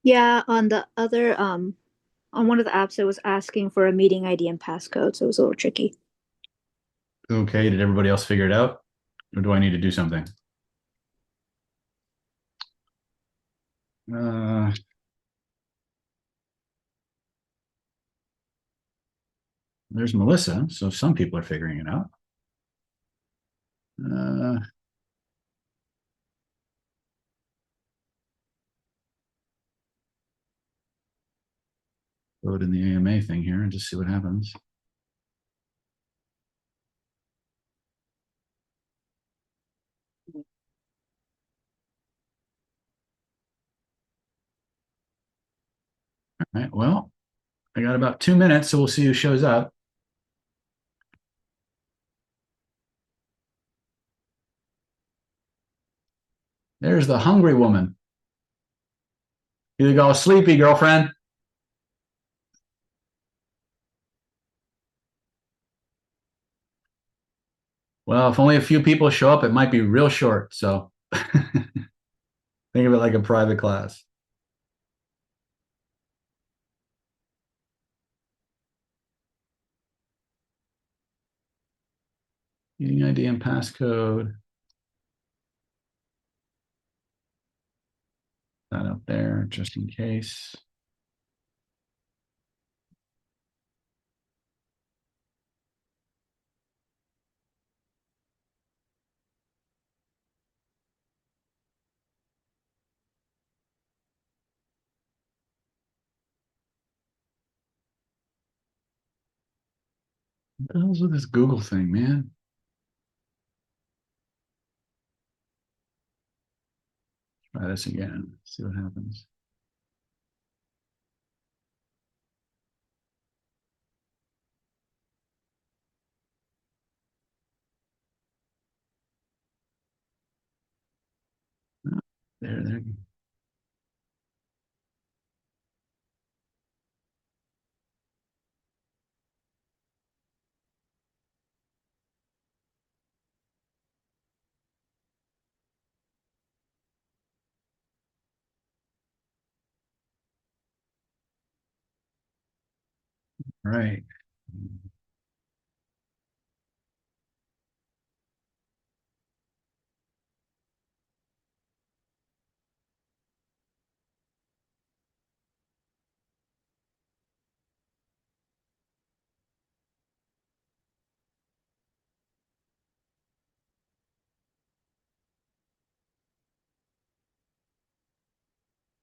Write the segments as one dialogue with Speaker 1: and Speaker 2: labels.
Speaker 1: Yeah, on the other on one of the apps it was asking for a meeting ID and passcode, so it was a little tricky.
Speaker 2: Okay, did everybody else figure it out? Or do I need to do something? Uh, there's Melissa, so some people are figuring it out. Uh, Vote in the AMA thing here and just see what happens. All right, well, I got about 2 minutes, so we'll see who shows up. There's the hungry woman. You go sleepy, girlfriend. Well, if only a few people show up, it might be real short. So think of it like a private class. Meeting ID and passcode. That up there, just in case. What the hell's with this Google thing, man? Try this again. See what happens. There. All right.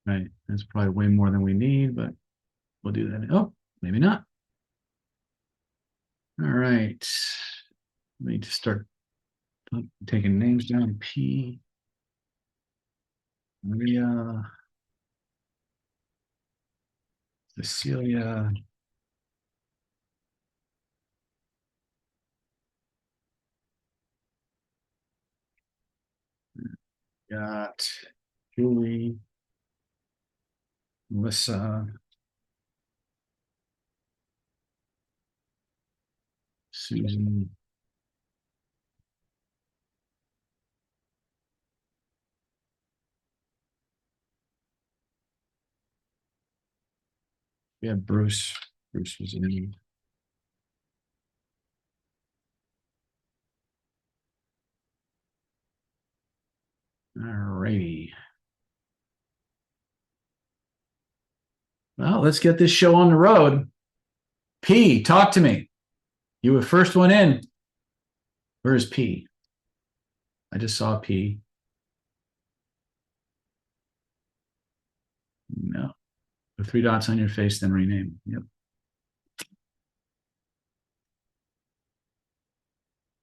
Speaker 2: Right. That's probably way more than we need, but we'll do that. Oh, maybe not. All right. Let me just start taking names down. P, Maria, Cecilia, got Julie, Melissa, Susan. Yeah, Bruce. Bruce was in. All righty. Well, let's get this show on the road. P, talk to me. You were first one in. Where's P? I just saw P. No. The three dots on your face, then rename. Yep.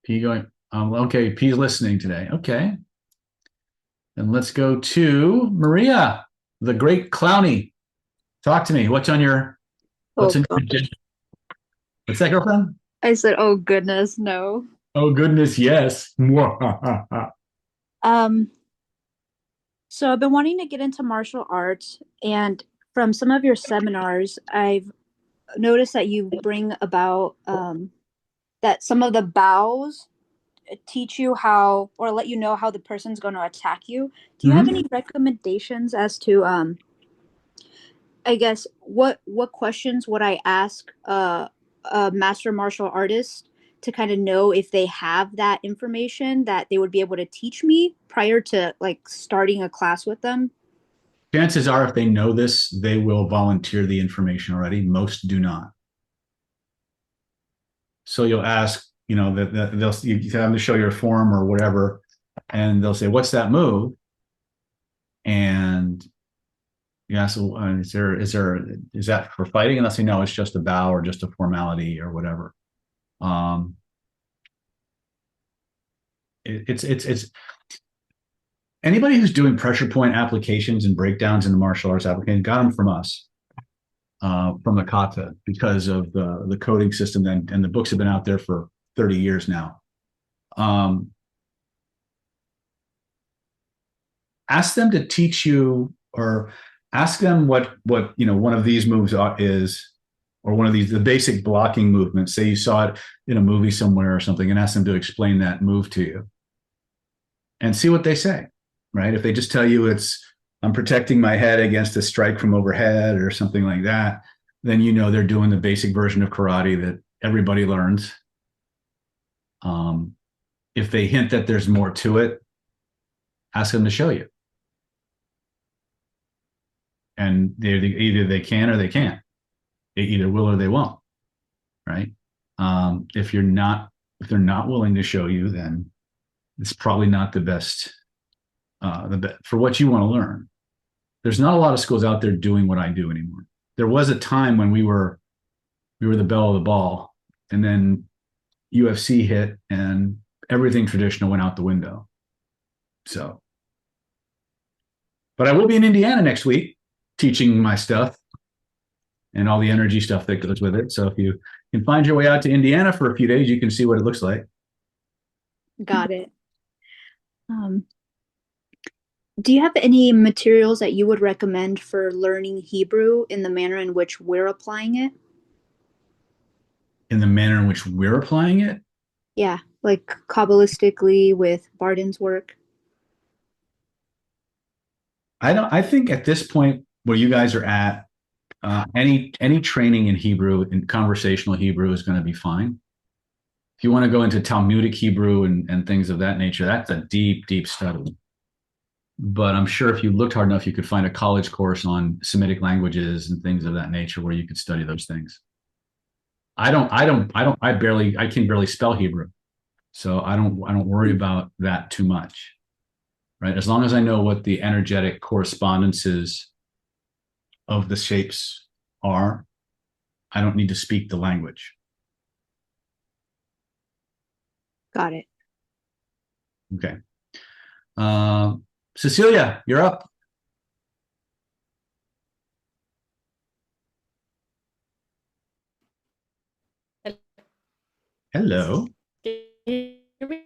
Speaker 2: P going. Okay, P's listening today. Okay. And let's go to Maria, the great Clowny. Talk to me. What's
Speaker 1: Oh
Speaker 2: in your
Speaker 1: gosh.
Speaker 2: agenda? What's that, girlfriend?
Speaker 1: I said, oh goodness, no.
Speaker 2: Oh goodness, yes.
Speaker 1: Um, so I've been wanting to get into martial arts, and from some of your seminars, I've noticed that you bring about that some of the bows teach you how or let you know how the person's going to attack you. Do you have any
Speaker 2: Mhm.
Speaker 1: recommendations as to I guess what questions would I ask a master martial artist to kind of know if they have that information that they would be able to teach me prior to like starting a class with them?
Speaker 2: Chances are, if they know this, they will volunteer the information already. Most do not. So you'll ask, they'll you have them to show your form or whatever, and they'll say, "What's that move?" And you ask, is that for fighting? And they'll say, "No, it's just a bow or just a formality or whatever." Um, it's anybody who's doing pressure point applications and breakdowns in the martial arts application got them from us, from the kata, because of the coding system, and the books have been out there for 30 years now. Ask them to teach you, or ask them what one of these moves is, or one of these, the basic blocking movements. Say you saw it in a movie somewhere or something, and ask them to explain that move to you, and see what they say. Right? If they just tell you I'm protecting my head against a strike from overhead or something like that, then they're doing the basic version of karate that everybody learns. If they hint that there's more to it, ask them to show you. And either they can or they can't. They either will or they won't. Right? If they're not willing to show you, then it's probably not the best for what you want to learn. There's not a lot of schools out there doing what I do anymore. There was a time when we were the belle of the ball, and then UFC hit and everything traditional went out the window. So, but I will be in Indiana next week teaching my stuff and all the energy stuff that goes with it. So if you can find your way out to Indiana for a few days, you can see what it looks like.
Speaker 1: Got it. Do you have any materials that you would recommend for learning Hebrew in the manner in which we're applying it?
Speaker 2: In the manner in which we're applying it?
Speaker 1: Yeah, like Kabbalistically with Barden's work.
Speaker 2: I think at this point where you guys are at, any training in Hebrew, in conversational Hebrew, is going to be fine. If you want to go into Talmudic Hebrew and things of that nature, that's a deep, deep study. But I'm sure if you looked hard enough, you could find a college course on Semitic languages and things of that nature where you could study those things. I can barely spell Hebrew. So I don't worry about that too much. Right? As long as I know what the energetic correspondences of the shapes are, I don't need to speak the language.
Speaker 1: Got it.
Speaker 2: Okay. Cecilia, you're up. Hello.
Speaker 3: Can you hear me?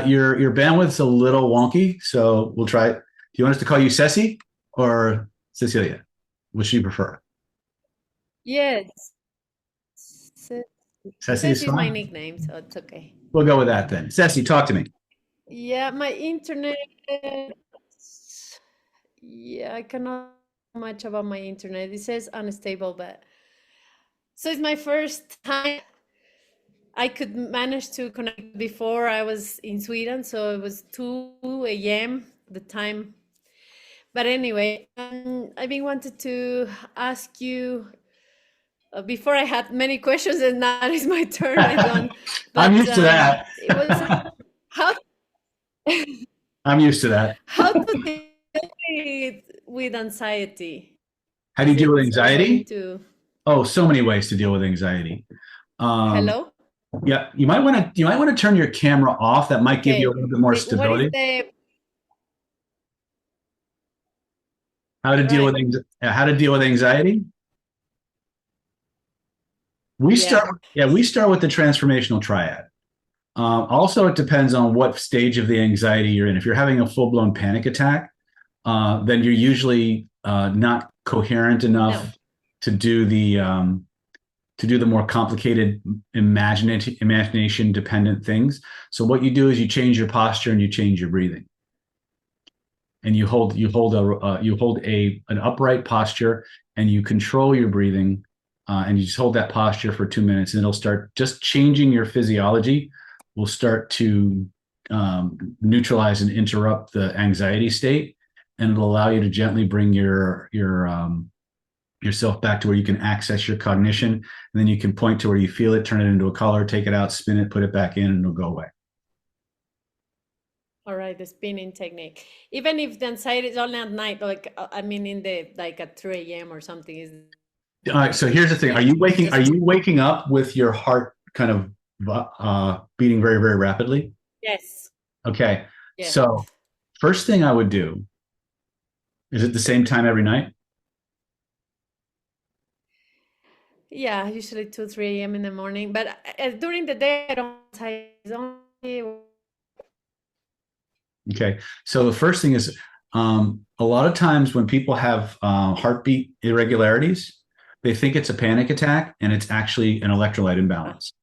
Speaker 2: Your bandwidth's a little wonky, so we'll try it. Do you want us to call you Ceci or Cecilia? Which do you prefer?
Speaker 3: Yes. Ceci
Speaker 2: Ceci is
Speaker 3: is my
Speaker 2: fine.
Speaker 3: nickname, so it's okay.
Speaker 2: We'll go with that then. Ceci, talk to me.
Speaker 3: Yeah, my internet. Yeah, I cannot much about my internet. It says unstable, but so it's my first time. I could manage to connect before I was in Sweden, so it was 2 a.m. the time. But anyway, I've been wanted to ask you before I had many questions, and now it's my turn. I don't. But
Speaker 2: I'm used to that.
Speaker 3: it was how
Speaker 2: I'm used to that.
Speaker 3: how to deal with anxiety.
Speaker 2: How do you
Speaker 3: Is
Speaker 2: deal with
Speaker 3: it according
Speaker 2: anxiety?
Speaker 3: to
Speaker 2: Oh, so many ways to deal with anxiety.
Speaker 3: hello?
Speaker 2: Yeah, you might want to turn your camera off. That might give you a
Speaker 3: Okay.
Speaker 2: little bit more
Speaker 3: What is
Speaker 2: stability.
Speaker 3: the
Speaker 2: How to deal with
Speaker 3: right?
Speaker 2: how to deal with anxiety? We
Speaker 3: Yeah.
Speaker 2: start we start with the transformational triad. Also, it depends on what stage of the anxiety you're in. If you're having a full-blown panic attack, then you're usually not coherent enough
Speaker 3: No.
Speaker 2: to do the more complicated imagination dependent things. So what you do is you change your posture and you change your breathing, and you hold an upright posture, and you control your breathing, and you just hold that posture for 2 minutes, and it'll start just changing your physiology, will start to neutralize and interrupt the anxiety state, and it'll allow you to gently bring yourself back to where you can access your cognition, and then you can point to where you feel it, turn it into a color, take it out, spin it, put it back in, and it'll go away.
Speaker 3: All right, the spinning technique. Even if the anxiety is only at night, like in the like at 3 a.m. or something, is
Speaker 2: All right. So here's the thing: Are you waking up with your heart kind of beating very, very rapidly?
Speaker 3: yes.
Speaker 2: Okay.
Speaker 3: Yes.
Speaker 2: So first thing I would do is at the same time every night.
Speaker 3: Yeah, usually 2, 3 a.m. in the morning. But during the day, I don't. It's only.
Speaker 2: Okay. So the first thing is a lot of times when people have heartbeat irregularities, they think it's a panic attack, and it's actually an electrolyte imbalance.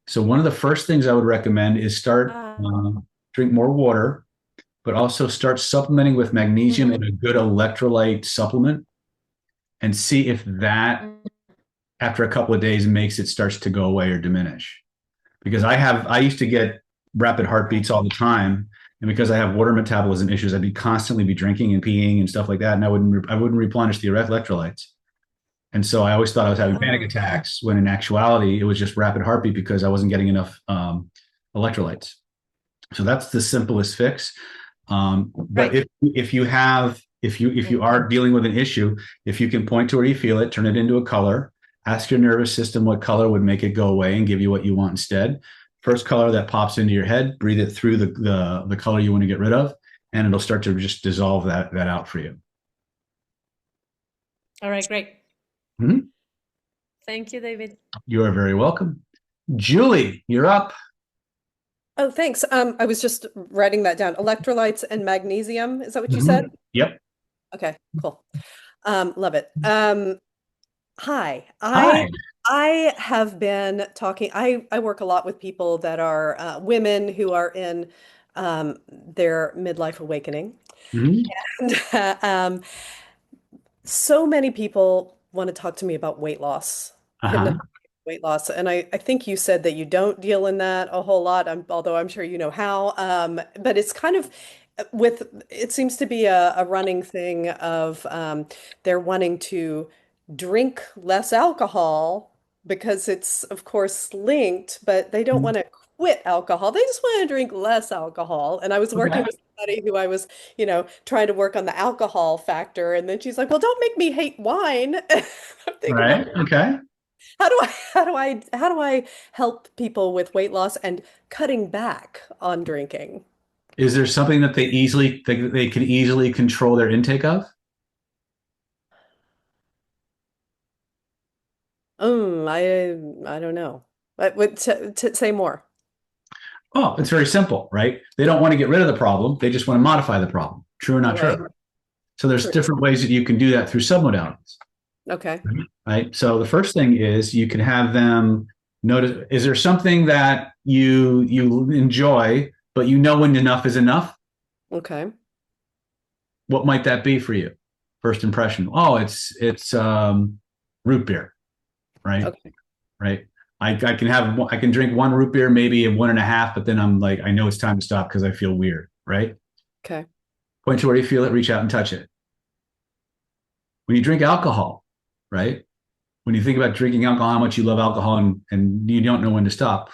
Speaker 2: So one of the first things I would recommend is drink more water, but also start supplementing with magnesium and a good electrolyte supplement, and see if that, after a couple of days, starts to go away or diminish. Because I used to get rapid heartbeats all the time, and because I have water metabolism issues, I'd constantly be drinking and peeing and stuff like that, and I wouldn't replenish the electrolytes. And so I always thought I was having panic attacks, when in actuality it was just rapid heartbeat because I wasn't getting enough electrolytes. So that's the simplest fix. But if you are dealing with an issue, if you can point to where you feel it, turn it into a color, ask your nervous system what color would make it go away and give you what you want instead. First color that pops into your head, breathe it through the color you want to get rid of, and it'll start to just dissolve that out for you.
Speaker 3: All right, great.
Speaker 2: Mm-hmm.
Speaker 3: Thank you, David.
Speaker 2: You are very welcome. Julie, you're up.
Speaker 4: Oh, thanks. I was just writing that down. Electrolytes and magnesium. Is that what you said?
Speaker 2: Yep.
Speaker 4: Okay, cool. Love it. Hi.
Speaker 2: Hi.
Speaker 4: I have been talking. I work a lot with people that are women who are in their midlife awakening. And so many people want to talk to me about weight loss, weight loss. And I think you said that you don't deal in that a whole lot, although I'm sure you know how. But it's kind of it seems to be a running thing of they're wanting to drink less alcohol because it's, of course, linked, but they don't want to quit alcohol. They just want to drink less alcohol. And I was working with somebody who I was, trying to work on the alcohol factor. And then she's like, well, don't make me hate wine. I'm thinking,
Speaker 2: right. Okay.
Speaker 4: How do I help people with weight loss and cutting back on drinking?
Speaker 2: Is there something that they can easily control their intake of?
Speaker 4: I don't know. To say more.
Speaker 2: Oh, it's very simple, right? They don't want to get rid of the problem. They just want to modify the problem. True or not true? So there's different ways that you can do that through submodalities.
Speaker 4: Okay.
Speaker 2: Right. So the first thing is you can have them notice, is there something that you enjoy, but when enough is enough?
Speaker 4: Okay.
Speaker 2: What might that be for you? First impression. Oh, it's root beer. Right.
Speaker 4: Okay.
Speaker 2: Right. I can drink one root beer, maybe a 1.5, but then I'm like, I know it's time to stop because I feel weird. Right.
Speaker 4: Okay.
Speaker 2: Point to where you feel it, reach out and touch it. When you drink alcohol, right? When you think about drinking alcohol, how much you love alcohol and you don't know when to stop.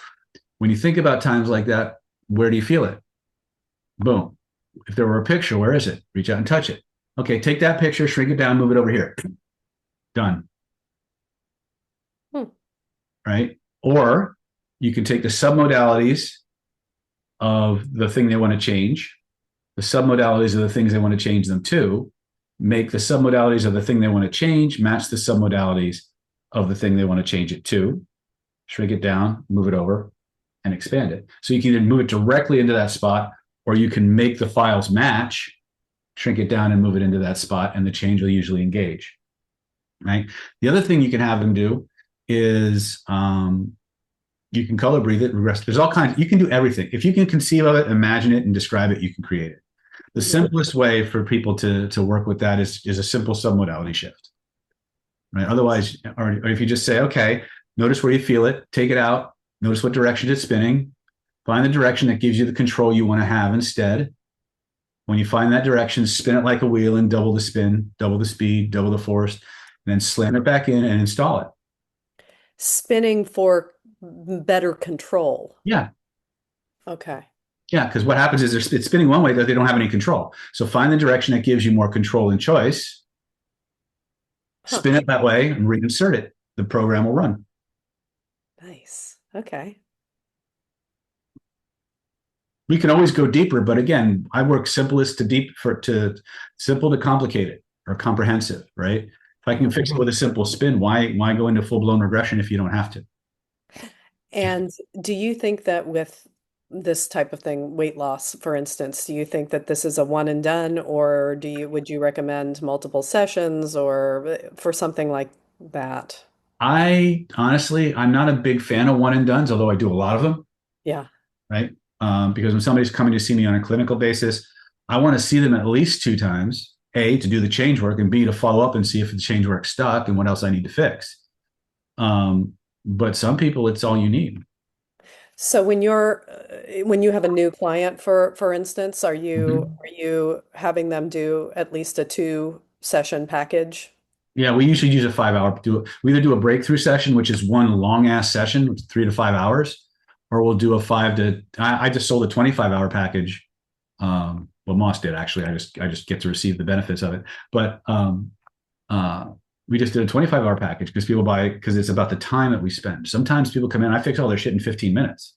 Speaker 2: When you think about times like that, where do you feel it? Boom. If there were a picture, where is it? Reach out and touch it. Okay, take that picture, shrink it down, move it over here. Done. Right? Or you can take the submodalities of the thing they want to change, the submodalities of the things they want to change them to, make the submodalities of the thing they want to change match the submodalities of the thing they want to change it to, shrink it down, move it over, and expand it. So you can either move it directly into that spot, or you can make the files match, shrink it down and move it into that spot, and the change will usually engage. Right? The other thing you can have them do is you can color breathe it, regress. There's all kinds. You can do everything. If you can conceive of it, imagine it, and describe it, you can create it. The
Speaker 4: Mhm.
Speaker 2: simplest way for people to work with that is a simple submodality shift, right? Otherwise, or if you just say, okay, notice where you feel it, take it out, notice what direction it's spinning, find the direction that gives you the control you want to have instead. When you find that direction, spin it like a wheel and double the spin, double the speed, double the force, and then slam it back in and install it.
Speaker 4: Spinning for better control.
Speaker 2: Yeah.
Speaker 4: Okay.
Speaker 2: Yeah, because what happens is it's spinning one way that they don't have any control. So find the direction that gives you more control and choice,
Speaker 4: Huh.
Speaker 2: spin it that way, and reinsert it. The program will run.
Speaker 4: Nice. Okay.
Speaker 2: We can always go deeper, but again, I work simplest to deep to simple to complicated or comprehensive, right? If I can fix it with a simple spin, why go into full blown regression if you don't have to?
Speaker 4: And do you think that with this type of thing, weight loss, for instance, do you think that this is a one and done, or would you recommend multiple sessions or for something like that?
Speaker 2: I honestly, I'm not a big fan of one and dones, although I do a lot of them,
Speaker 4: Yeah.
Speaker 2: right? Because when somebody's coming to see me on a clinical basis, I want to see them at least 2 times, A, to do the change work, and B, to follow up and see if the change work stuck and what else I need to fix. Um, but some people, it's all you need.
Speaker 4: So when you have a new client, for instance,
Speaker 2: Mhm.
Speaker 4: are you having them do at least a 2 session package?
Speaker 2: Yeah, we usually use a 5 hour. We either do a breakthrough session, which is one long ass session, which is 3 to 5 hours, or we'll do a five to. I just sold a 25 hour package. Well, Moss did actually. I just get to receive the benefits of it. But uh, we just did a 25 hour package because people buy because it's about the time that we spend. Sometimes people come in, I fix all their shit in 15 minutes.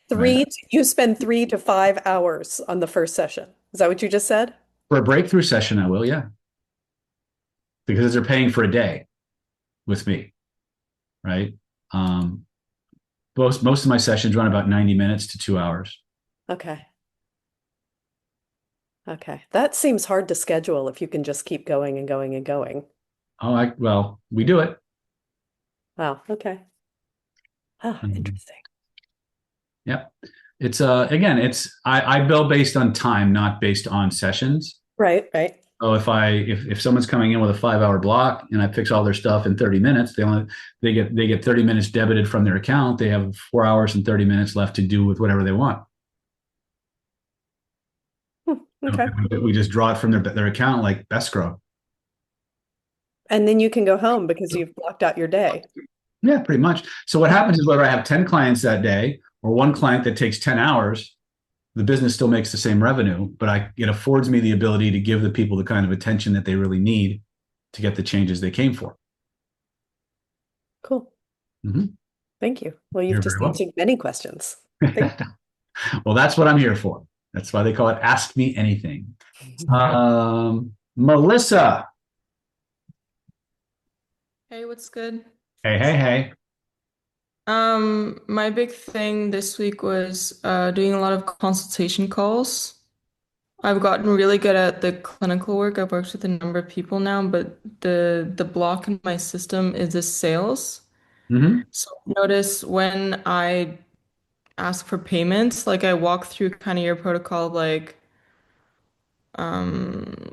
Speaker 2: Right.
Speaker 4: You spend 3 to 5 hours on the first session. Is that what you just said?
Speaker 2: For a breakthrough session, I will, yeah, because they're paying for a day with me, right? Um, most of my sessions run about 90 minutes to 2 hours.
Speaker 4: Okay. Okay. That seems hard to schedule if you can just keep going and going and going.
Speaker 2: Well, we do it.
Speaker 4: Wow. Okay. Oh,
Speaker 2: Mhm.
Speaker 4: interesting.
Speaker 2: Yeah. It's again, I bill based on time, not based on sessions.
Speaker 4: Right, right.
Speaker 2: So if someone's coming in with a 5 hour block and I fix all their stuff in 30 minutes, they get 30 minutes debited from their account. They have 4 hours and 30 minutes left to do with whatever they want.
Speaker 4: Okay.
Speaker 2: We just draw it from their account like escrow.
Speaker 4: And then you can go home because you've blocked out your day.
Speaker 2: Yeah, pretty much. So what happens is whether I have 10 clients that day or one client that takes 10 hours, the business still makes the same revenue, but it affords me the ability to give the people the kind of attention that they really need to get the changes they came for.
Speaker 4: Cool.
Speaker 2: Mhm.
Speaker 4: Thank you. Well, you've
Speaker 2: You're very
Speaker 4: just
Speaker 2: welcome.
Speaker 4: answered many questions. Thank
Speaker 2: Well, that's what I'm here for. That's why they call it Ask Me Anything. Melissa.
Speaker 5: Hey, what's good?
Speaker 2: Hey, hey, hey.
Speaker 5: My big thing this week was doing a lot of consultation calls. I've gotten really good at the clinical work. I've worked with a number of people now, but the block in my system is the sales.
Speaker 2: Hmm.
Speaker 5: So notice when I ask for payments, like I walk through kind of your protocol, like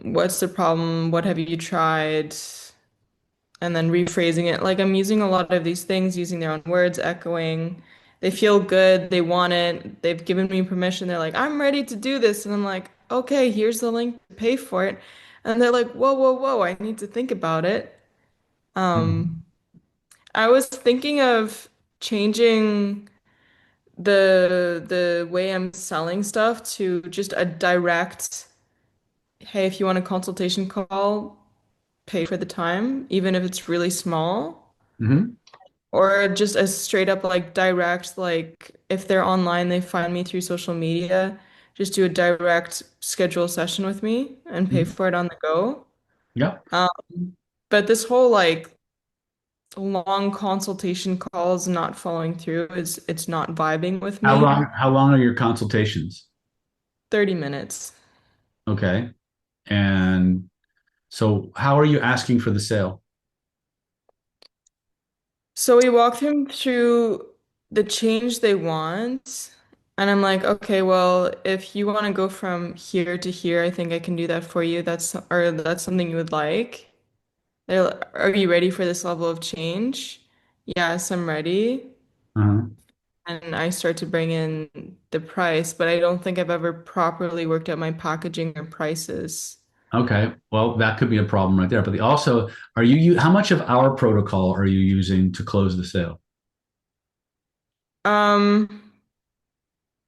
Speaker 5: what's the problem? What have you tried? And then rephrasing it. Like I'm using a lot of these things, using their own words, echoing. They feel good, they want it, they've given me permission. They're like, I'm ready to do this. And I'm like, okay, here's the link to pay for it. And they're like, whoa, whoa, whoa, I need to think about it. Um, I was thinking of changing the way I'm selling stuff to just a direct, hey, if you want a consultation call, pay for the time, even if it's really small.
Speaker 2: Hmm.
Speaker 5: Or just a straight up like direct, like if they're online, they find me through social media, just do a direct schedule session with me and pay for it on the go.
Speaker 2: Yep.
Speaker 5: But this whole like long consultation calls not following through is it's not vibing with
Speaker 2: How
Speaker 5: me.
Speaker 2: long? How long are your consultations?
Speaker 5: 30 minutes.
Speaker 2: Okay. And so, how are you asking for the sale?
Speaker 5: So we walk them through the change they want, And I'm like, okay, well, if you want to go from here to here, I think I can do that for you. That's something you would like. Are you ready for this level of change? Yes, I'm ready.
Speaker 2: Uh-huh.
Speaker 5: And I start to bring in the price, but I don't think I've ever properly worked out my packaging or prices.
Speaker 2: Okay, well, that could be a problem right there. But also, how much of our protocol are you using to close the sale?
Speaker 5: Um,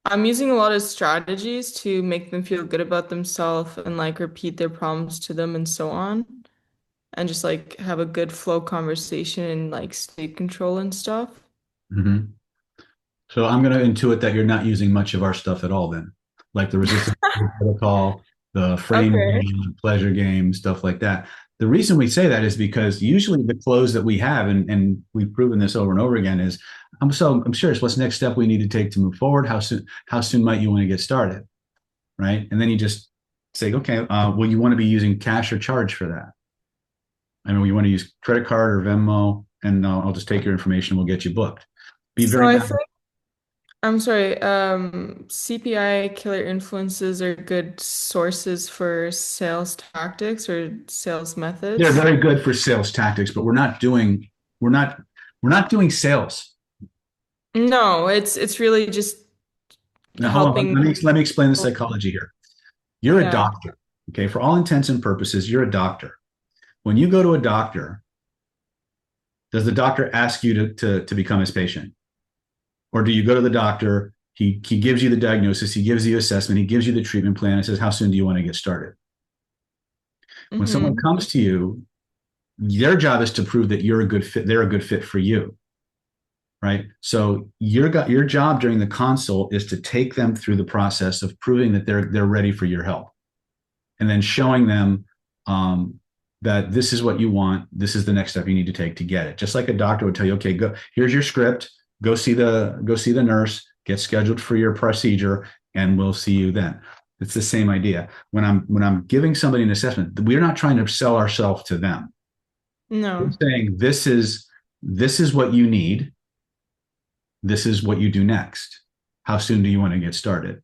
Speaker 5: I'm using a lot of strategies to make them feel good about themselves and like repeat their problems to them and so on. And just like have a good flow conversation and like state control and stuff.
Speaker 2: Hmm. So I'm going to intuit that you're not using much of our stuff at all then, like the resistance protocol, the frame
Speaker 5: Okay.
Speaker 2: game, pleasure game, stuff like that. The reason we say that is because usually the close that we have, and we've proven this over and over again, is I'm serious. What's the next step we need to take to move forward? How soon might you want to get started? Right. And then you just say, okay, well, you want to be using cash or charge for that. I mean, you want to use credit card or Venmo, and I'll just take your information. We'll get you booked. Be
Speaker 5: So
Speaker 2: very
Speaker 5: I
Speaker 2: matter.
Speaker 5: think I'm sorry, CPI killer influences are good sources for sales tactics or sales
Speaker 2: They're
Speaker 5: methods.
Speaker 2: very good for sales tactics, but we're not we're not doing sales.
Speaker 5: No, it's really just
Speaker 2: Now, hold on.
Speaker 5: helping.
Speaker 2: Let me explain the psychology here. You're a
Speaker 5: Yeah.
Speaker 2: doctor. Okay, for all intents and purposes, you're a doctor. When you go to a doctor, does the doctor ask you to become his patient? Or do you go to the doctor, he gives you the diagnosis, he gives you assessment, he gives you the treatment plan, and says, how soon do you want to get started? When someone
Speaker 5: Hmm.
Speaker 2: comes to you, their job is to prove that you're a good fit, they're a good fit for you. Right. So your job during the consult is to take them through the process of proving that they're ready for your help, and then showing them that this is what you want. This is the next step you need to take to get it. Just like a doctor would tell you, okay, go, here's your script. Go see the nurse. Get scheduled for your procedure, and we'll see you then. It's the same idea. When I'm giving somebody an assessment, we're not trying to sell ourselves to them. We're
Speaker 5: No.
Speaker 2: saying this is what you need. This is what you do next. How soon do you want to get started?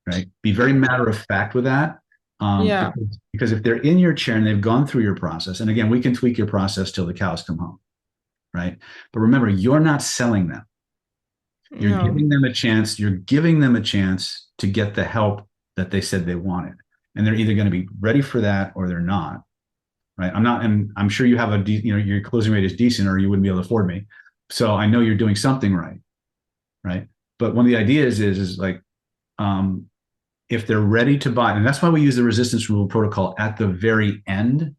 Speaker 2: Right. Be very matter of fact with that.
Speaker 5: Yeah.
Speaker 2: Because if they're in your chair and they've gone through your process, and again, we can tweak your process till the cows come home. Right. But remember, you're not selling them. You're
Speaker 5: No.
Speaker 2: giving them a chance. You're giving them a chance to get the help that they said they wanted. And they're either going to be ready for that or they're not. Right. I'm not, and I'm sure you have your closing rate is decent or you wouldn't be able to afford me. So I know you're doing something right. Right. But one of the ideas is like, um, if they're ready to buy, and that's why we use the resistance removal protocol at the very end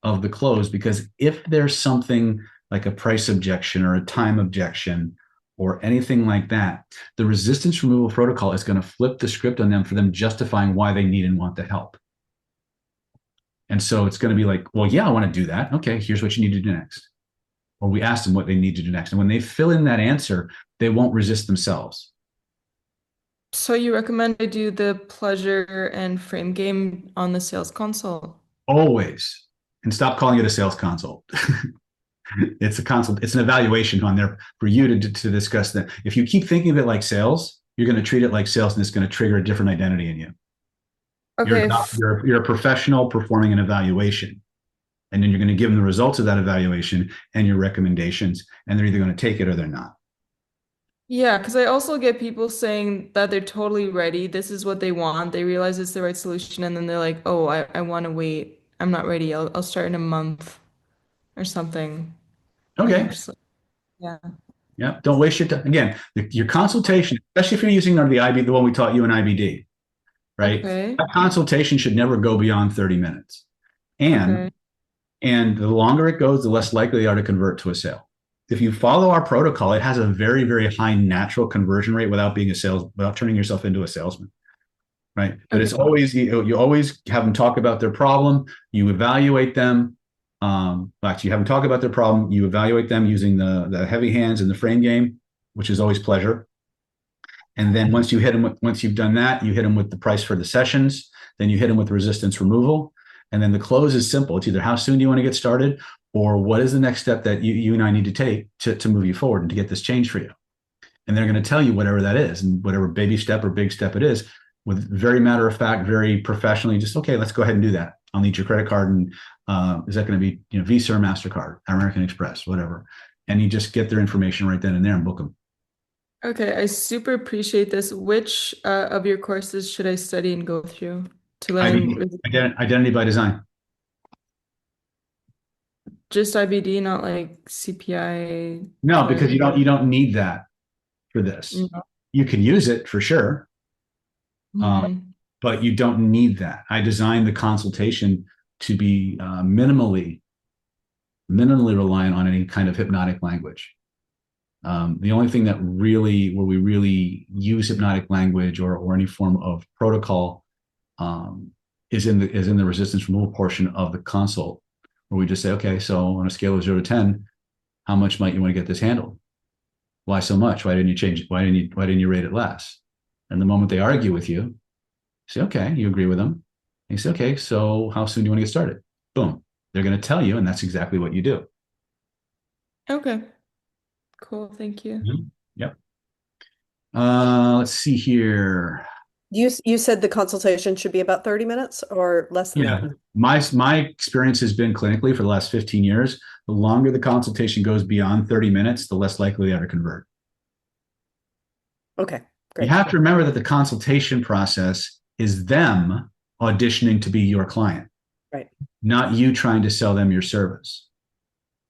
Speaker 2: of the close, because if there's something like a price objection or a time objection or anything like that, the resistance removal protocol is going to flip the script on them for them justifying why they need and want the help. And so it's going to be like, well, yeah, I want to do that. Okay, here's what you need to do next. Or we ask them what they need to do next. And when they fill in that answer, they won't resist themselves.
Speaker 5: So you recommend I do the pleasure and frame game on the sales console?
Speaker 2: Always. And stop calling it a sales consult. It's a consult. It's an evaluation on there for you to discuss that. If you keep thinking of it like sales, you're going to treat it like sales, and it's going to trigger a different identity in you. You're
Speaker 5: Okay.
Speaker 2: a, you're a professional performing an evaluation, and then you're going to give them the results of that evaluation and your recommendations, and they're either going to take it or they're not.
Speaker 5: Yeah, because I also get people saying that they're totally ready. This is what they want. They realize it's the right solution, and then they're like, "Oh, I want to wait. I'm not ready. I'll start in a month or something." And I'm
Speaker 2: Okay.
Speaker 5: just like, yeah.
Speaker 2: Yeah. Don't waste your time. Again, your consultation, especially if you're using the one we taught you in IBD, right?
Speaker 5: Okay.
Speaker 2: That consultation should never go beyond 30 minutes. And
Speaker 5: Okay.
Speaker 2: And the longer it goes, the less likely they are to convert to a sale. If you follow our protocol, it has a very, very high natural conversion rate without turning yourself into a salesman, right? But
Speaker 5: Okay.
Speaker 2: it's always, you always have them talk about their problem, you evaluate them. Actually, you have them talk about their problem, you evaluate them using the heavy hands and the frame game, which is always pleasure. And then once you've done that, you hit them with the price for the sessions. Then you hit them with resistance removal. And then the close is simple. It's either how soon do you want to get started, or what is the next step that you and I need to take to move you forward and to get this change for you. And they're going to tell you whatever that is, and whatever baby step or big step it is, with very matter of fact, very professionally, just, okay, let's go ahead and do that. I'll need your credit card, and is that going to be, Visa or MasterCard, American Express, whatever. And you just get their information right then and there and book them.
Speaker 5: Okay, I super appreciate this. Which of your courses should I study and go through to learn?
Speaker 2: Identity by design.
Speaker 5: Just IBD, not like CPI?
Speaker 2: No, because you don't need that for this.
Speaker 5: No.
Speaker 2: You can use it for sure,
Speaker 5: Mhm.
Speaker 2: but you don't need that. I designed the consultation to be minimally reliant on any kind of hypnotic language. The only thing where we really use hypnotic language or any form of protocol is in the resistance removal portion of the consult, where we just say, okay, so on a scale of 0 to 10, how much might you want to get this handled? Why so much? Why didn't you change it? Why didn't you rate it less? And the moment they argue with you, say, okay, you agree with them. And you say, okay, so how soon do you want to get started? Boom. They're going to tell you, and that's exactly what you do.
Speaker 5: Okay. Cool. Thank you.
Speaker 2: Yep. Let's see here.
Speaker 4: You said the consultation should be about 30 minutes or less than that?
Speaker 2: My experience has been clinically for the last 15 years. The longer the consultation goes beyond 30 minutes, the less likely they are to convert.
Speaker 4: Okay, great.
Speaker 2: You have to remember that the consultation process is them auditioning to be your client,
Speaker 4: right?
Speaker 2: Not you trying to sell them your service,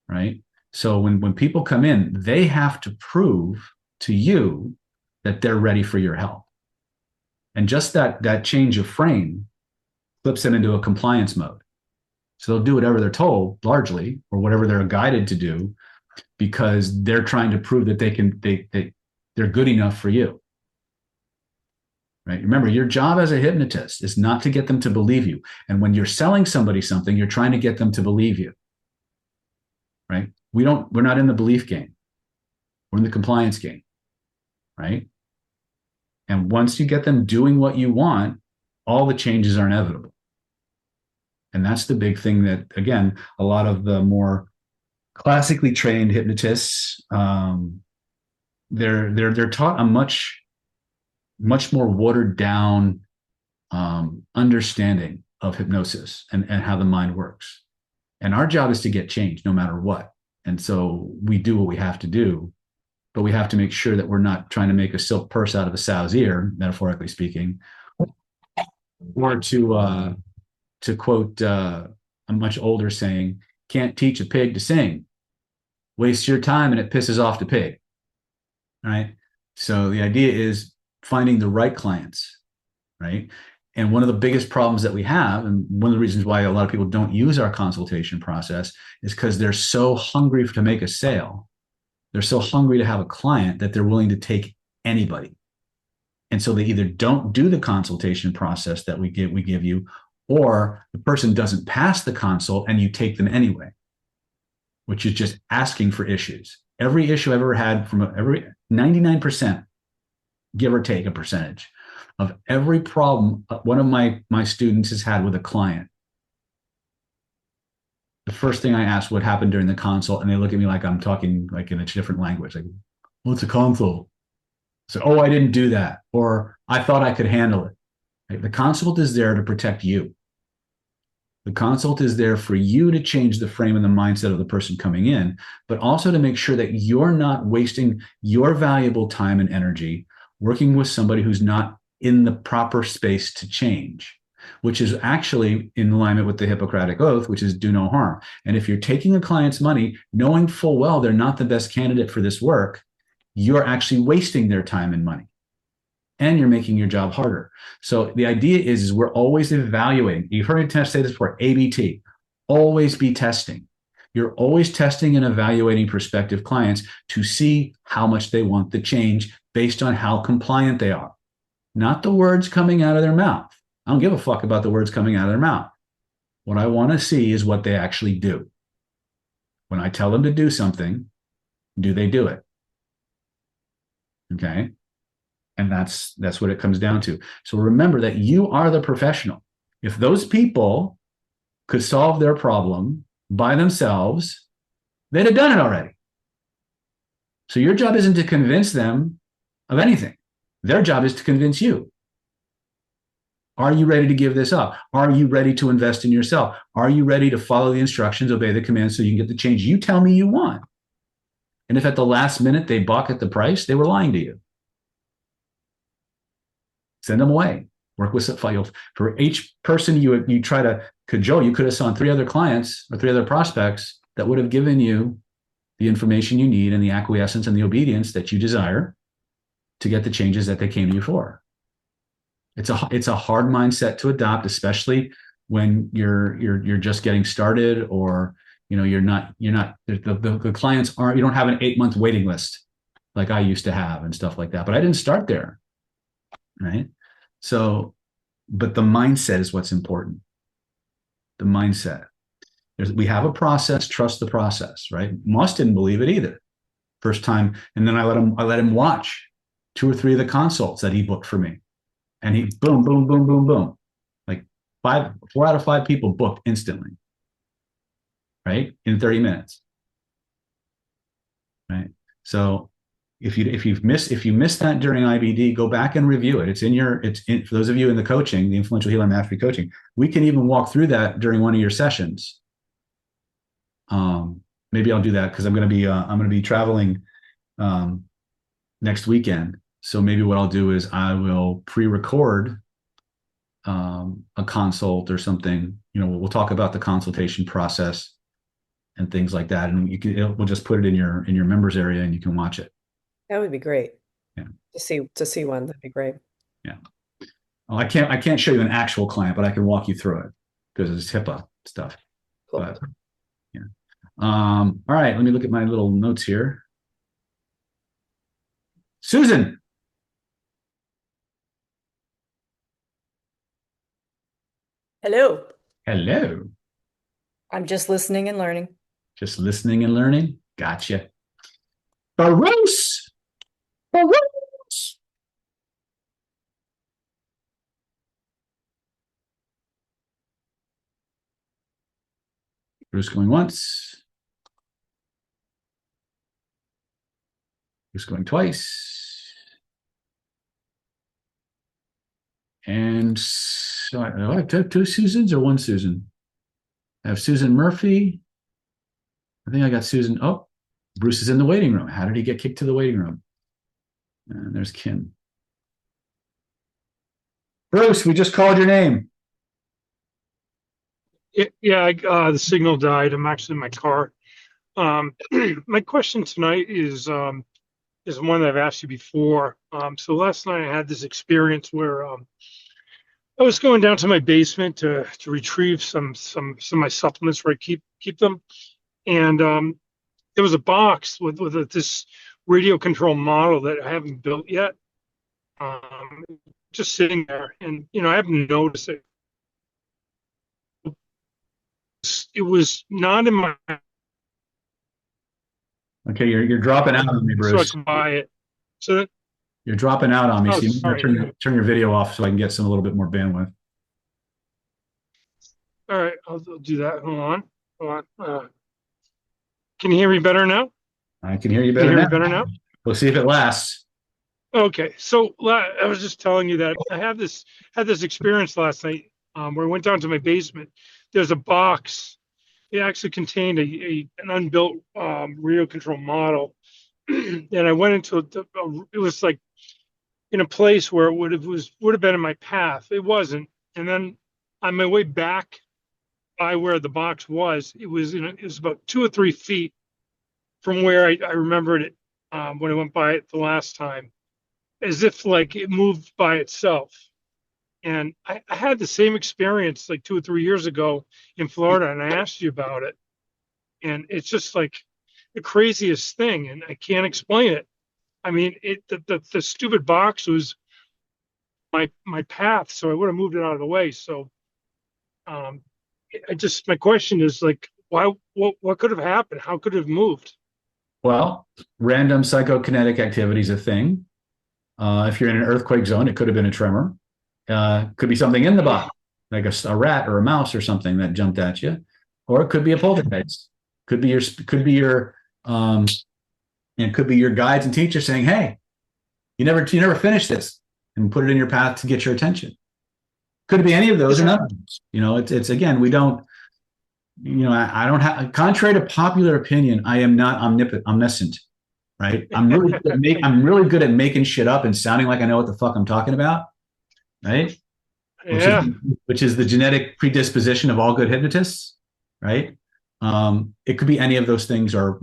Speaker 2: right? So when people come in, they have to prove to you that they're ready for your help. And just that change of frame flips them into a compliance mode. So they'll do whatever they're told, largely, or whatever they're guided to do, because they're trying to prove that they're good enough for you. Right? Remember, your job as a hypnotist is not to get them to believe you. And when you're selling somebody something, you're trying to get them to believe you. Right? We're not in the belief game. We're in the compliance game. Right? And once you get them doing what you want, all the changes are inevitable. And that's the big thing that, again, a lot of the more classically trained hypnotists, they're taught a much more watered down understanding of hypnosis and how the mind works. And our job is to get change no matter what. And so we do what we have to do, but we have to make sure that we're not trying to make a silk purse out of a sow's ear, metaphorically speaking, or to quote a much older saying, can't teach a pig to sing. Waste your time and it pisses off the pig. Right? So the idea is finding the right clients, right? And one of the biggest problems that we have, and one of the reasons why a lot of people don't use our consultation process, is because they're so hungry to make a sale. They're so hungry to have a client that they're willing to take anybody. And so they either don't do the consultation process that we give you, or the person doesn't pass the consult and you take them anyway, which is just asking for issues. Every issue I've ever had from every 99%, give or take a percentage, of every problem one of my students has had with a client, the first thing I ask what happened during the consult, and they look at me like I'm talking like in a different language. Like, what's a consult? So, oh, I didn't do that, or I thought I could handle it. Right? The consult is there to protect you. The consult is there for you to change the frame and the mindset of the person coming in, but also to make sure that you're not wasting your valuable time and energy working with somebody who's not in the proper space to change, which is actually in alignment with the Hippocratic Oath, which is do no harm. And if you're taking a client's money, knowing full well they're not the best candidate for this work, you're actually wasting their time and money. And you're making your job harder. So the idea is we're always evaluating. You've heard me say this before, ABT. Always be testing. You're always testing and evaluating prospective clients to see how much they want the change based on how compliant they are. Not the words coming out of their mouth. I don't give a fuck about the words coming out of their mouth. What I want to see is what they actually do. When I tell them to do something, do they do it? Okay. And that's what it comes down to. So remember that you are the professional. If those people could solve their problem by themselves, they'd have done it already. So your job isn't to convince them of anything. Their job is to convince you. Are you ready to give this up? Are you ready to invest in yourself? Are you ready to follow the instructions, obey the commands so you can get the change you tell me you want? And if at the last minute they balk at the price, they were lying to you. Send them away. Work with for each person you try to cajole. You could have saw 3 other clients or 3 other prospects that would have given you the information you need and the acquiescence and the obedience that you desire to get the changes that they came to you for. It's a hard mindset to adopt, especially when you're just getting started, or you're not the clients aren't, you don't have an 8-month waiting list like I used to have and stuff like that. But I didn't start there, right? So, but the mindset is what's important. The mindset. We have a process. Trust the process, right? Moss didn't believe it either. First time, and then I let him watch 2 or 3 of the consults that he booked for me. And he boom, boom, boom, boom, boom. Like 4 out of 5 people booked instantly, right? In 30 minutes. Right. So if you missed that during IBD, go back and review it. For those of you in the coaching, the Influential Healer Mastery coaching, we can even walk through that during one of your sessions. Maybe I'll do that because I'm going to be traveling next weekend. So maybe what I'll do is I will pre-record a consult or something. We'll talk about the consultation process and things like that, and we'll just put it in your members area, and you can watch it.
Speaker 4: That would be great.
Speaker 2: Yeah.
Speaker 4: To see one, that'd be great.
Speaker 2: Yeah. Well, I can't show you an actual client, but I can walk you through it because it's HIPAA stuff.
Speaker 4: Cool.
Speaker 2: But, yeah. All right. Let me look at my little notes here. Susan.
Speaker 6: Hello.
Speaker 2: Hello.
Speaker 6: I'm just listening and learning.
Speaker 2: Just listening and learning. Gotcha. Bruce. Bruce. Bruce going once. Bruce going twice. And so I have 2 Susans or 1 Susan? I have Susan Murphy. I think I got Susan. Oh, Bruce is in the waiting room. How did he get kicked to the waiting room? And there's Kim. Bruce, we just called your name.
Speaker 7: Yeah, the signal died. I'm actually in my car. My question tonight is one that I've asked you before. So last night I had this experience where I was going down to my basement to retrieve some of my supplements where I keep them, and there was a box with this radio control model that I haven't built yet, just sitting there, and I haven't noticed it. It was not in my.
Speaker 2: Okay, you're dropping out on me, Bruce.
Speaker 7: So I could buy it. So that,
Speaker 2: you're dropping out on me.
Speaker 7: Oh,
Speaker 2: so you
Speaker 7: sorry.
Speaker 2: turn your video off so I can get a little bit more bandwidth.
Speaker 7: all right, I'll do that. Hold on. Can you hear me better now?
Speaker 2: I can hear you
Speaker 7: Can
Speaker 2: better
Speaker 7: you hear
Speaker 2: now.
Speaker 7: me better now?
Speaker 2: We'll see if it lasts.
Speaker 7: Okay, so I was just telling you that I had this experience last night where I went down to my basement. There's a box. It actually contained an unbuilt radio control model, and I went into it was like in a place where it would have been in my path. It wasn't, and then on my way back by where the box was, it was about 2 or 3 feet from where I remembered it when I went by it the last time, as if like it moved by itself. And I had the same experience like 2 or 3 years ago in Florida, and I asked you about it. And it's just like the craziest thing, and I can't explain it. I mean, the stupid box was my path, so I would have moved it out of the way. So my question is like, what could have happened? How could it have moved?
Speaker 2: Well, random psychokinetic activity is a thing. If you're in an earthquake zone, it could have been a tremor. Could be something in the body, like a rat or a mouse or something that jumped at you, or it could be a poltergeist. Could be your guides and teachers saying, "Hey, You never finish this and put it in your path to get your attention. Could be any of those or none of those. It's again, we don't, I don't have, contrary to popular opinion, I am not omniscient, right? I'm really good at making shit up and sounding like I know what the fuck I'm talking about, right?
Speaker 7: Yeah.
Speaker 2: Which is the genetic predisposition of all good hypnotists, right? It could be any of those things or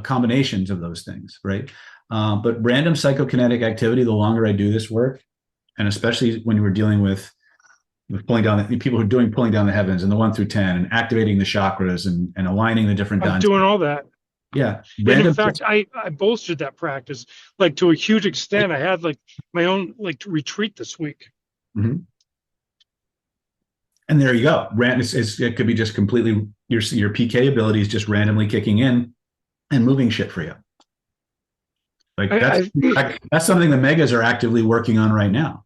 Speaker 2: combinations of those things, right? But random psychokinetic activity, the longer I do this work, and especially when we're dealing with pulling down people who are pulling down the heavens and the 1 through 10 and activating the chakras and aligning the different
Speaker 7: I'm doing all that.
Speaker 2: Yeah.
Speaker 7: And in fact, I bolstered that practice like to a huge extent. I had like my own like retreat this week.
Speaker 2: Mm-hmm. And there you go. It could be just completely your PK abilities just randomly kicking in and moving shit for you. Like that's something the megas are actively working on right now.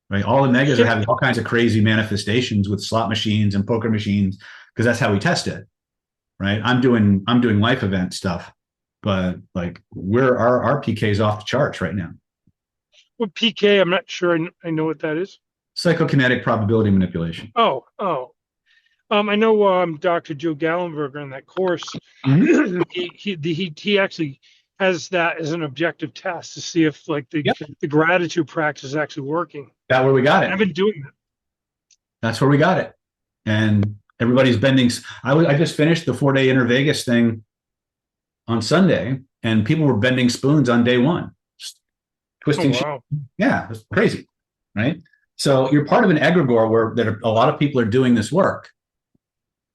Speaker 2: Right, all the megas are having all kinds of crazy manifestations with slot machines and poker machines because that's how we test it. Right, I'm doing life event stuff, but like our PK is off the charts right now.
Speaker 7: What PK? I'm not sure. I know what that is.
Speaker 2: Psychokinetic probability manipulation.
Speaker 7: Oh. I know Dr. Joe Gallenberger in that course. Mm-hmm. he actually has that as an objective test to see if like the gratitude practice is actually working.
Speaker 2: That's where we got it.
Speaker 7: I've been doing that.
Speaker 2: That's where we got it. And everybody's bending. I just finished the 4-day Inner Vegas thing on Sunday, and people were bending spoons on day one, twisting.
Speaker 7: Oh, wow.
Speaker 2: Yeah, it's crazy, right? So you're part of an egregore where a lot of people are doing this work.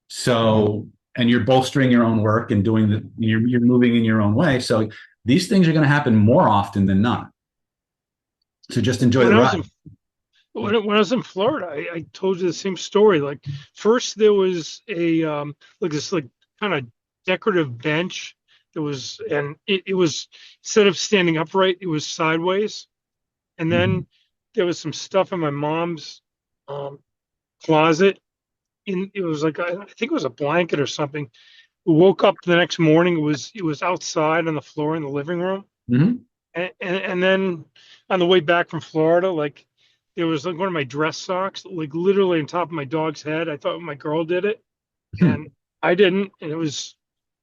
Speaker 2: So, and you're bolstering your own work and you're moving in your own way. So these things are going to happen more often than not. So just enjoy the ride.
Speaker 7: When I was in Florida, I told you the same story. Like first there was a like this like kind of decorative bench that was, and it was, instead of standing upright, it was sideways. And then there was some stuff in my mom's closet. It was like, I think it was a blanket or something. We woke up the next morning. It was outside on the floor in the living room. Mm-hmm. And then on the way back from Florida, like there was like one of my dress socks, like literally on top of my dog's head. I thought my girl did it, and I didn't. And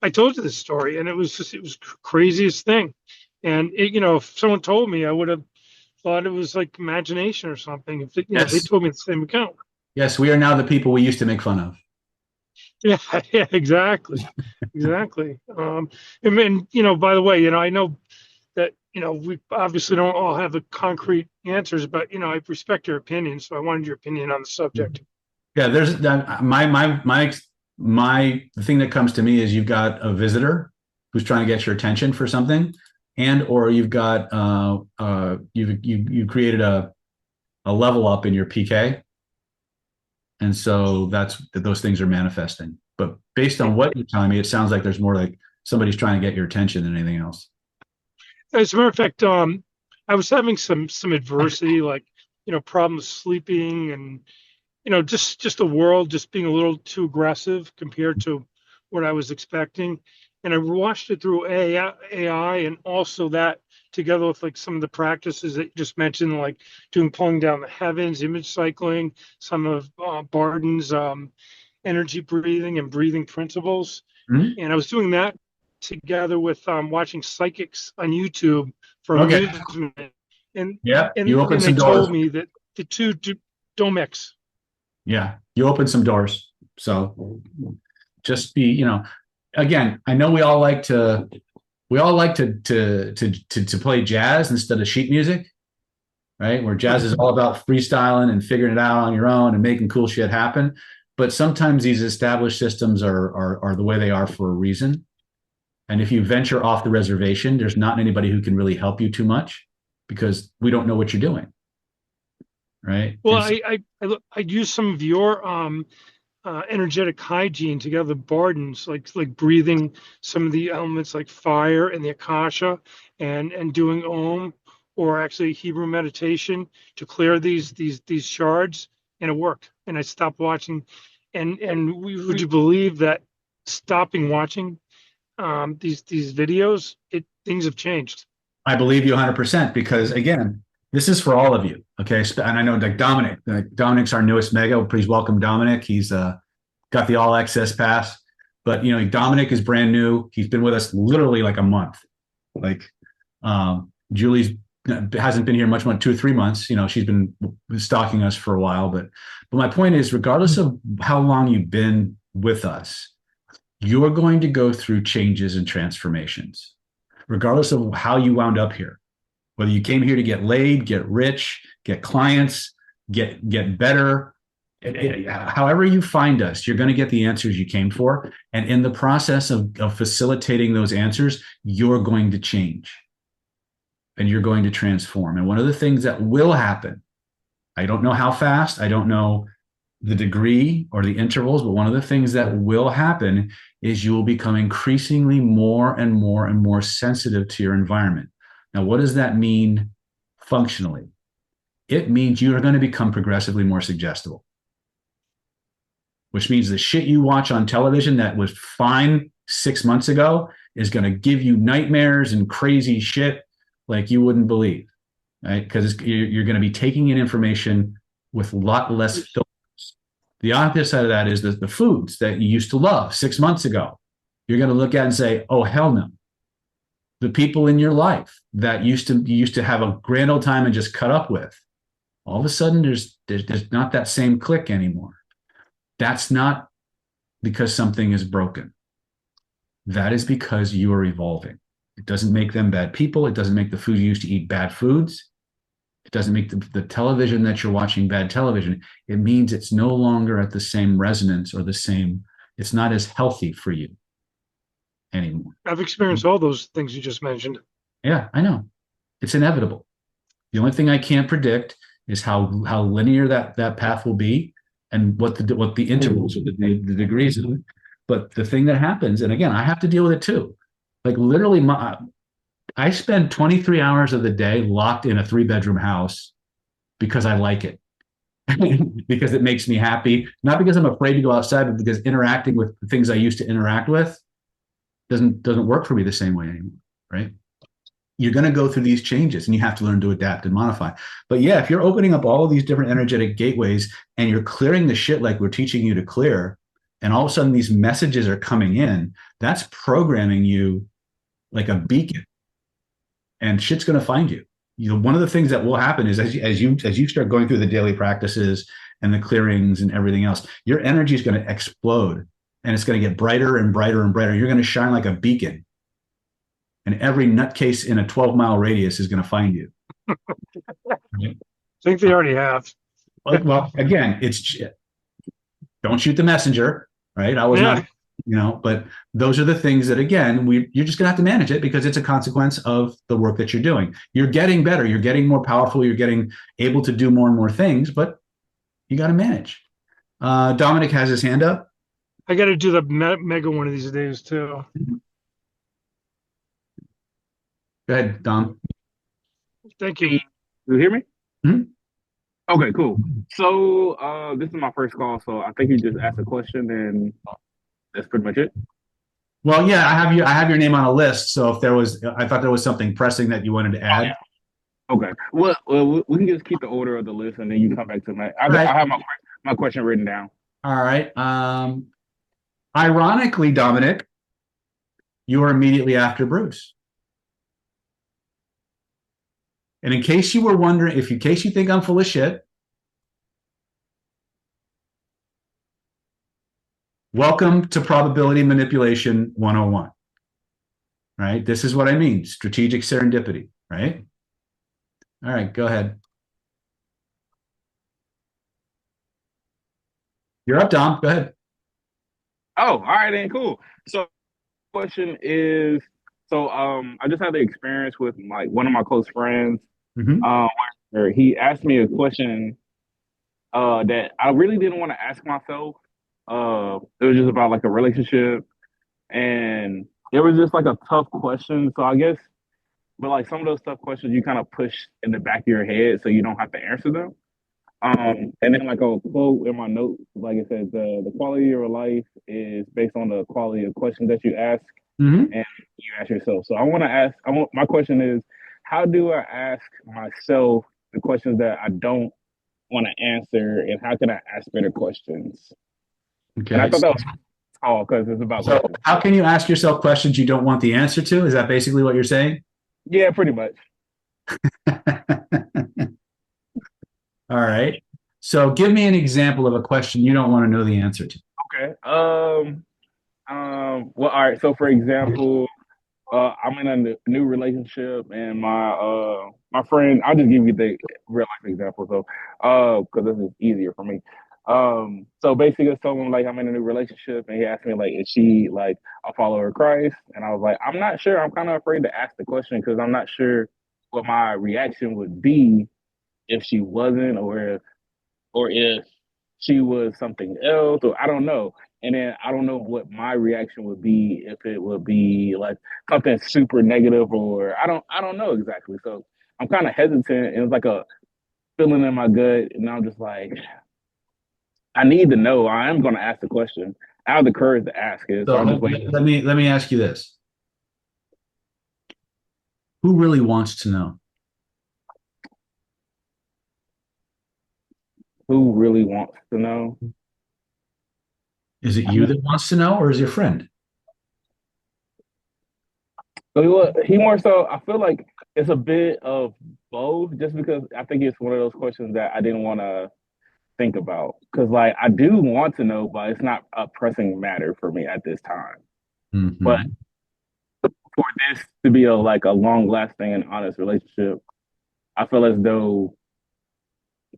Speaker 7: I told you this story, and it was craziest thing. And if someone told me, I would have thought it was like imagination or something. If they told me the same account.
Speaker 2: Yes, we are now the people we used to make fun of.
Speaker 7: Yeah, exactly. Exactly. And by the way, I know that, we obviously don't all have the concrete answers, but, I respect your opinion. So I wanted your opinion on the subject.
Speaker 2: Yeah, there's the thing that comes to me is you've got a visitor who's trying to get your attention for something, or you've got, you created a level up in your PK. And so those things are manifesting. But based on what you're telling me, it sounds like there's more like somebody's trying to get your attention than anything else.
Speaker 7: As a matter of fact, I was having some adversity, like, problems sleeping and, just the world just being a little too aggressive compared to what I was expecting. And I watched it through AI and also that together with like some of the practices that you just mentioned, like pulling down the heavens, image cycling, some of Barden's energy breathing and breathing principles. Mm-hmm. And I was doing that together with watching psychics on YouTube for amusement. And
Speaker 2: you opened some
Speaker 7: they
Speaker 2: doors.
Speaker 7: told me that the two don't mix.
Speaker 2: Yeah, you opened some doors. So just be, again, I know we all like to play jazz instead of sheet music, right? Where jazz is all about freestyling and figuring it out on your own and making cool shit happen. But sometimes these established systems are the way they are for a reason. And if you venture off the reservation, there's not anybody who can really help you too much because we don't know what you're doing, right?
Speaker 7: Well, I use some of your energetic hygiene together, Barden's, like breathing some of the elements like fire and the Akasha and doing Om or actually Hebrew meditation to clear these shards, and it worked. And I stopped watching. And would you believe that stopping watching these videos, things have changed.
Speaker 2: I believe you 100% because again, this is for all of you. Okay. And I know like Dominic's our newest mega. Please welcome Dominic. He's got the all access pass, but Dominic is brand new. He's been with us literally like a month. Like Julie's hasn't been here much more, 2 or 3 months. She's been stalking us for a while, but my point is, regardless of how long you've been with us, you're going to go through changes and transformations, regardless of how you wound up here. Whether you came here to get laid, get rich, get clients, get better, however you find us, you're going to get the answers you came for. And in the process of facilitating those answers, you're going to change and you're going to transform. And one of the things that will happen, I don't know how fast, I don't know the degree or the intervals, but one of the things that will happen is you will become increasingly more and more and more sensitive to your environment. Now, what does that mean functionally? It means you are going to become progressively more suggestible, which means the shit you watch on television that was fine 6 months ago is going to give you nightmares and crazy shit like you wouldn't believe, right? Because you're going to be taking in information with a lot less filters. The opposite side of that is that the foods that you used to love 6 months ago, you're going to look at and say, oh, hell no. The people in your life that you used to have a grand old time and just cut up with, all of a sudden there's not that same click anymore. That's not because something is broken. That is because you are evolving. It doesn't make them bad people. It doesn't make the food you used to eat bad foods. It doesn't make the television that you're watching bad television. It means it's no longer at the same resonance or it's not as healthy for you anymore.
Speaker 7: I've experienced all those things you just mentioned.
Speaker 2: Yeah, I know. It's inevitable. The only thing I can't predict is how linear that path will be and what the intervals or the degrees of it. But the thing that happens, and again, I have to deal with it too. Like literally, I spend 23 hours of the day locked in a 3-bedroom house because I like it, because it makes me happy. Not because I'm afraid to go outside, but because interacting with the things I used to interact with doesn't work for me the same way anymore, right? You're going to go through these changes and you have to learn to adapt and modify. But yeah, if you're opening up all of these different energetic gateways and you're clearing the shit like we're teaching you to clear, and all of a sudden these messages are coming in, that's programming you like a beacon, and shit's going to find you. One of the things that will happen is as you start going through the daily practices and the clearings and everything else, your energy is going to explode and it's going to get brighter and brighter and brighter. You're going to shine like a beacon. And every nutcase in a 12-mile radius is going to find you.
Speaker 7: I think they already have.
Speaker 2: Well, again, don't shoot the messenger, right? I was not, but those are the things that, again, you're just going to have to manage it because it's a consequence of the work that you're doing. You're getting better. You're getting more powerful. You're getting able to do more and more things, but you got to manage. Dominic has his hand up.
Speaker 7: I got to do the mega one of these days too.
Speaker 2: Go ahead, Dom.
Speaker 7: Thank you.
Speaker 8: You hear me?
Speaker 2: Mhm.
Speaker 8: Okay, cool. So this is my first call, so I think you just asked a question and that's pretty much it.
Speaker 2: Well, yeah, I have your name on a list. So I thought there was something pressing that you wanted to add.
Speaker 8: Okay. Well, we can just keep the order of the list and then you come back to my. I have my question written down.
Speaker 2: All right. Ironically, Dominic, you are immediately after Bruce. And in case you were wondering, in case you think I'm full of shit, welcome to Probability Manipulation 101. Right? This is what I mean. Strategic serendipity, right? All right, go ahead. You're up, Dom. Go ahead.
Speaker 8: Oh, all right then, cool. So question is, I just had the experience with one of my close friends, where he asked me a question that I really didn't want to ask myself. It was just about like a relationship, and it was just like a tough question. So I guess, but like some of those tough questions you kind of push in the back of your head so you don't have to answer them. And then like a quote in my notes, like it says, the quality of your life is based on the quality of questions that you ask and you ask yourself. So my question is, how do I ask myself the questions that I don't want to answer, and how can I ask better questions? And I
Speaker 2: Okay.
Speaker 8: thought that was all because it's about
Speaker 2: So
Speaker 8: questions.
Speaker 2: how can you ask yourself questions you don't want the answer to? Is that basically what you're saying?
Speaker 8: Yeah, pretty much.
Speaker 2: All right. So give me an example of a question you don't want to know the answer to.
Speaker 8: Okay. Well, all right. So, for example, I'm in a new relationship, and my friend. I'll just give you the real life example, so because this is easier for me. So basically, I told him like I'm in a new relationship, and he asked me like, is she like a follower of Christ? And I was like, I'm not sure. I'm kind of afraid to ask the question because I'm not sure what my reaction would be if she wasn't, or if she was something else, or I don't know. And then I don't know what my reaction would be if it would be like something super negative, or I don't know exactly. So I'm kind of hesitant, and it's like a feeling in my gut, and I'm just like, I need to know. I am going to ask the question. I have the courage to ask it, so
Speaker 2: So
Speaker 8: I'm just waiting.
Speaker 2: let me ask you this. Who really wants to know?
Speaker 8: Who really wants to know?
Speaker 2: Is it you that wants to know, or is your friend?
Speaker 8: So he more so. I feel like it's a bit of both, just because I think it's one of those questions that I didn't want to think about, because like I do want to know, but it's not a pressing matter for me at this time. But
Speaker 2: Mm-hmm.
Speaker 8: for this to be a long lasting and honest relationship, I feel as though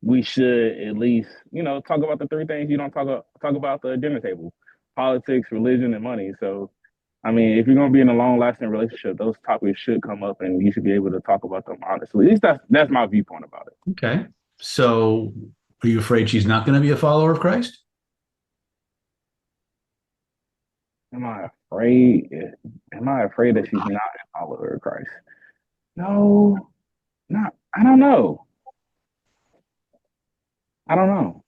Speaker 8: we should at least talk about the three things you don't talk about at the dinner table: politics, religion, and money. So I mean, if you're gonna be in a long lasting relationship, those topics should come up, and you should be able to talk about them honestly. At least that's my viewpoint about it.
Speaker 2: Okay. So are you afraid she's not going to be a follower of Christ?
Speaker 8: Am I afraid? Am I afraid that she's not a follower of Christ? No, not. I don't know. I don't know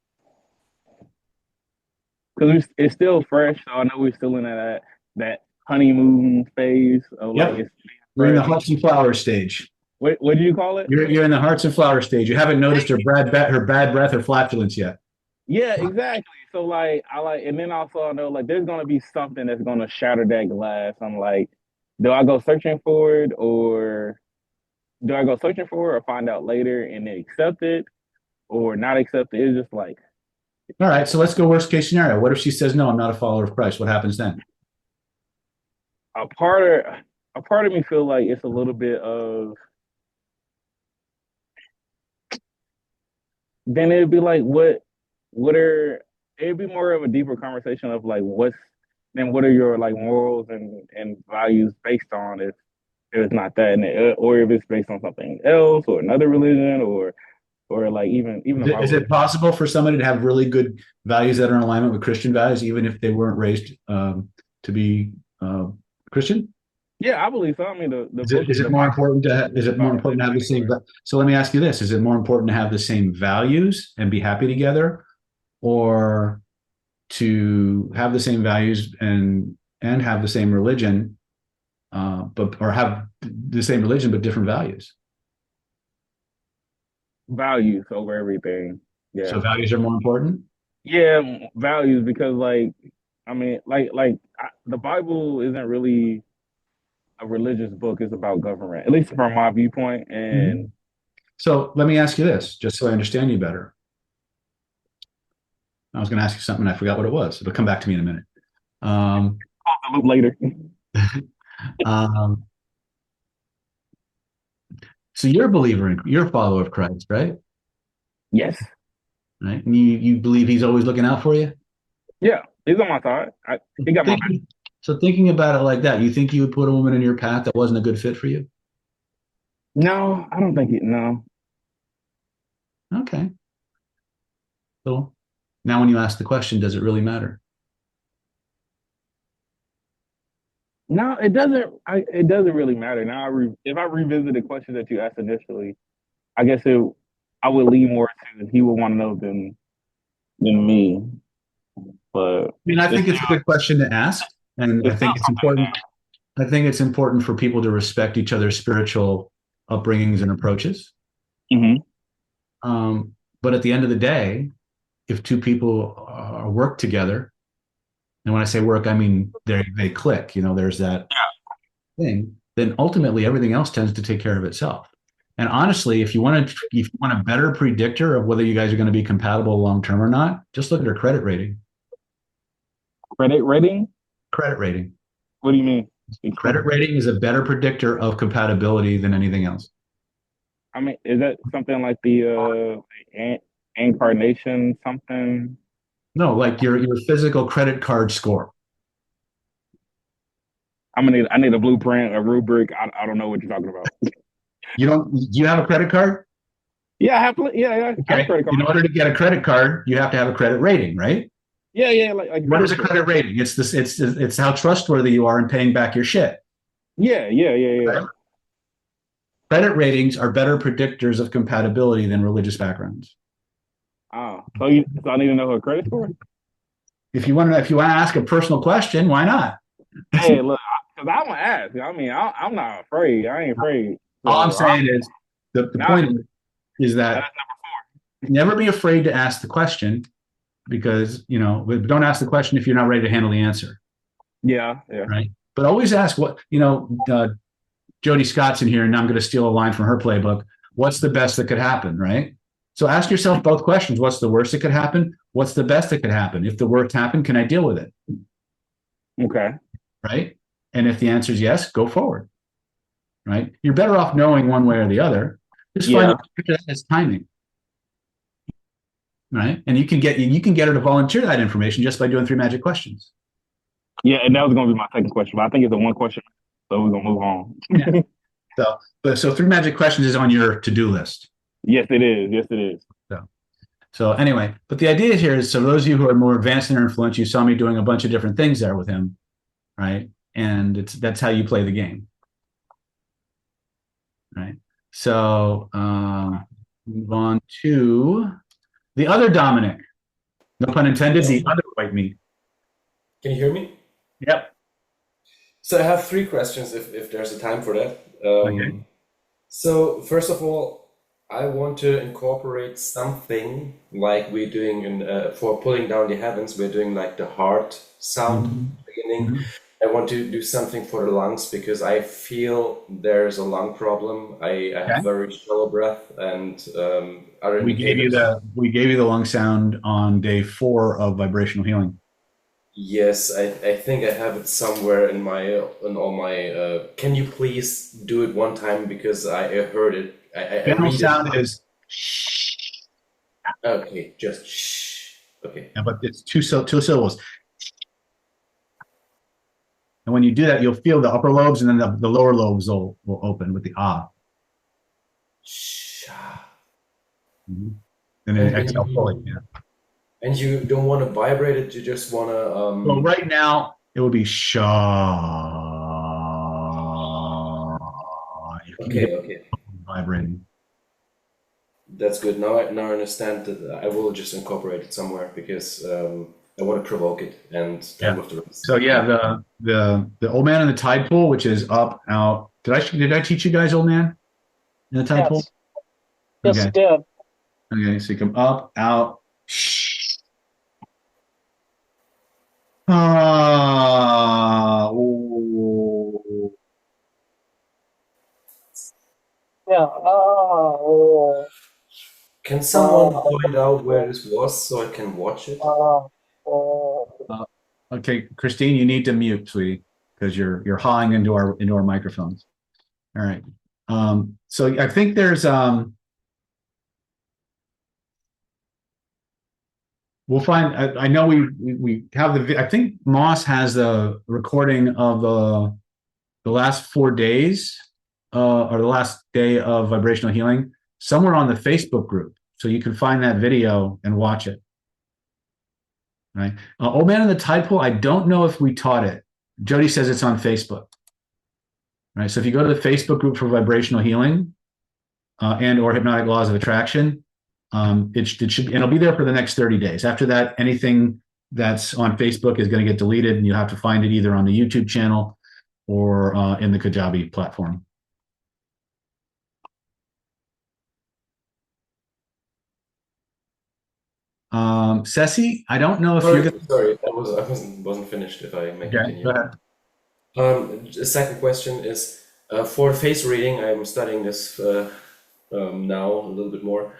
Speaker 8: because it's still fresh. So I know we're still in that honeymoon phase of like
Speaker 2: Yep.
Speaker 8: it's
Speaker 2: We're in the
Speaker 8: fresh.
Speaker 2: hearts and flowers stage.
Speaker 8: What do you call it?
Speaker 2: You're in the hearts and flowers stage. You haven't noticed her bad breath or flatulence yet.
Speaker 8: Yeah, exactly. So like I like, and then also I know like there's gonna be something that's gonna shatter that glass. I'm like, do I go searching for it, or do I go searching for it, or find out later and then accept it, or not accept it? It's just like
Speaker 2: All right. So let's go worst case scenario. What if she says, no, I'm not a follower of Christ? What happens then?
Speaker 8: a part of a part of me feel like it's a little bit of, then it'd be like what are it'd be more of a deeper conversation of like what are your like morals and values based on, if it's not that, and or if it's based on something else, or another religion, or like even
Speaker 2: Is
Speaker 8: the
Speaker 2: it, is
Speaker 8: Bible.
Speaker 2: it possible for somebody to have really good values that are in alignment with Christian values, even if they weren't raised to be Christian?
Speaker 8: Yeah, I believe so. I mean, the
Speaker 2: Is it
Speaker 8: book,
Speaker 2: is it
Speaker 8: the
Speaker 2: more
Speaker 8: Bible
Speaker 2: important is it more
Speaker 8: about
Speaker 2: important to
Speaker 8: religion
Speaker 2: have the same?
Speaker 8: anywhere.
Speaker 2: So let me ask you this: is it more important to have the same values and be happy together, or to have the same values and have the same religion, but or have the same religion but different values?
Speaker 8: Values over everything.
Speaker 2: So
Speaker 8: Yeah,
Speaker 2: values are more important.
Speaker 8: yeah, values, because like I mean, the Bible isn't really a religious book. It's about government, at least from my viewpoint. And
Speaker 2: Mhm. So let me ask you this, just so I understand you better. I was going to ask you something, and I forgot what it was. It'll come back to me in a minute. Um,
Speaker 8: the loop later.
Speaker 2: um, so you're a believer you're a follower of Christ, right?
Speaker 8: Yes.
Speaker 2: Right? And you believe he's always looking out for you?
Speaker 8: Yeah, he's on my side. He got my back.
Speaker 2: So thinking about it like that, you think you would put a woman in your path that wasn't a good fit for you?
Speaker 8: No, I don't think it. No,
Speaker 2: Okay. So now when you ask the question, does it really matter?
Speaker 8: no, it doesn't. It doesn't really matter now. If I revisit the question that you asked initially, I guess I would lean more to he would want to know than me. But
Speaker 2: I mean, I
Speaker 8: it's
Speaker 2: think
Speaker 8: still
Speaker 2: it's a good question to ask, and I
Speaker 8: it's still
Speaker 2: think it's important. I think it's important for people to respect each other's spiritual upbringings and approaches.
Speaker 8: Mm-hmm.
Speaker 2: But at the end of the day, if two people work together, and when I say work, I mean they click. There's that thing. Then ultimately, everything else tends to take care of itself. And honestly, if you want a better predictor of whether you guys are going to be compatible long term or not, just look at her credit rating.
Speaker 8: Credit rating?
Speaker 2: Credit rating.
Speaker 8: What do you mean?
Speaker 2: Credit rating is a better predictor of compatibility than anything else.
Speaker 8: I mean, is that something like the incarnation something?
Speaker 2: No, like your physical credit card score.
Speaker 8: I need a blueprint, a rubric. I don't know what you're talking about.
Speaker 2: Do you have a credit card?
Speaker 8: Yeah, I have. Yeah, I have a
Speaker 2: Okay.
Speaker 8: credit card.
Speaker 2: In order to get a credit card, you have to have a credit rating, right?
Speaker 8: Yeah. Like
Speaker 2: what is a credit rating? It's how trustworthy you are in paying back your shit.
Speaker 8: Yeah.
Speaker 2: Right? Credit ratings are better predictors of compatibility than religious backgrounds.
Speaker 8: Oh, so I need to know her credit score?
Speaker 2: If you want to ask a personal question, why not?
Speaker 8: Hey, look, because I want to ask. I mean, I'm not afraid. I ain't afraid. So,
Speaker 2: all I'm saying is the point is that never be afraid to ask the question, because don't ask the question if you're not ready to handle the answer.
Speaker 8: Yeah.
Speaker 2: Right. But always ask Jody Scott's in here, and I'm going to steal a line from her playbook. What's the best that could happen, right? So ask yourself both questions. What's the worst that could happen? What's the best that could happen? If the worst happened, can I deal with it?
Speaker 8: Okay.
Speaker 2: Right? And if the answer is yes, go forward. Right? You're better off knowing one way or the other. Just find out it's timing. Right? And you can get her to volunteer that information just by doing 3 magic questions.
Speaker 8: Yeah, and that was going to be my second question, but I think it's a one question, so we're going to move on.
Speaker 2: Yeah. So 3 magic questions is on your to-do list.
Speaker 8: Yes, it is.
Speaker 2: So anyway, but the idea here is, so those of you who are more advanced in your influence, you saw me doing a bunch of different things there with him, right? And that's how you play the game, right? So move on to the other Dominic. No pun intended. The other white meat.
Speaker 9: Can you hear me?
Speaker 2: Yep.
Speaker 9: So I have 3 questions if there's a time for that.
Speaker 2: Okay.
Speaker 9: So first of all, I want to incorporate something like we're doing for pulling down the heavens. We're doing like the heart sound beginning. I want to do something for the lungs because I feel there's a lung problem. I have very shallow breath and other
Speaker 2: we gave you the lung sound on day 4 of vibrational healing.
Speaker 9: Yes, I think I have it somewhere in all my. Can you please do it one time because I heard it. I
Speaker 2: General
Speaker 9: read
Speaker 2: sound
Speaker 9: it.
Speaker 2: is
Speaker 9: Okay, just shh. Okay.
Speaker 2: Yeah, but it's two syllables. And when you do that, you'll feel the upper lobes, and then the lower lobes will open with the ah.
Speaker 9: Shh.
Speaker 2: And then exhale fully. Yeah.
Speaker 9: And you don't want to vibrate it. You just want to.
Speaker 2: Well, right now it would be sha.
Speaker 9: Okay.
Speaker 2: Vibrating.
Speaker 9: That's good. Now I understand that I will just incorporate it somewhere because I want to provoke it and time with the rest.
Speaker 2: So yeah, the old man in the tide pool, which is up, out. Did I teach you guys old man in the tide pool?
Speaker 10: Yes,
Speaker 2: Okay.
Speaker 10: you did.
Speaker 2: Okay, so you come up, out. Oh.
Speaker 10: Yeah.
Speaker 9: Can someone point out where this was so I can watch it?
Speaker 2: Okay, Christine, you need to mute, sweetie, because you're hawing into our microphones. All right. So I think there's we'll find. I know we have I think Moss has the recording of the last 4 days or the last day of vibrational healing somewhere on the Facebook group, so you can find that video and watch it. Right. Old Man in the Tide Pool, I don't know if we taught it. Jody says it's on Facebook. Right. So if you go to the Facebook group for vibrational healing and or hypnotic laws of attraction, it should, and it'll be there for the next 30 days. After that, anything that's on Facebook is going to get deleted, and you'll have to find it either on the YouTube channel or in the Kajabi platform. Ceci, I don't know if you're
Speaker 9: Sorry,
Speaker 2: going
Speaker 9: sorry, I wasn't finished. If I may
Speaker 2: to. Okay,
Speaker 9: continue.
Speaker 2: go ahead.
Speaker 9: The second question is for face reading. I'm studying this now a little bit more.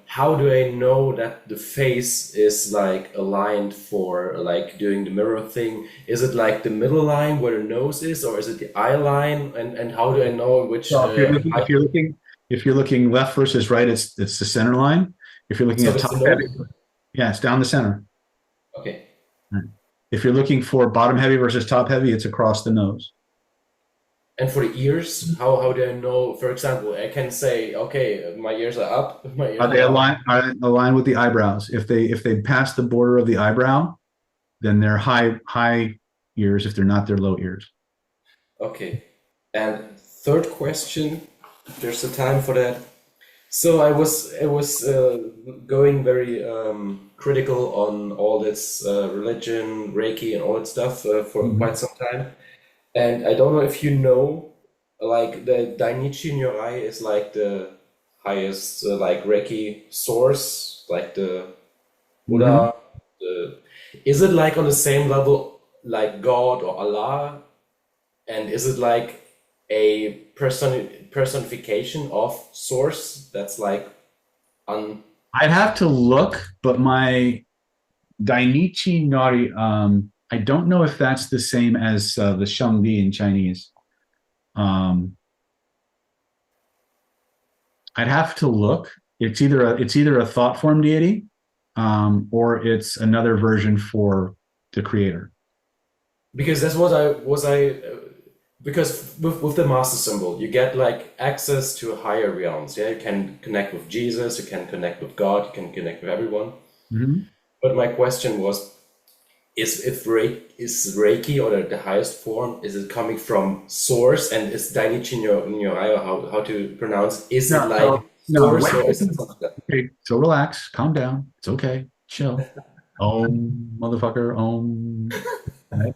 Speaker 9: How do I know that the face is like aligned for like doing the mirror thing? Is it like the middle line where the nose is, or is it the eye line? And how do I know which?
Speaker 2: So if you're looking left versus right, it's the center line. If you're looking
Speaker 9: So
Speaker 2: at
Speaker 9: it's
Speaker 2: top
Speaker 9: the
Speaker 2: heavy,
Speaker 9: nose.
Speaker 2: yeah, it's down the center.
Speaker 9: Okay.
Speaker 2: Right. If you're looking for bottom heavy versus top heavy, it's across the nose.
Speaker 9: And for the ears, how do I know? For example, I can say, okay, my ears are up. My ears
Speaker 2: Are they
Speaker 9: are down.
Speaker 2: aligned with the eyebrows? If they pass the border of the eyebrow, then they're high ears. If they're not, they're low ears.
Speaker 9: Okay. And third question, if there's the time for that. So I was going very critical on all this religion, Reiki, and all that stuff for quite some time. And I don't know if you know, like the Dainichi Nyorai is like the highest like Reiki source, like the
Speaker 2: Mhm.
Speaker 9: Buddha. Is it like on the same level like God or Allah? And is it like a personification of source that's like un
Speaker 2: I'd have to look, but my Dainichi Nori, I don't know if that's the same as the Shangdi in Chinese. Um, I'd have to look. It's either a thought form deity, or it's another version for the creator.
Speaker 9: because that's what I because with the master symbol you get like access to higher realms. Yeah, you can connect with Jesus, you can connect with God, you can connect with everyone.
Speaker 2: Mhm.
Speaker 9: But my question was, is Reiki or the highest form, is it coming from source, and is Dainichi Nyorai, or how to pronounce, is it
Speaker 2: No,
Speaker 9: like
Speaker 2: no.
Speaker 9: source, or is it something like that?
Speaker 2: Okay, so relax, calm down. It's okay. Chill. Om, motherfucker, om. Right?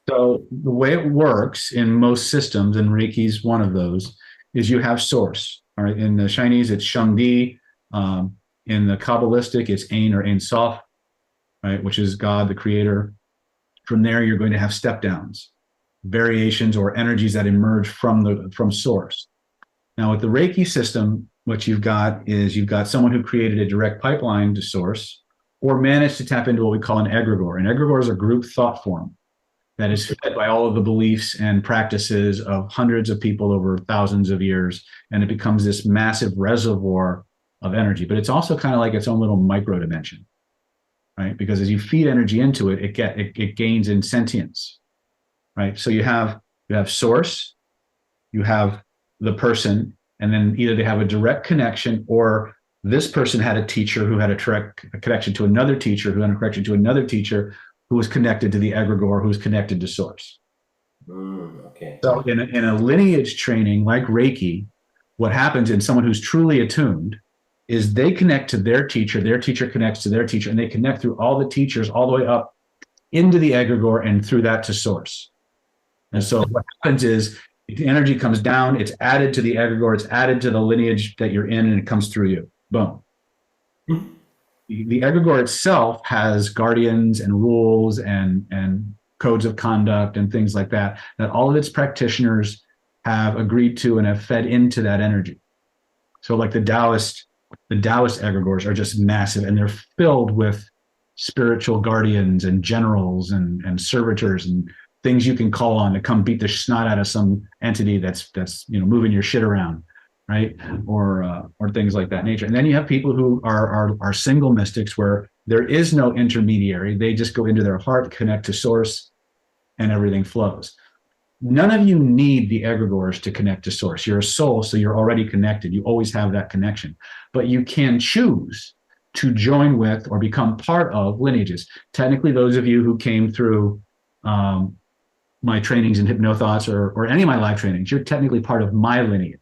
Speaker 2: So the way it works in most systems, and Reiki's one of those, is you have source. All right. In the Chinese, it's Shangdi. In the Kabbalistic, it's Ein or Ein Sof, right, which is God, the creator. From there, you're going to have step downs, variations or energies that emerge from source. Now, with the Reiki system, what you've got is you've got someone who created a direct pipeline to source or managed to tap into what we call an egregore. An egregore is a group thought form that is fed by all of the beliefs and practices of hundreds of people over thousands of years. And it becomes this massive reservoir of energy. But it's also kind of like its own little micro dimension, right? Because as you feed energy into it, it gains in sentience, right? So you have source, you have the person, and then either they have a direct connection, or this person had a teacher who had a connection to another teacher who had a connection to another teacher who was connected to the egregore, who was connected to source.
Speaker 9: Okay.
Speaker 2: So in a lineage training like Reiki, what happens in someone who's truly attuned is they connect to their teacher connects to their teacher, and they connect through all the teachers all the way up into the egregore and through that to source. And so what happens is the energy comes down, it's added to the egregore, it's added to the lineage that you're in, and it comes through you. Boom. The egregore itself has guardians and rules and codes of conduct and things like that all of its practitioners have agreed to and have fed into that energy. So like the Taoist egregores are just massive, and they're filled with spiritual guardians and generals and servitors and things you can call on to come beat the snot out of some entity that's moving your shit around, right? Or things like that nature. And then you have people who are single mystics, where there is no intermediary. They just go into their heart, connect to source, and everything flows. None of you need the egregores to connect to source. You're a soul, so you're already connected. You always have that connection. But you can choose to join with or become part of lineages. Technically, those of you who came through my trainings in hypnothoughts or any of my live trainings, you're technically part of my lineage.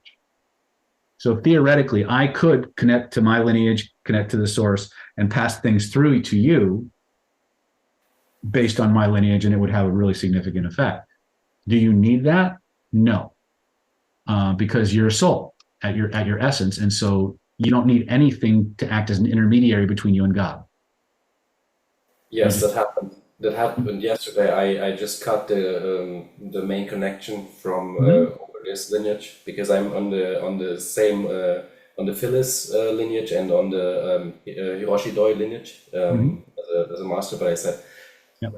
Speaker 2: So theoretically, I could connect to my lineage, connect to the source, and pass things through to you based on my lineage, and it would have a really significant effect. Do you need that? No, because you're a soul at your essence, and so you don't need anything to act as an intermediary between you and God.
Speaker 9: Yes, that happened. That happened yesterday. I just cut the main connection from over this lineage because I'm on the same on the Phyllis lineage and on the Hiroshi Doi lineage as a master. But I said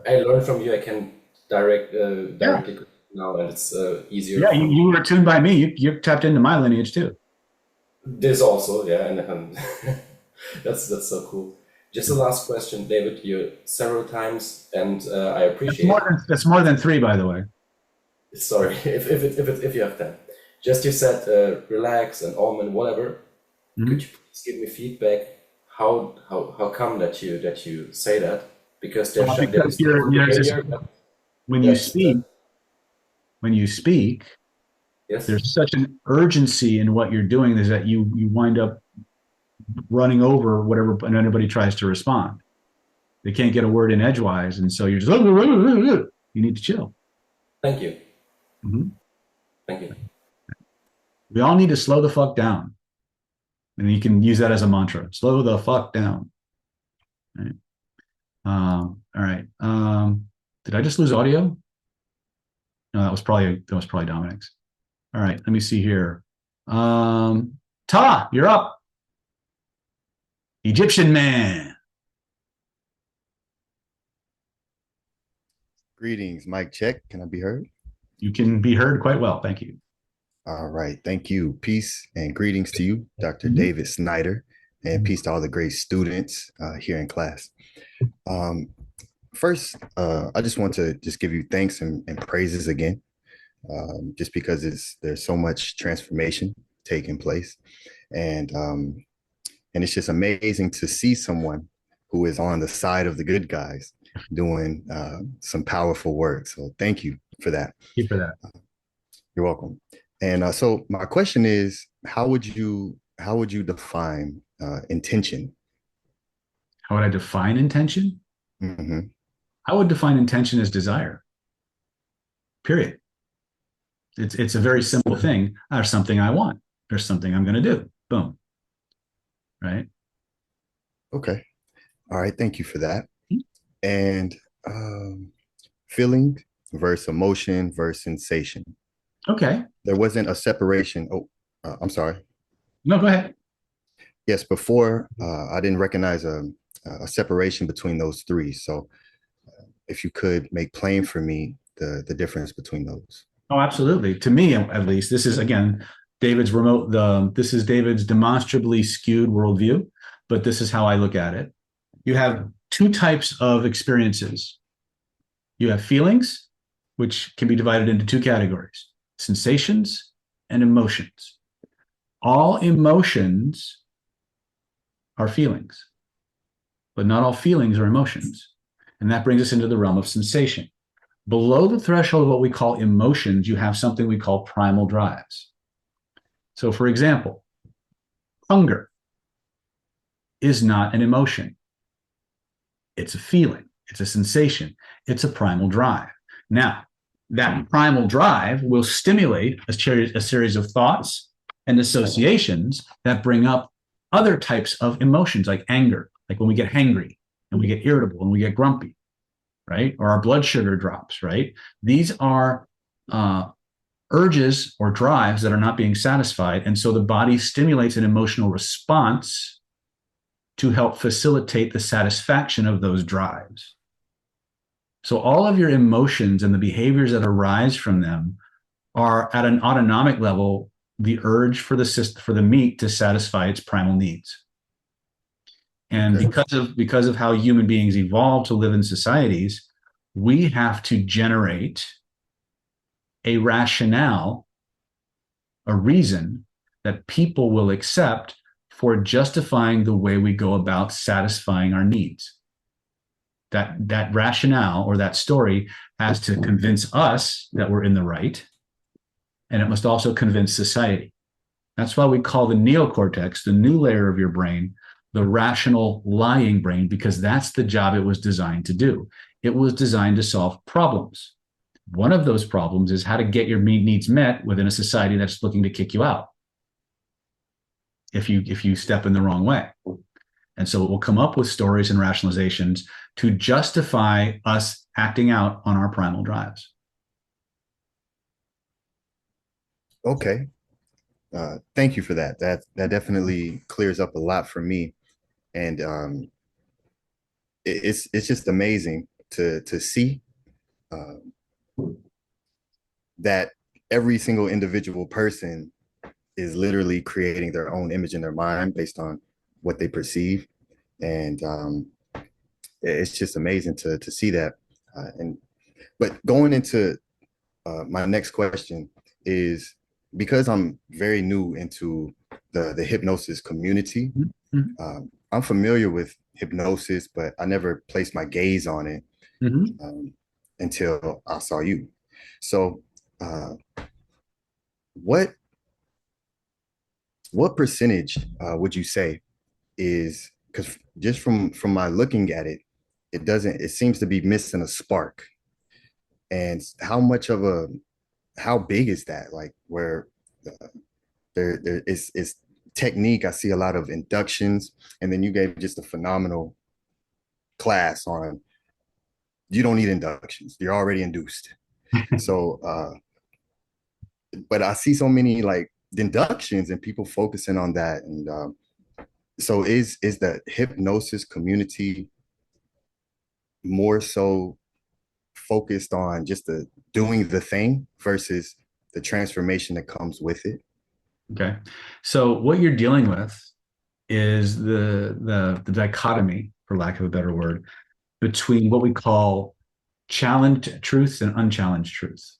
Speaker 9: I learned from you. I can directly connect now, and it's easier.
Speaker 2: Yeah, you were tuned by me. You tapped into my lineage too.
Speaker 9: This also, yeah, and that's so cool. Just the last question, David. You several times, and I appreciate.
Speaker 2: That's more than 3, by the way.
Speaker 9: Sorry, if you have time. Just you said relax and om and whatever. Could you please give me feedback? How come that you say that? Because there's
Speaker 2: when you speak,
Speaker 9: yes,
Speaker 2: there's such an urgency in what you're doing is that you wind up running over whatever and anybody tries to respond. They can't get a word in edgewise, and so you're just you need to chill.
Speaker 9: Thank you. Thank you.
Speaker 2: We all need to slow the fuck down, and you can use that as a mantra. Slow the fuck down. All right. Did I just lose audio? No, that was probably Dominic's. All right, let me see here. Ta, you're up. Egyptian man.
Speaker 11: Greetings, mic check. Can I be heard?
Speaker 2: You can be heard quite well. Thank you.
Speaker 11: All right. Thank you. Peace and greetings to you, Dr. David Snyder, and peace to all the great students here in class. First, I just want to give you thanks and praises again, just because there's so much transformation taking place. And it's just amazing to see someone who is on the side of the good guys doing some powerful work. So thank you for that.
Speaker 2: Thank you for that.
Speaker 11: You're welcome. And so my question is, how would you define intention?
Speaker 2: How would I define intention? I would define intention as desire. Period. It's a very simple thing. There's something I want. There's something I'm going to do. Boom. Right.
Speaker 11: Okay. All right. Thank you for that. And feeling versus emotion versus sensation.
Speaker 2: Okay.
Speaker 11: There wasn't a separation. Oh, I'm sorry.
Speaker 2: No, go ahead.
Speaker 11: Yes, before I didn't recognize a separation between those three. So if you could make plain for me the difference between those.
Speaker 2: Oh, absolutely. To me, at least, this is, again, David's this is David's demonstrably skewed worldview, but this is how I look at it. You have 2 types of experiences. You have feelings, which can be divided into 2 categories: sensations and emotions. All emotions are feelings, but not all feelings are emotions. And that brings us into the realm of sensation. Below the threshold of what we call emotions, you have something we call primal drives. So, for example, hunger is not an emotion. It's a feeling. It's a sensation. It's a primal drive. Now, that primal drive will stimulate a series of thoughts and associations that bring up other types of emotions, like anger, like when we get hangry and we get irritable and we get grumpy, right? Or our blood sugar drops, right? These are urges or drives that are not being satisfied. And so the body stimulates an emotional response to help facilitate the satisfaction of those drives. So all of your emotions and the behaviors that arise from them are at an autonomic level the urge for the meat to satisfy its primal needs. And because of how human beings evolved to live in societies, we have to generate a rationale, a reason that people will accept for justifying the way we go about satisfying our needs. That rationale or that story has to convince us that we're in the right, and it must also convince society. That's why we call the neocortex, the new layer of your brain, the rational lying brain, because that's the job it was designed to do. It was designed to solve problems. One of those problems is how to get your needs met within a society that's looking to kick you out if you step in the wrong way. And so it will come up with stories and rationalizations to justify us acting out on our primal drives.
Speaker 11: Okay. Thank you for that. That definitely clears up a lot for me. And it's just amazing to see that every single individual person is literally creating their own image in their mind based on what they perceive. And it's just amazing to see that. But going into my next question is, because I'm very new into the hypnosis community, I'm familiar with hypnosis, but I never placed my gaze on it until I saw you. So what percentage would you say is, because just from my looking at it, it seems to be missing a spark. And how big is that? Like, where there is technique. I see a lot of inductions, and then you gave just a phenomenal class on, you don't need inductions, you're already induced. So but I see so many like inductions and people focusing on that. And so is the hypnosis community more so focused on just the doing the thing versus the transformation that comes with it?
Speaker 2: Okay. So what you're dealing with is the dichotomy, for lack of a better word, between what we call challenged truths and unchallenged truths.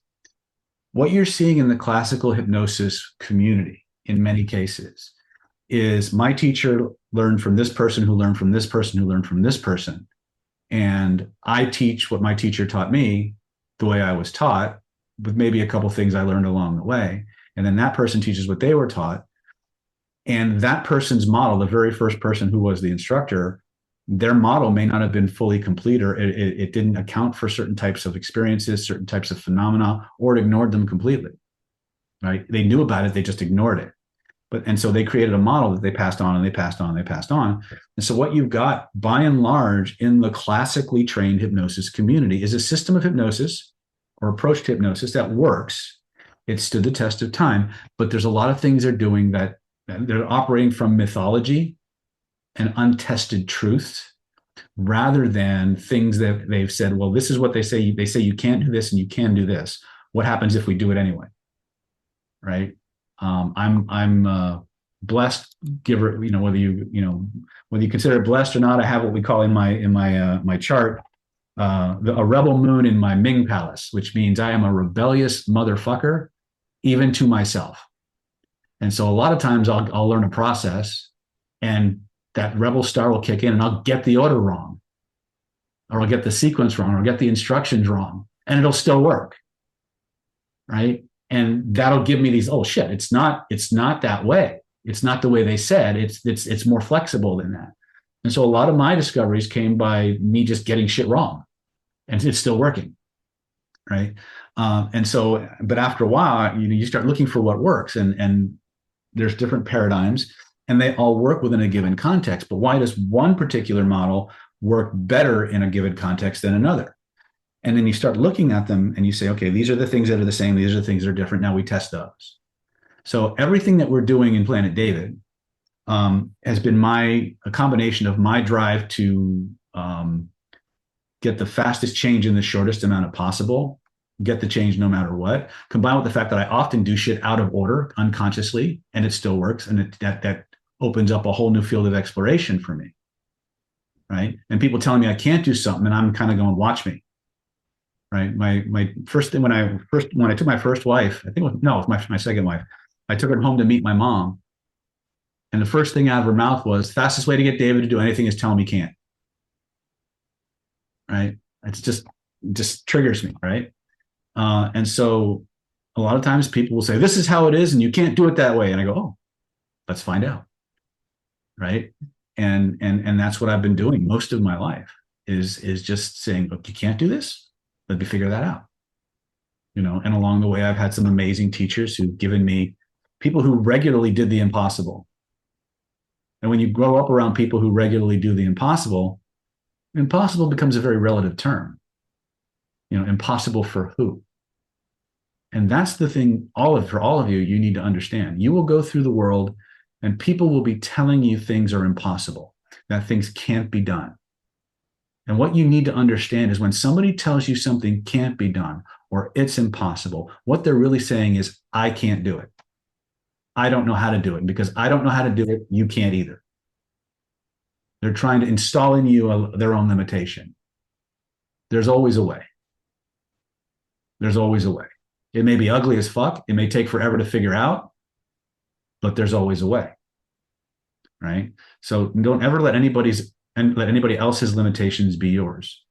Speaker 2: What you're seeing in the classical hypnosis community in many cases is, my teacher learned from this person who learned from this person who learned from this person. And I teach what my teacher taught me the way I was taught, with maybe a couple things I learned along the way. And then that person teaches what they were taught. And that person's model, the very first person who was the instructor, their model may not have been fully complete, or it didn't account for certain types of experiences, certain types of phenomena, or it ignored them completely, right? They knew about it, they just ignored it. And so they created a model that they passed on and they passed on and they passed on. And so what you've got, by and large, in the classically trained hypnosis community is a system of hypnosis or approach to hypnosis that works. It stood the test of time, but there's a lot of things they're doing that they're operating from mythology and untested truths, rather than things that they've said, well, this is what they say. They say you can't do this and you can do this. What happens if we do it anyway? Right? I'm blessed, giver, whether you consider it blessed or not. I have what we call in my chart, a rebel moon in my Ming palace, which means I am a rebellious motherfucker, even to myself. And so a lot of times I'll learn a process, and that rebel star will kick in, and I'll get the order wrong, or I'll get the sequence wrong, or I'll get the instructions wrong, and it'll still work. Right? And that'll give me these, oh shit, it's not that way. It's not the way they said. It's more flexible than that. And so a lot of my discoveries came by me just getting shit wrong, and it's still working. Right. And so, but after a while, you start looking for what works, and there's different paradigms, and they all work within a given context. But why does one particular model work better in a given context than another? And then you start looking at them and you say, okay, these are the things that are the same. These are the things that are different. Now we test those. So everything that we're doing in Planet David has been a combination of my drive to get the fastest change in the shortest amount of possible, get the change no matter what, combined with the fact that I often do shit out of order unconsciously, and it still works. And that opens up a whole new field of exploration for me. Right. And people telling me I can't do something, and I'm kind of going, watch me. Right. My first thing when I took my first wife, it was my second wife. I took her home to meet my mom. And the first thing out of her mouth was, fastest way to get David to do anything is tell him he can't. Right. It's just triggers me. Right. And so a lot of times people will say, this is how it is, and you can't do it that way. And I go, oh, let's find out. Right. And that's what I've been doing most of my life is just saying, look, you can't do this. Let me figure that out. And along the way, I've had some amazing teachers who've given me people who regularly did the impossible. And when you grow up around people who regularly do the impossible becomes a very relative term. Impossible for who? And that's the thing, for all of you, you need to understand. You will go through the world and people will be telling you things are impossible, that things can't be done. And what you need to understand is when somebody tells you something can't be done or it's impossible, what they're really saying is, I can't do it. I don't know how to do it. And because I don't know how to do it, you can't either. They're trying to install in you their own limitation. There's always a way. There's always a way. It may be ugly as fuck. It may take forever to figure out, but there's always a way. Right? So don't ever let anybody else's limitations be yours,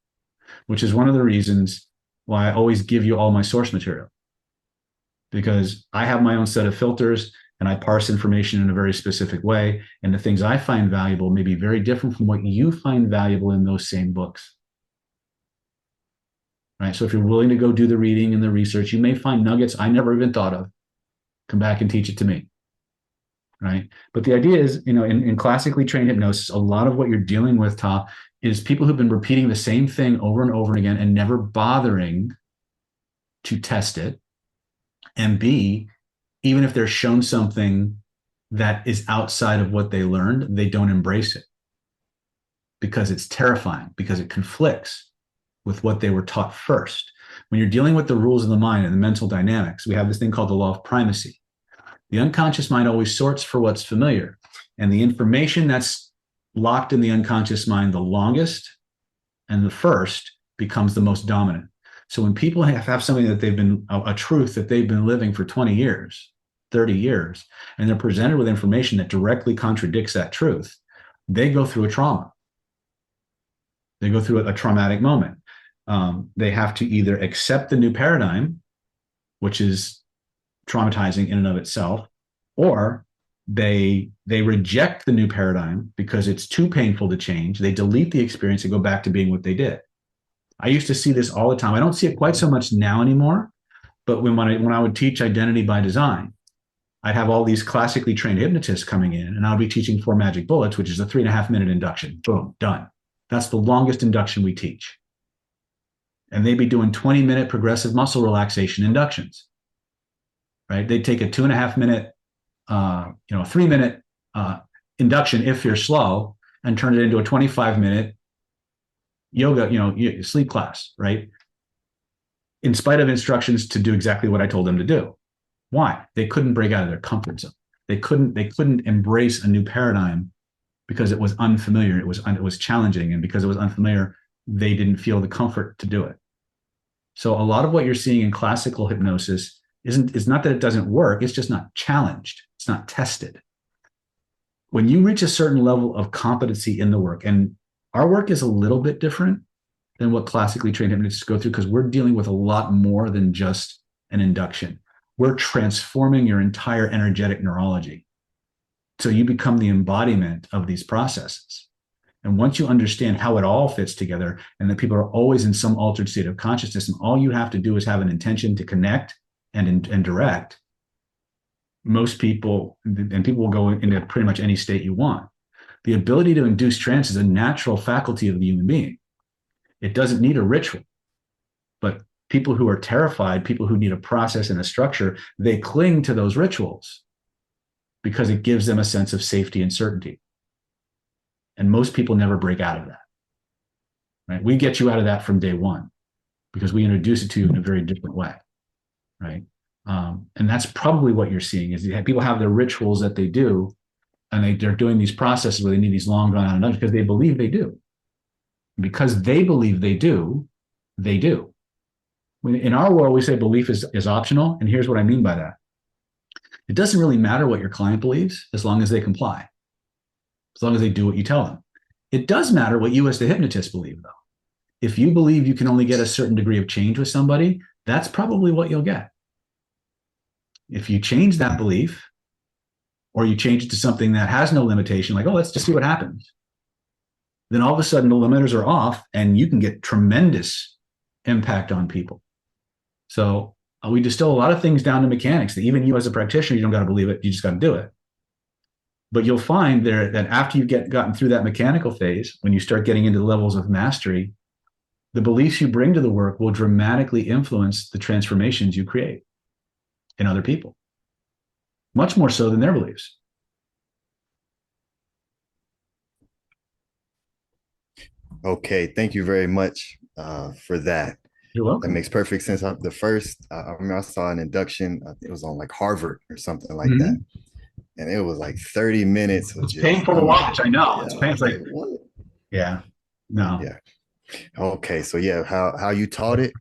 Speaker 2: which is one of the reasons why I always give you all my source material, because I have my own set of filters and I parse information in a very specific way. And the things I find valuable may be very different from what you find valuable in those same books. Right? So if you're willing to go do the reading and the research, you may find nuggets I never even thought of. Come back and teach it to me. Right? But the idea is, in classically trained hypnosis, a lot of what you're dealing with, Ta, is people who've been repeating the same thing over and over again and never bothering to test it. And B, even if they're shown something that is outside of what they learned, they don't embrace it because it's terrifying, because it conflicts with what they were taught first. When you're dealing with the rules of the mind and the mental dynamics, we have this thing called the law of primacy. The unconscious mind always sorts for what's familiar. And the information that's locked in the unconscious mind the longest and the first becomes the most dominant. So when people have something that they've been, a truth that they've been living for 20 years, 30 years, and they're presented with information that directly contradicts that truth, they go through a trauma. They go through a traumatic moment. They have to either accept the new paradigm, which is traumatizing in and of itself, or they reject the new paradigm because it's too painful to change. They delete the experience and go back to being what they did. I used to see this all the time. I don't see it quite so much now anymore, but when I would teach identity by design, I'd have all these classically trained hypnotists coming in, and I would be teaching 4 magic bullets, which is a 3.5-minute induction. Boom, done. That's the longest induction we teach. And they'd be doing 20-minute progressive muscle relaxation inductions. Right? They'd take a 2.5-minute, 3-minute induction if you're slow, and turn it into a 25-minute yoga, sleep class, right? In spite of instructions to do exactly what I told them to do. Why? They couldn't break out of their comfort zone. They couldn't embrace a new paradigm because it was unfamiliar. It was challenging, and because it was unfamiliar, they didn't feel the comfort to do it. So a lot of what you're seeing in classical hypnosis is not that it doesn't work, it's just not challenged. It's not tested. When you reach a certain level of competency in the work, and our work is a little bit different than what classically trained hypnotists go through because we're dealing with a lot more than just an induction. We're transforming your entire energetic neurology. So you become the embodiment of these processes. And once you understand how it all fits together and that people are always in some altered state of consciousness, and all you have to do is have an intention to connect and direct, most people, and people will go into pretty much any state you want. The ability to induce trance is a natural faculty of the human being. It doesn't need a ritual. But people who are terrified, people who need a process and a structure, they cling to those rituals because it gives them a sense of safety and certainty. And most people never break out of that. Right? We get you out of that from day one because we introduce it to you in a very different way. Right? And that's probably what you're seeing is people have their rituals that they do, and they're doing these processes where they need these long drawn out inductions because they believe they do. Because they believe they do, they do. In our world, we say belief is optional, and here's what I mean by that. It doesn't really matter what your client believes as long as they comply, as long as they do what you tell them. It does matter what you as the hypnotist believe, though. If you believe you can only get a certain degree of change with somebody, that's probably what you'll get. If you change that belief, or you change it to something that has no limitation, like, oh, let's just see what happens, then all of a sudden the limiters are off and you can get tremendous impact on people. So we distill a lot of things down to mechanics that even you as a practitioner, you don't got to believe it. You just got to do it. But you'll find there that after you've gotten through that mechanical phase, when you start getting into the levels of mastery, the beliefs you bring to the work will dramatically influence the transformations you create in other people, much more so than their beliefs.
Speaker 11: Okay, thank you very much for that.
Speaker 2: You're welcome.
Speaker 11: That makes perfect sense. I remember I saw an induction. It was on like Harvard or something like that, and it was like 30 minutes of
Speaker 2: It's
Speaker 11: just
Speaker 2: painful to watch. I know.
Speaker 11: yeah,
Speaker 2: It's painful.
Speaker 11: like, what?
Speaker 2: Yeah. No.
Speaker 11: Yeah. Okay, so yeah, how you taught it,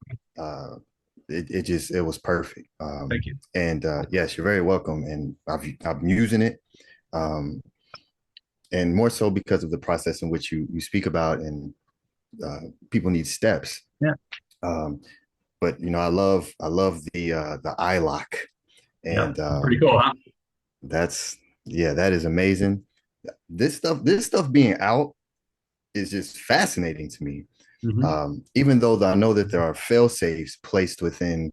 Speaker 11: it was perfect.
Speaker 2: Thank you.
Speaker 11: And yes, you're very welcome. And I'm using it, and more so because of the process in which you speak about, and people need steps.
Speaker 2: Yeah.
Speaker 11: But I love the eye lock, and
Speaker 2: pretty cool, huh?
Speaker 11: That is amazing. This stuff being out is just fascinating to me. Even though I know that there are fail safes placed within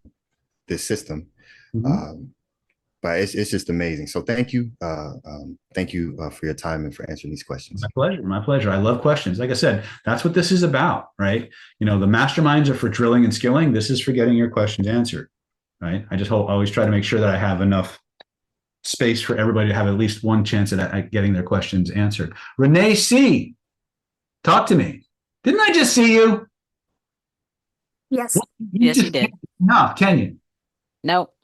Speaker 11: this system, but it's just amazing. So thank you for your time and for answering these questions.
Speaker 2: My pleasure. I love questions. Like I said, that's what this is about, right? The masterminds are for drilling and skilling. This is for getting your questions answered, right? I always try to make sure that I have enough space for everybody to have at least one chance at getting their questions answered. Renee C., talk to me. Didn't I just see you?
Speaker 12: Yes. Yes, you did.
Speaker 2: Enough, can you?
Speaker 12: Nope.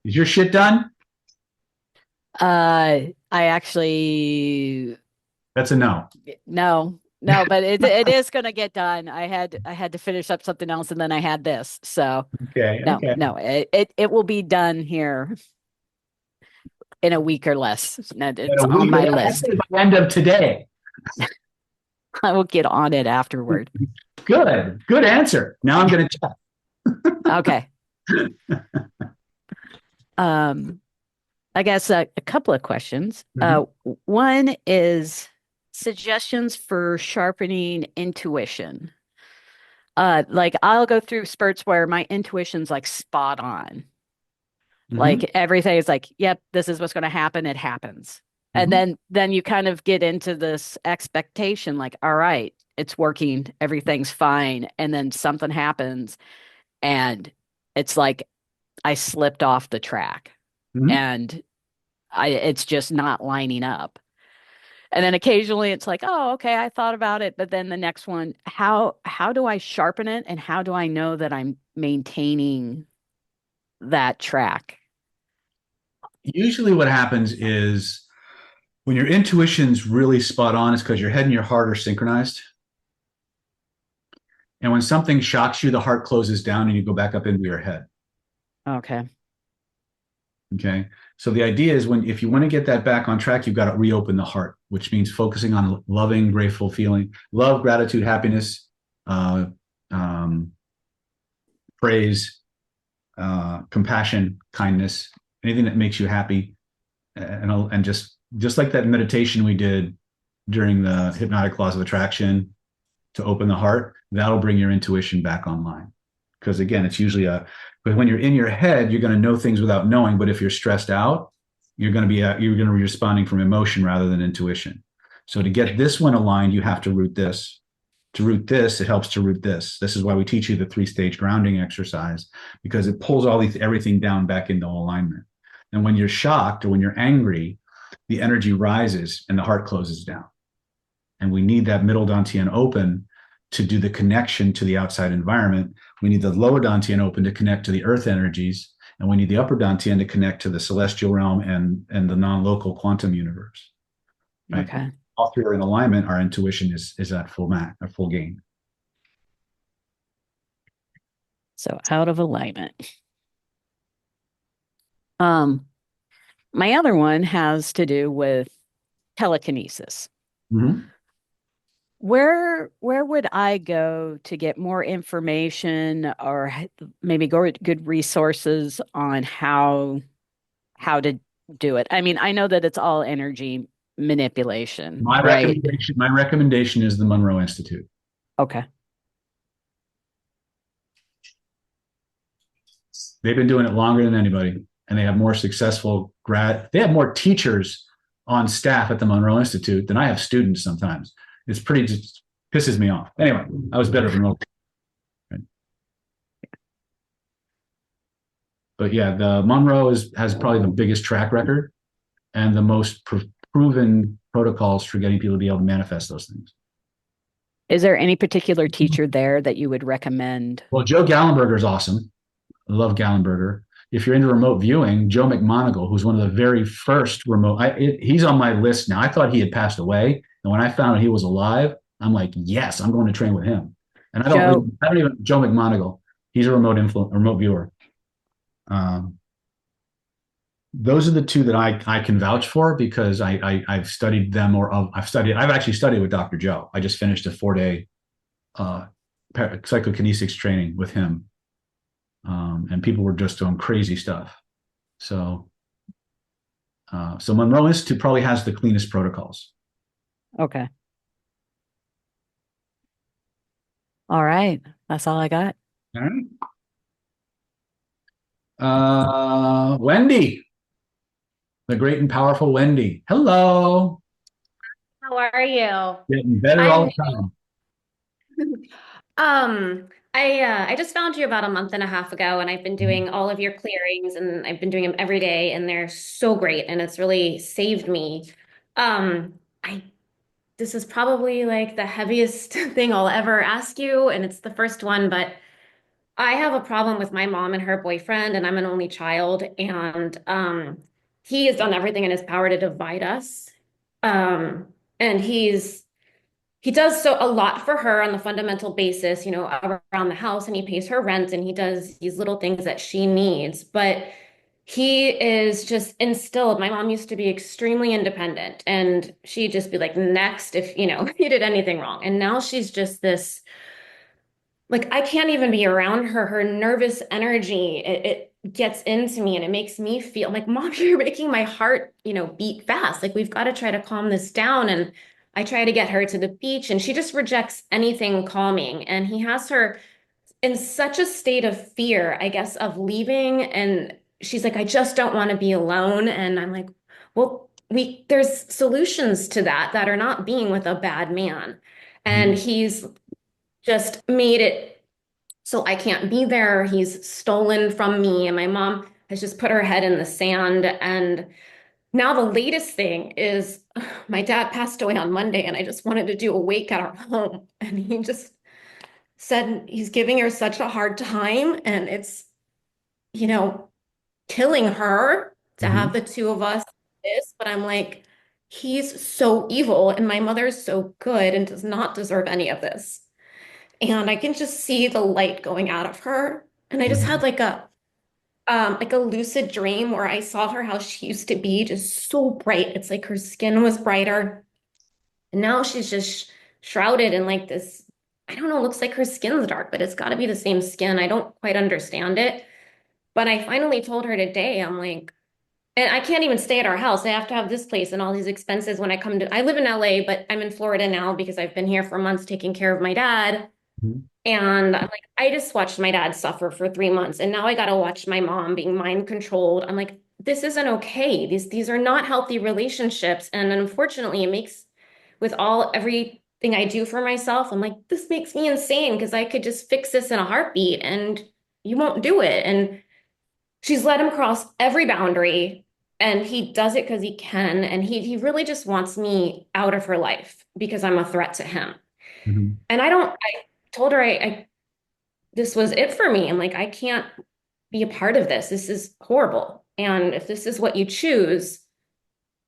Speaker 2: Is your shit done?
Speaker 12: I actually.
Speaker 2: That's a no.
Speaker 12: No, but it is going to get done. I had to finish up something else, and then I had this. So no, it will be done here in a week or less. It's on my list.
Speaker 2: By the end of today.
Speaker 12: I will get on it afterward.
Speaker 2: Good answer. Now I'm going to check.
Speaker 12: Okay. I guess a couple of questions. One is suggestions for sharpening intuition. Like I'll go through spurts where my intuition's like spot on. Like everything is like, yep, this is what's going to happen. It happens. And then you kind of get into this expectation, like, all right, it's working, everything's fine. And then something happens and it's like I slipped off the track and it's just not lining up. And then occasionally it's like, oh, okay, I thought about it. But then the next one, how do I sharpen it? And how do I know that I'm maintaining that track?
Speaker 2: Usually what happens is when your intuition's really spot on, it's because your head and your heart are synchronized. And when something shocks you, the heart closes down and you go back up into your head.
Speaker 12: Okay.
Speaker 2: So the idea is if you want to get that back on track, you've got to reopen the heart, which means focusing on loving, grateful feeling, love, gratitude, happiness, praise, compassion, kindness, anything that makes you happy. And just like that meditation we did during the hypnotic laws of attraction to open the heart, that'll bring your intuition back online. Because again, it's usually but when you're in your head, you're going to know things without knowing. But if you're stressed out, you're going to be responding from emotion rather than intuition. So to get this one aligned, you have to root this. To root this, it helps to root this. This is why we teach you the 3-stage grounding exercise, because it pulls everything down back into alignment. And when you're shocked or when you're angry, the energy rises and the heart closes down. And we need that middle dantian open to do the connection to the outside environment. We need the lower dantian open to connect to the earth energies. And we need the upper dantian to connect to the celestial realm and the non-local quantum universe. Right?
Speaker 12: Okay.
Speaker 2: All three are in alignment. Our intuition is at full gain.
Speaker 12: So out of alignment. My other one has to do with telekinesis. Where would I go to get more information or maybe good resources on how to do it? I mean, I know that it's all energy manipulation, right?
Speaker 2: My recommendation is the Monroe Institute.
Speaker 12: Okay. They've
Speaker 2: been doing it longer than anybody, and they have more successful they have more teachers on staff at the Monroe Institute than I have students sometimes. It's pretty, just pisses me off. Anyway, I was better remote. But yeah, the Monroe has probably the biggest track record and the most proven protocols for getting people to be able to manifest those things.
Speaker 12: Is there any particular teacher there that you would recommend?
Speaker 2: Well, Joe Gallenberger is awesome. I love Gallenberger. If you're into remote viewing, Joe McMonagle, who's one of the very first he's on my list now. I thought he had passed away. And when I found out he was alive, I'm like, yes, I'm going to train with him. And Joe McMonagle, he's a remote viewer. Those are the two that I can vouch for because I've studied them I've actually studied with Dr. Joe. I just finished a 4-day psychokinetics training with him. And people were just doing crazy stuff. So Monroe Institute probably has the cleanest protocols.
Speaker 12: Okay. All right. That's all I got.
Speaker 2: All right. Wendy, the great and powerful Wendy. Hello.
Speaker 13: How are you?
Speaker 2: Getting better all the time.
Speaker 13: I just found you about a month and a half ago, and I've been doing all of your clearings, and I've been doing them every day, and they're so great, and it's really saved me. This is probably like the heaviest thing I'll ever ask you, and it's the first one, but I have a problem with my mom and her boyfriend, and I'm an only child, and he has done everything in his power to divide us. And he does so a lot for her on the fundamental basis, you know, around the house, and he pays her rent and he does these little things that she needs. But he is just instilled. My mom used to be extremely independent and she'd just be like, next, if, you know, he did anything wrong. And now she's just this, like, I can't even be around her. Her nervous energy, it gets into me and it makes me feel like, Mom, you're making my heart, you know, beat fast. Like, we've got to try to calm this down. And I try to get her to the beach and she just rejects anything calming. And he has her in such a state of fear, I guess, of leaving. And she's like, I just don't want to be alone. And I'm like, well, there's solutions to that are not being with a bad man. And he's just made it so I can't be there. He's stolen from me. And my mom has just put her head in the sand. And now the latest thing is my dad passed away on Monday and I just wanted to do a wake at our home. And he just said he's giving her such a hard time and it's, you know, killing her to have the two of us this. But I'm like, he's so evil and my mother's so good and does not deserve any of this. And I can just see the light going out of her. And I just had like a lucid dream where I saw her how she used to be, just so bright. It's like her skin was brighter. And now she's just shrouded in like this, I don't know, looks like her skin's dark, but it's got to be the same skin. I don't quite understand it. But I finally told her today, I'm like, and I can't even stay at our house. I have to have this place and all these expenses when I live in LA, but I'm in Florida now because I've been here for months taking care of my dad. And I'm like, I just watched my dad suffer for 3 months and now I got to watch my mom being mind controlled. I'm like, this isn't okay. These are not healthy relationships. And unfortunately, it makes with everything I do for myself, I'm like, this makes me insane because I could just fix this in a heartbeat and you won't do it. And she's let him cross every boundary and he does it because he can. And he really just wants me out of her life because I'm a threat to him. And I told her this was it for me. I'm like, I can't be a part of this. This is horrible. And if this is what you choose,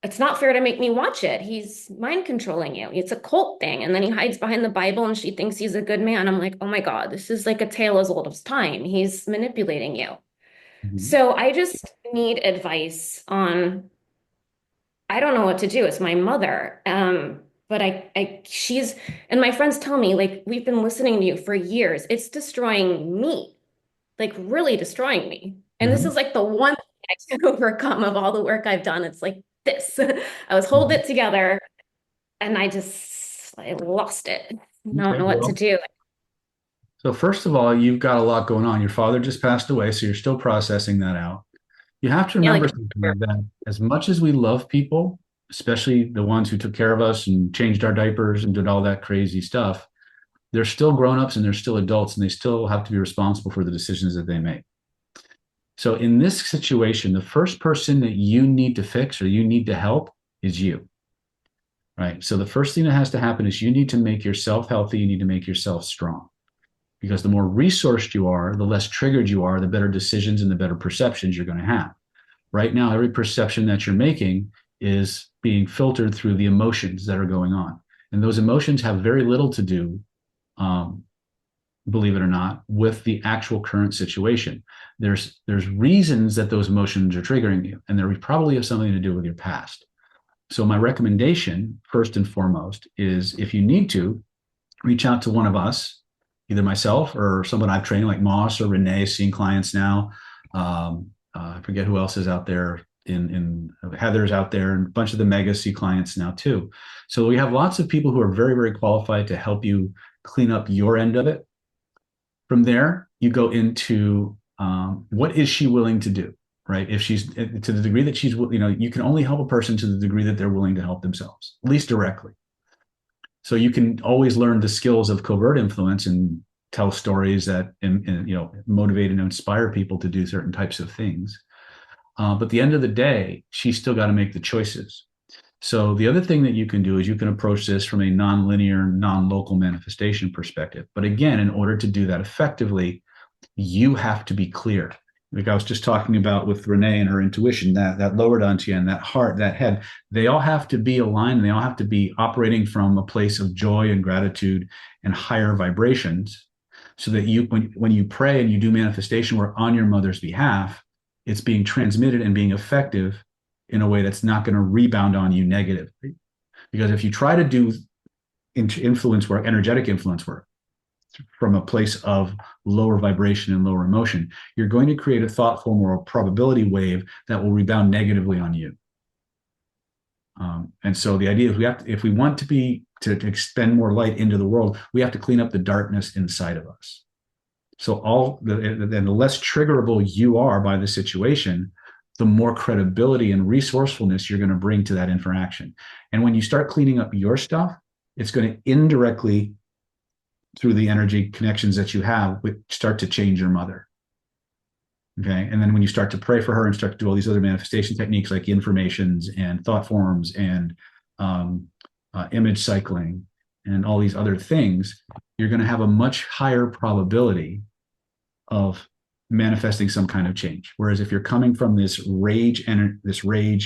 Speaker 13: it's not fair to make me watch it. He's mind controlling you. It's a cult thing. And then he hides behind the Bible and she thinks he's a good man. I'm like, oh my God, this is like a tale as old as time. He's manipulating you. So I just need advice on, I don't know what to do. It's my mother. But and my friends tell me, like, we've been listening to you for years. It's destroying me, like really destroying me. And this is like the one thing I can overcome of all the work I've done. It's like this. I was holding it together and I lost it. I don't know what to do.
Speaker 2: So first of all, you've got a lot going on. Your father just passed away, so you're still processing that out. You have to remember something like that. As much as we love people, especially the ones who took care of us and changed our diapers and did all that crazy stuff, they're still grown-ups and they're still adults, and they still have to be responsible for the decisions that they make. So in this situation, the first person that you need to fix or you need to help is you, right? So the first thing that has to happen is you need to make yourself healthy. You need to make yourself strong, because the more resourced you are, the less triggered you are, the better decisions and the better perceptions you're going to have. Right now, every perception that you're making is being filtered through the emotions that are going on. And those emotions have very little to do, believe it or not, with the actual current situation. There's reasons that those emotions are triggering you, and they probably have something to do with your past. So my recommendation, first and foremost, is if you need to, reach out to one of us, either myself or someone I've trained like Moss or Renee, seeing clients now. I forget who else is out there. In Heather's out there, and a bunch of the mega see clients now too. So we have lots of people who are very, very qualified to help you clean up your end of it. From there, you go into what is she willing to do, right? If she's to the degree that she's, you can only help a person to the degree that they're willing to help themselves, at least directly. So you can always learn the skills of covert influence and tell stories that motivate and inspire people to do certain types of things. But at the end of the day, she's still got to make the choices. So the other thing that you can do is you can approach this from a non-linear, non-local manifestation perspective. But again, in order to do that effectively, you have to be clear. Like I was just talking about with Renee and her intuition, that lower dantian, that heart, that head, they all have to be aligned. And they all have to be operating from a place of joy and gratitude and higher vibrations, so that you, when you pray and you do manifestation work on your mother's behalf, it's being transmitted and being effective in a way that's not going to rebound on you negatively. Because if you try to do influence work, energetic influence work, from a place of lower vibration and lower emotion, you're going to create a thought form or a probability wave that will rebound negatively on you. And so the idea is if we want to expend more light into the world, we have to clean up the darkness inside of us. So the less triggerable you are by the situation, the more credibility and resourcefulness you're going to bring to that interaction. And when you start cleaning up your stuff, it's going to indirectly, through the energy connections that you have, start to change your mother. Okay. And then when you start to pray for her and start to do all these other manifestation techniques like informations and thought forms and image cycling and all these other things, you're going to have a much higher probability of manifesting some kind of change. Whereas if you're coming from this rage,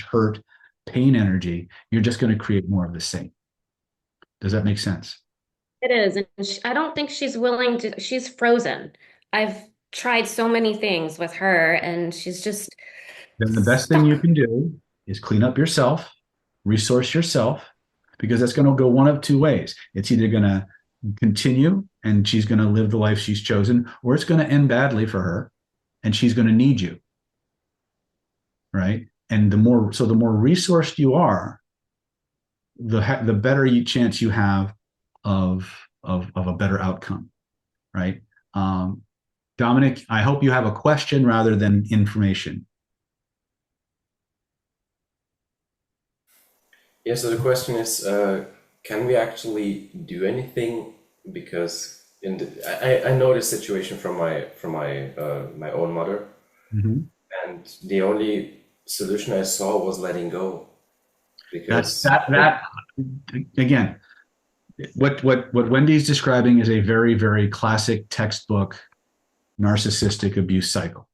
Speaker 2: hurt, pain energy, you're just going to create more of the same. Does that make sense?
Speaker 13: It is. And I don't think she's willing to, she's frozen. I've tried so many things with her, and she's just
Speaker 2: Then the best thing you can do is clean up yourself, resource yourself, because that's going to go one of two ways. It's either going to continue and she's going to live the life she's chosen, or it's going to end badly for her and she's going to need you. Right. And the more resourced you are, the better chance you have of a better outcome. Right. Dominic, I hope you have a question rather than information.
Speaker 9: Yeah, so the question is, can we actually do anything? Because I know this situation from my own mother, and the only solution I saw was letting go. Because
Speaker 2: that again, what Wendy's describing is a very, very classic textbook narcissistic abuse cycle.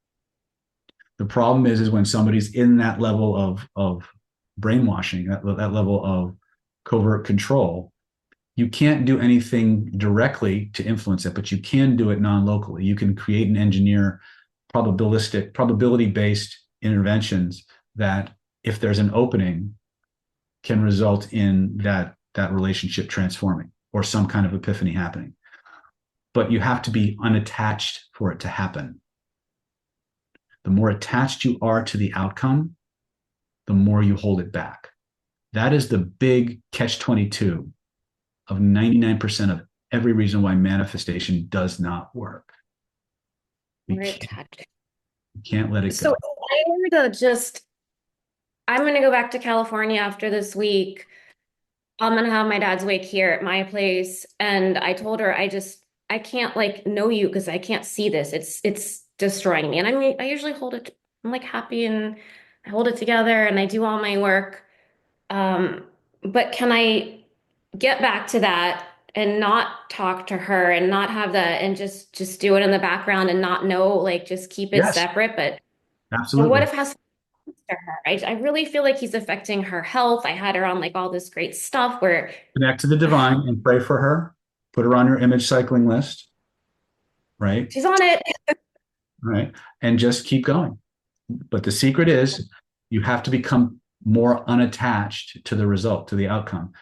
Speaker 2: The problem is when somebody's in that level of brainwashing, that level of covert control, you can't do anything directly to influence it, but you can do it non-locally. You can create and engineer probability-based interventions that, if there's an opening, can result in that relationship transforming or some kind of epiphany happening. But you have to be unattached for it to happen. The more attached you are to the outcome, the more you hold it back. That is the big catch-22 of 99% of every reason why manifestation does not work. You can't let it go.
Speaker 13: So in order to just I'm gonna go back to California after this week. I'm gonna have my dad's wake here at my place. And I told her I can't like know you because I can't see this. It's destroying me. And I mean I usually hold it, I'm like happy and I hold it together and I do all my work. But can I get back to that and not talk to her and not have that and just do it in the background and not know, like just keep it
Speaker 2: Yes,
Speaker 13: separate? But what
Speaker 2: absolutely.
Speaker 13: if it has to her? I really feel like he's affecting her health. I had her on like all this great stuff where
Speaker 2: Connect to the divine and pray for her. Put her on your image cycling list, right?
Speaker 13: she's on it.
Speaker 2: Right. And just keep going. But the secret is you have to become more unattached to the result, to the outcome.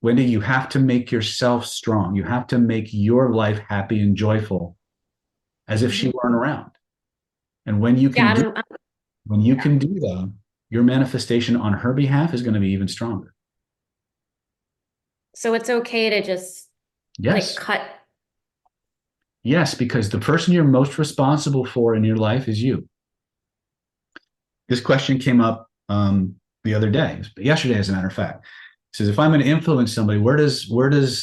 Speaker 2: Wendy, you have to make yourself strong. You have to make your life happy and joyful as if she weren't around. And when you can
Speaker 13: Yeah,
Speaker 2: do when you can do that, your manifestation on her behalf is going to be even stronger.
Speaker 13: so it's okay to just like
Speaker 2: Yes.
Speaker 13: cut.
Speaker 2: Yes, because the person you're most responsible for in your life is you. This question came up the other day, yesterday, as a matter of fact. It says, if I'm going to influence somebody, where does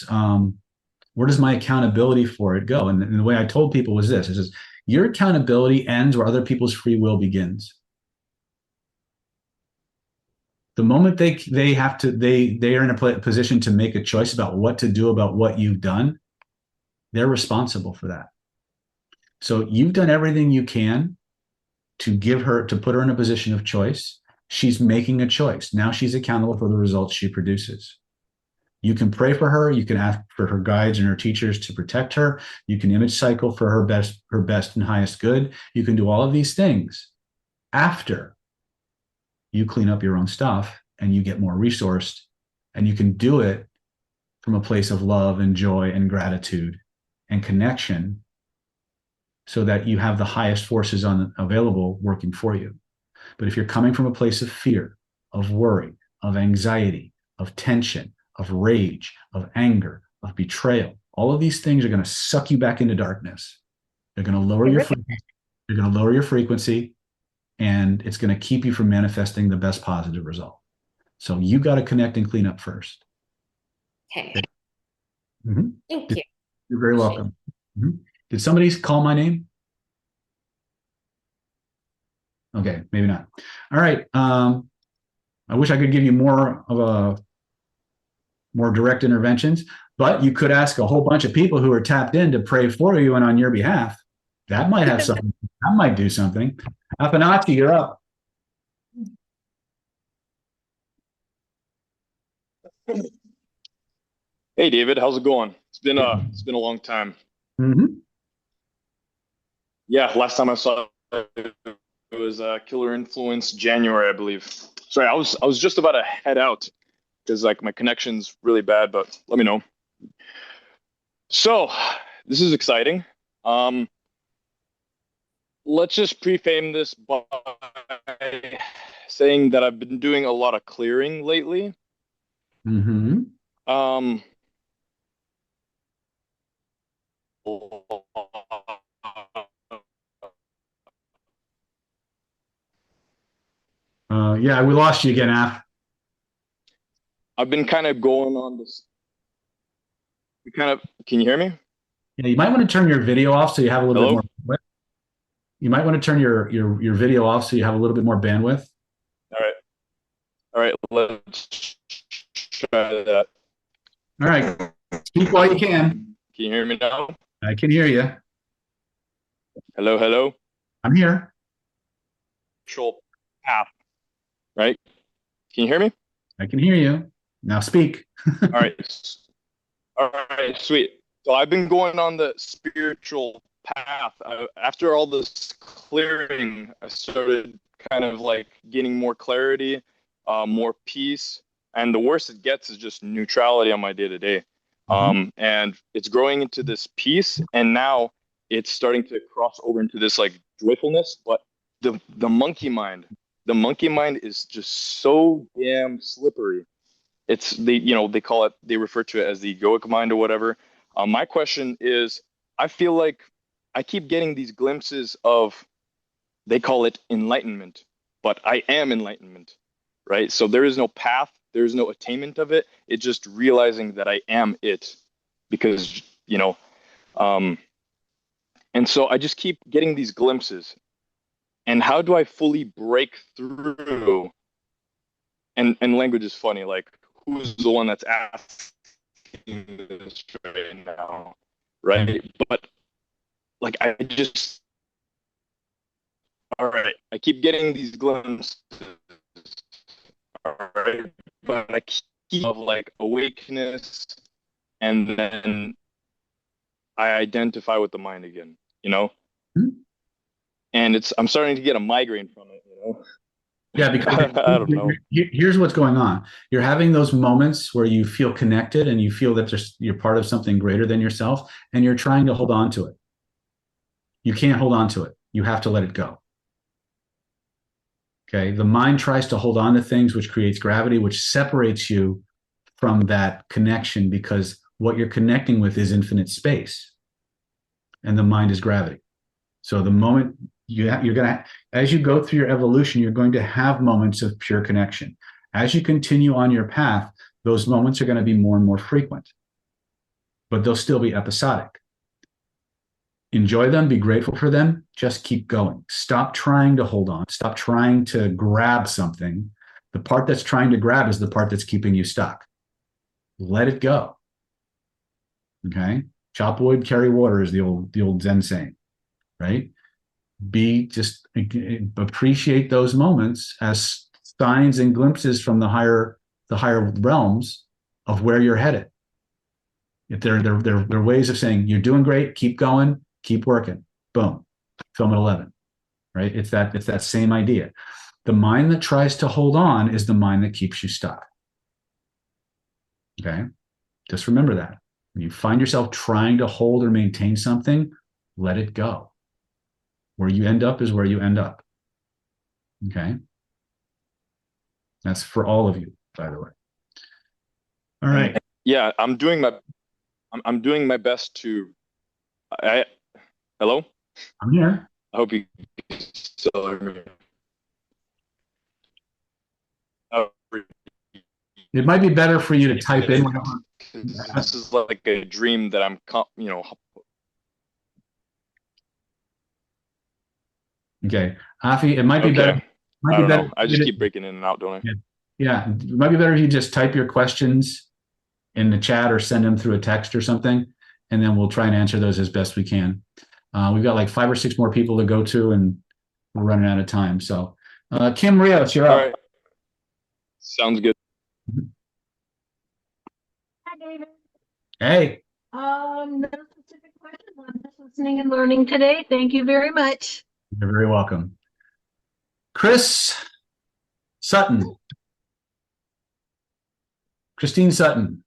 Speaker 2: my accountability for it go? And the way I told people was this: it says, your accountability ends where other people's free will begins. The moment they are in a position to make a choice about what to do about what you've done, they're responsible for that. So you've done everything you can to put her in a position of choice. She's making a choice. Now she's accountable for the results she produces. You can pray for her. You can ask for her guides and her teachers to protect her. You can image cycle for her best and highest good. You can do all of these things after you clean up your own stuff and you get more resourced, and you can do it from a place of love and joy and gratitude and connection, so that you have the highest forces available working for you. But if you're coming from a place of fear, of worry, of anxiety, of tension, of rage, of anger, of betrayal, all of these things are going to suck you back into darkness. They're going to lower your frequency. They're going to lower your frequency, and it's going to keep you from manifesting the best positive result. So you got to connect and clean up first.
Speaker 13: Okay.
Speaker 2: Mm-hmm.
Speaker 13: Thank you.
Speaker 2: You're very welcome. Mm-hmm. Did somebody call my name? Okay, maybe not. All right. I wish I could give you more direct interventions, but you could ask a whole bunch of people who are tapped in to pray for you and on your behalf. That might have something. That might do something. Apanachi, you're up.
Speaker 14: Hey David, how's it going? It's been a long time.
Speaker 2: Mm-hmm.
Speaker 14: Yeah, last time I saw it was Killer Influence January, I believe. Sorry, I was just about to head out because like my connection's really bad, but let me know. So this is exciting. Let's just prefame this by saying that I've been doing a lot of clearing lately.
Speaker 2: Mm-hmm. Yeah, we lost you again, Af.
Speaker 14: I've been kind of going on this. Can you hear me?
Speaker 2: Yeah, you might want to turn your video off so you have a little
Speaker 14: Hello?
Speaker 2: bit more bandwidth. You might want to turn your video off so you have a little bit more bandwidth.
Speaker 14: All right, let's try that.
Speaker 2: All right, speak while you can.
Speaker 14: Can you hear me now?
Speaker 2: I can hear you.
Speaker 14: Hello, hello.
Speaker 2: I'm here.
Speaker 14: Control path, right? Can you hear me?
Speaker 2: I can hear you. Now speak.
Speaker 14: All right. All right, sweet. So I've been going on the spiritual path. After all this clearing, I started kind of like getting more clarity, more peace. And the worst it gets is just neutrality on my day to day. And it's growing into this peace. And now it's starting to cross over into this like joyfulness. But the monkey mind is just so damn slippery. It's they call it, they refer to it as the egoic mind or whatever. My question is, I feel like I keep getting these glimpses of, they call it enlightenment, but I am enlightenment. right? So there is no path, there is no attainment of it. It's just realizing that I am it, because and so I just keep getting these glimpses. And how do I fully break through? And language is funny. Like, who's the one that's asking this right now, right? But like, all right, I keep getting these glimpses, all right, but I keep of like awakeness, and then I identify with the mind again, and I'm starting to get a migraine from it,
Speaker 2: Yeah, because
Speaker 14: I don't know.
Speaker 2: here's what's going on. You're having those moments where you feel connected and you feel that you're part of something greater than yourself, and you're trying to hold on to it. You can't hold on to it. You have to let it go. Okay. The mind tries to hold on to things, which creates gravity, which separates you from that connection, because what you're connecting with is infinite space, and the mind is gravity. So the moment you're going to, as you go through your evolution, you're going to have moments of pure connection. As you continue on your path, those moments are going to be more and more frequent, but they'll still be episodic. Enjoy them, be grateful for them, just keep going. Stop trying to hold on, stop trying to grab something. The part that's trying to grab is the part that's keeping you stuck. Let it go. Okay? Chop wood, carry water is the old Zen saying, right? Just appreciate those moments as signs and glimpses from the higher realms of where you're headed. If they're ways of saying you're doing great, keep going, keep working. Boom. Film at 11. Right? It's that same idea. The mind that tries to hold on is the mind that keeps you stuck. Okay? Just remember that. When you find yourself trying to hold or maintain something, let it go. Where you end up is where you end up. Okay? That's for all of you, by the way. All right.
Speaker 14: Yeah, I'm doing my best to. Hello?
Speaker 2: I'm here.
Speaker 14: I hope you still hear me. Oh,
Speaker 2: it might be better for you to type in.
Speaker 14: This is like a dream that I'm,
Speaker 2: Okay, Afi, it might be better.
Speaker 14: I don't know. I just keep breaking in and out, don't I?
Speaker 2: Yeah, it might be better if you just type your questions in the chat or send them through a text or something, and then we'll try and answer those as best we can. We've got like 5 or 6 more people to go to, and we're running out of time. So, Kim Rios, you're up.
Speaker 14: All right. Sounds good.
Speaker 15: Hi, David.
Speaker 2: Hey.
Speaker 15: No specific questions. I'm just listening and learning today. Thank you very much.
Speaker 2: You're very welcome. Chris Sutton. Christine Sutton.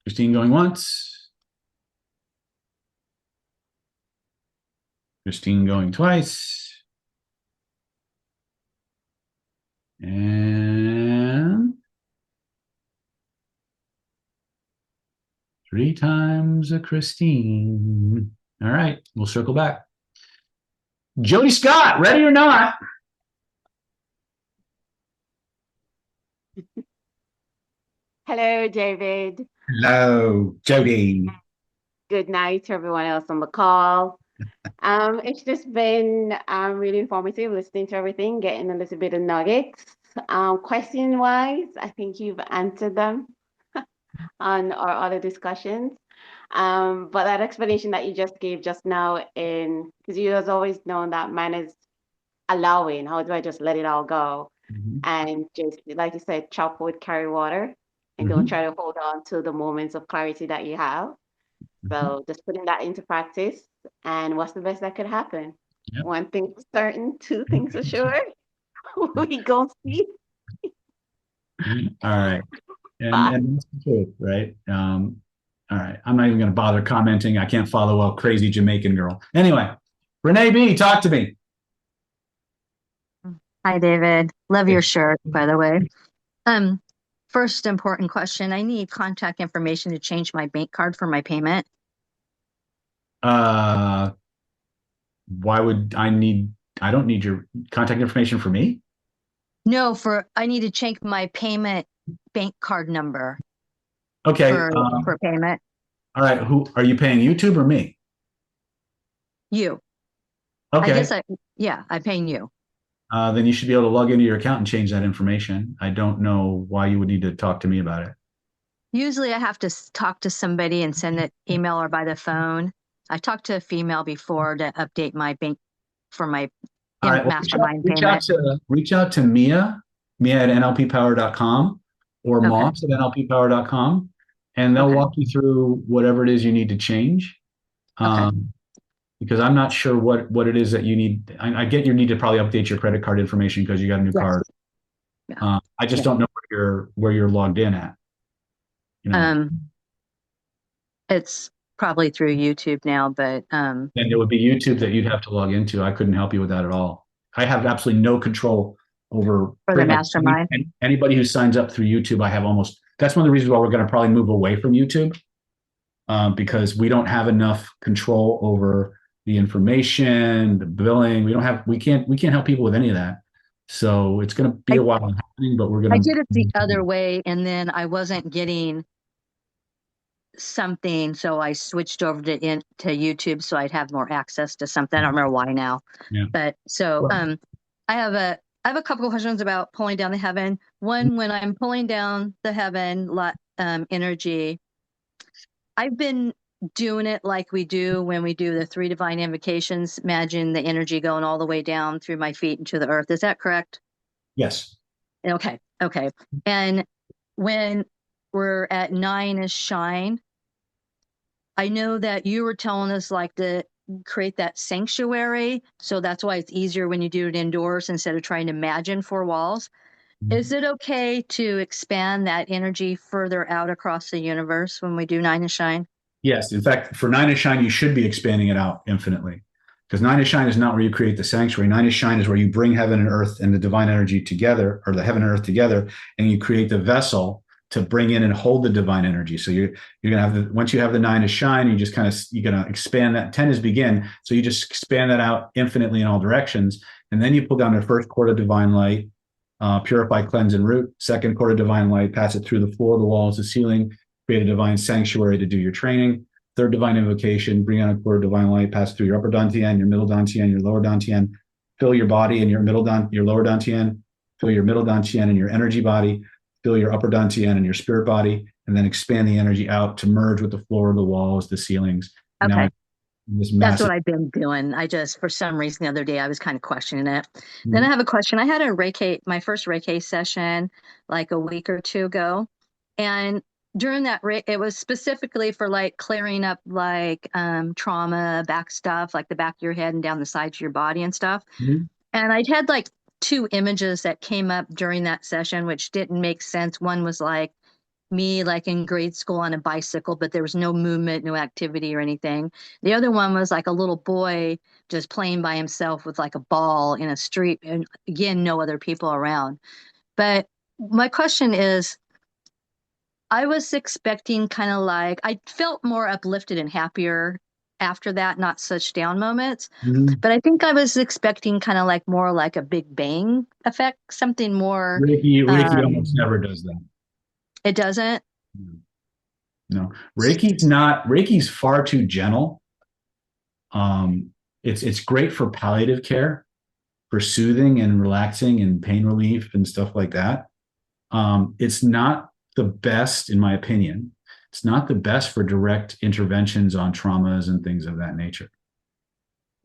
Speaker 2: Christine going once. Christine going twice. And 3 times a Christine. All right, we'll circle back. Jody Scott, ready or not?
Speaker 16: Hello, David.
Speaker 2: Hello, Jody.
Speaker 16: Good night to everyone else on the call. It's just been really informative listening to everything, getting a little bit of nuggets. Question-wise, I think you've answered them on our other discussions. But that explanation that you just gave just now, because you has always known that man is allowing. How do I just let it all go? And just like you said, chop wood, carry water, and don't try to hold on to the moments of clarity that you have. So just putting that into practice. And what's the best that could happen?
Speaker 2: Yep.
Speaker 16: 1 thing for certain, 2 things for sure. We gonna see.
Speaker 2: All right. And that's the truth, right? All right. I'm not even going to bother commenting. I can't follow a crazy Jamaican girl. Anyway, Renee B., talk to me.
Speaker 17: Hi, David. Love your shirt, by the way. First important question. I need contact information to change my bank card for my payment.
Speaker 2: Why would I don't need your contact information for me?
Speaker 17: No, I need to change my payment bank card number
Speaker 2: Okay.
Speaker 17: for payment.
Speaker 2: All right. Who are you paying, YouTube or me?
Speaker 17: You.
Speaker 2: Okay.
Speaker 17: I'm paying you.
Speaker 2: Then you should be able to log into your account and change that information. I don't know why you would need to talk to me about it.
Speaker 17: Usually I have to talk to somebody and send an email or by the phone. I talked to a female before to update my bank for my
Speaker 2: All right. Well,
Speaker 17: mastermind
Speaker 2: reach out
Speaker 17: payment.
Speaker 2: reach out to Mia at nlppower.com or
Speaker 17: Okay.
Speaker 2: Moss at nlppower.com, and they'll
Speaker 17: Okay.
Speaker 2: walk you through whatever it is you need to change.
Speaker 17: Okay.
Speaker 2: Because I'm not sure what it is that you need. I get you need to probably update your credit card information because you got a new
Speaker 17: Yes.
Speaker 2: card.
Speaker 17: Yeah.
Speaker 2: I just
Speaker 17: Yeah.
Speaker 2: don't know where you're logged in at. You know,
Speaker 17: It's probably through YouTube now, but
Speaker 2: and it would be YouTube that you'd have to log into. I couldn't help you with that at all. I have absolutely no control over
Speaker 17: for the
Speaker 2: pretty much
Speaker 17: mastermind.
Speaker 2: anybody who signs up through YouTube. That's one of the reasons why we're going to probably move away from YouTube, because we don't have enough control over the information, the billing. We can't help people with any of that. So it's going to be a while happening, but we're
Speaker 17: I
Speaker 2: going to.
Speaker 17: did it the other way, and then I wasn't getting something, so I switched over to YouTube so I'd have more access to something. I don't remember why now.
Speaker 2: Yeah.
Speaker 17: But so I have a couple of questions about pulling down the heaven. One, when I'm pulling down the heaven energy, I've been doing it like we do when we do the 3 divine invocations. Imagine the energy going all the way down through my feet into the earth. Is that correct?
Speaker 2: Yes.
Speaker 17: Okay. And when we're at 9 is shine, I know that you were telling us like to create that sanctuary. So that's why it's easier when you do it indoors instead of trying to imagine 4 walls. Is it okay to expand that energy further out across the universe when we do 9 is shine?
Speaker 2: Yes. In fact, for 9 is shine, you should be expanding it out infinitely. Because 9 is shine is not where you create the sanctuary. 9 is shine is where you bring heaven and earth and the divine energy together, or the heaven and earth together, and you create the vessel to bring in and hold the divine energy. So you're gonna have once you have the 9 is shine, you're gonna expand that. 10 is begin. So you just expand that out infinitely in all directions, and then you pull down the first cord of divine light, purify, cleanse, and root. Second cord of divine light, pass it through the floor, the walls, the ceiling, create a divine sanctuary to do your training. Third divine invocation, bring on a cord of divine light, pass through your upper dantian, your middle dantian, your lower dantian, fill your body and your lower dantian, fill your middle dantian and your energy body, fill your upper dantian and your spirit body, and then expand the energy out to merge with the floor, the walls, the ceilings.
Speaker 17: Okay.
Speaker 2: Now,
Speaker 17: that's what I've been doing. For some reason, the other day, I was kind of questioning it. Then I have a question. I had my first Reiki session like a week or 2 ago. And during that, it was specifically for like clearing up like trauma, back stuff, like the back of your head and down the sides of your body and stuff. And I'd had like 2 images that came up during that session, which didn't make sense. One was like me like in grade school on a bicycle, but there was no movement, no activity or anything. The other one was like a little boy just playing by himself with like a ball in a street, and again, no other people around. But my question is, I was expecting kind of like, I felt more uplifted and happier after that, not such down moments. But I think I was expecting kind of like more like a Big Bang effect, something more.
Speaker 2: Reiki almost never does that.
Speaker 17: It doesn't?
Speaker 2: No. Reiki's far too gentle. It's great for palliative care, for soothing and relaxing and pain relief and stuff like that. It's not the best, in my opinion. It's not the best for direct interventions on traumas and things of that nature.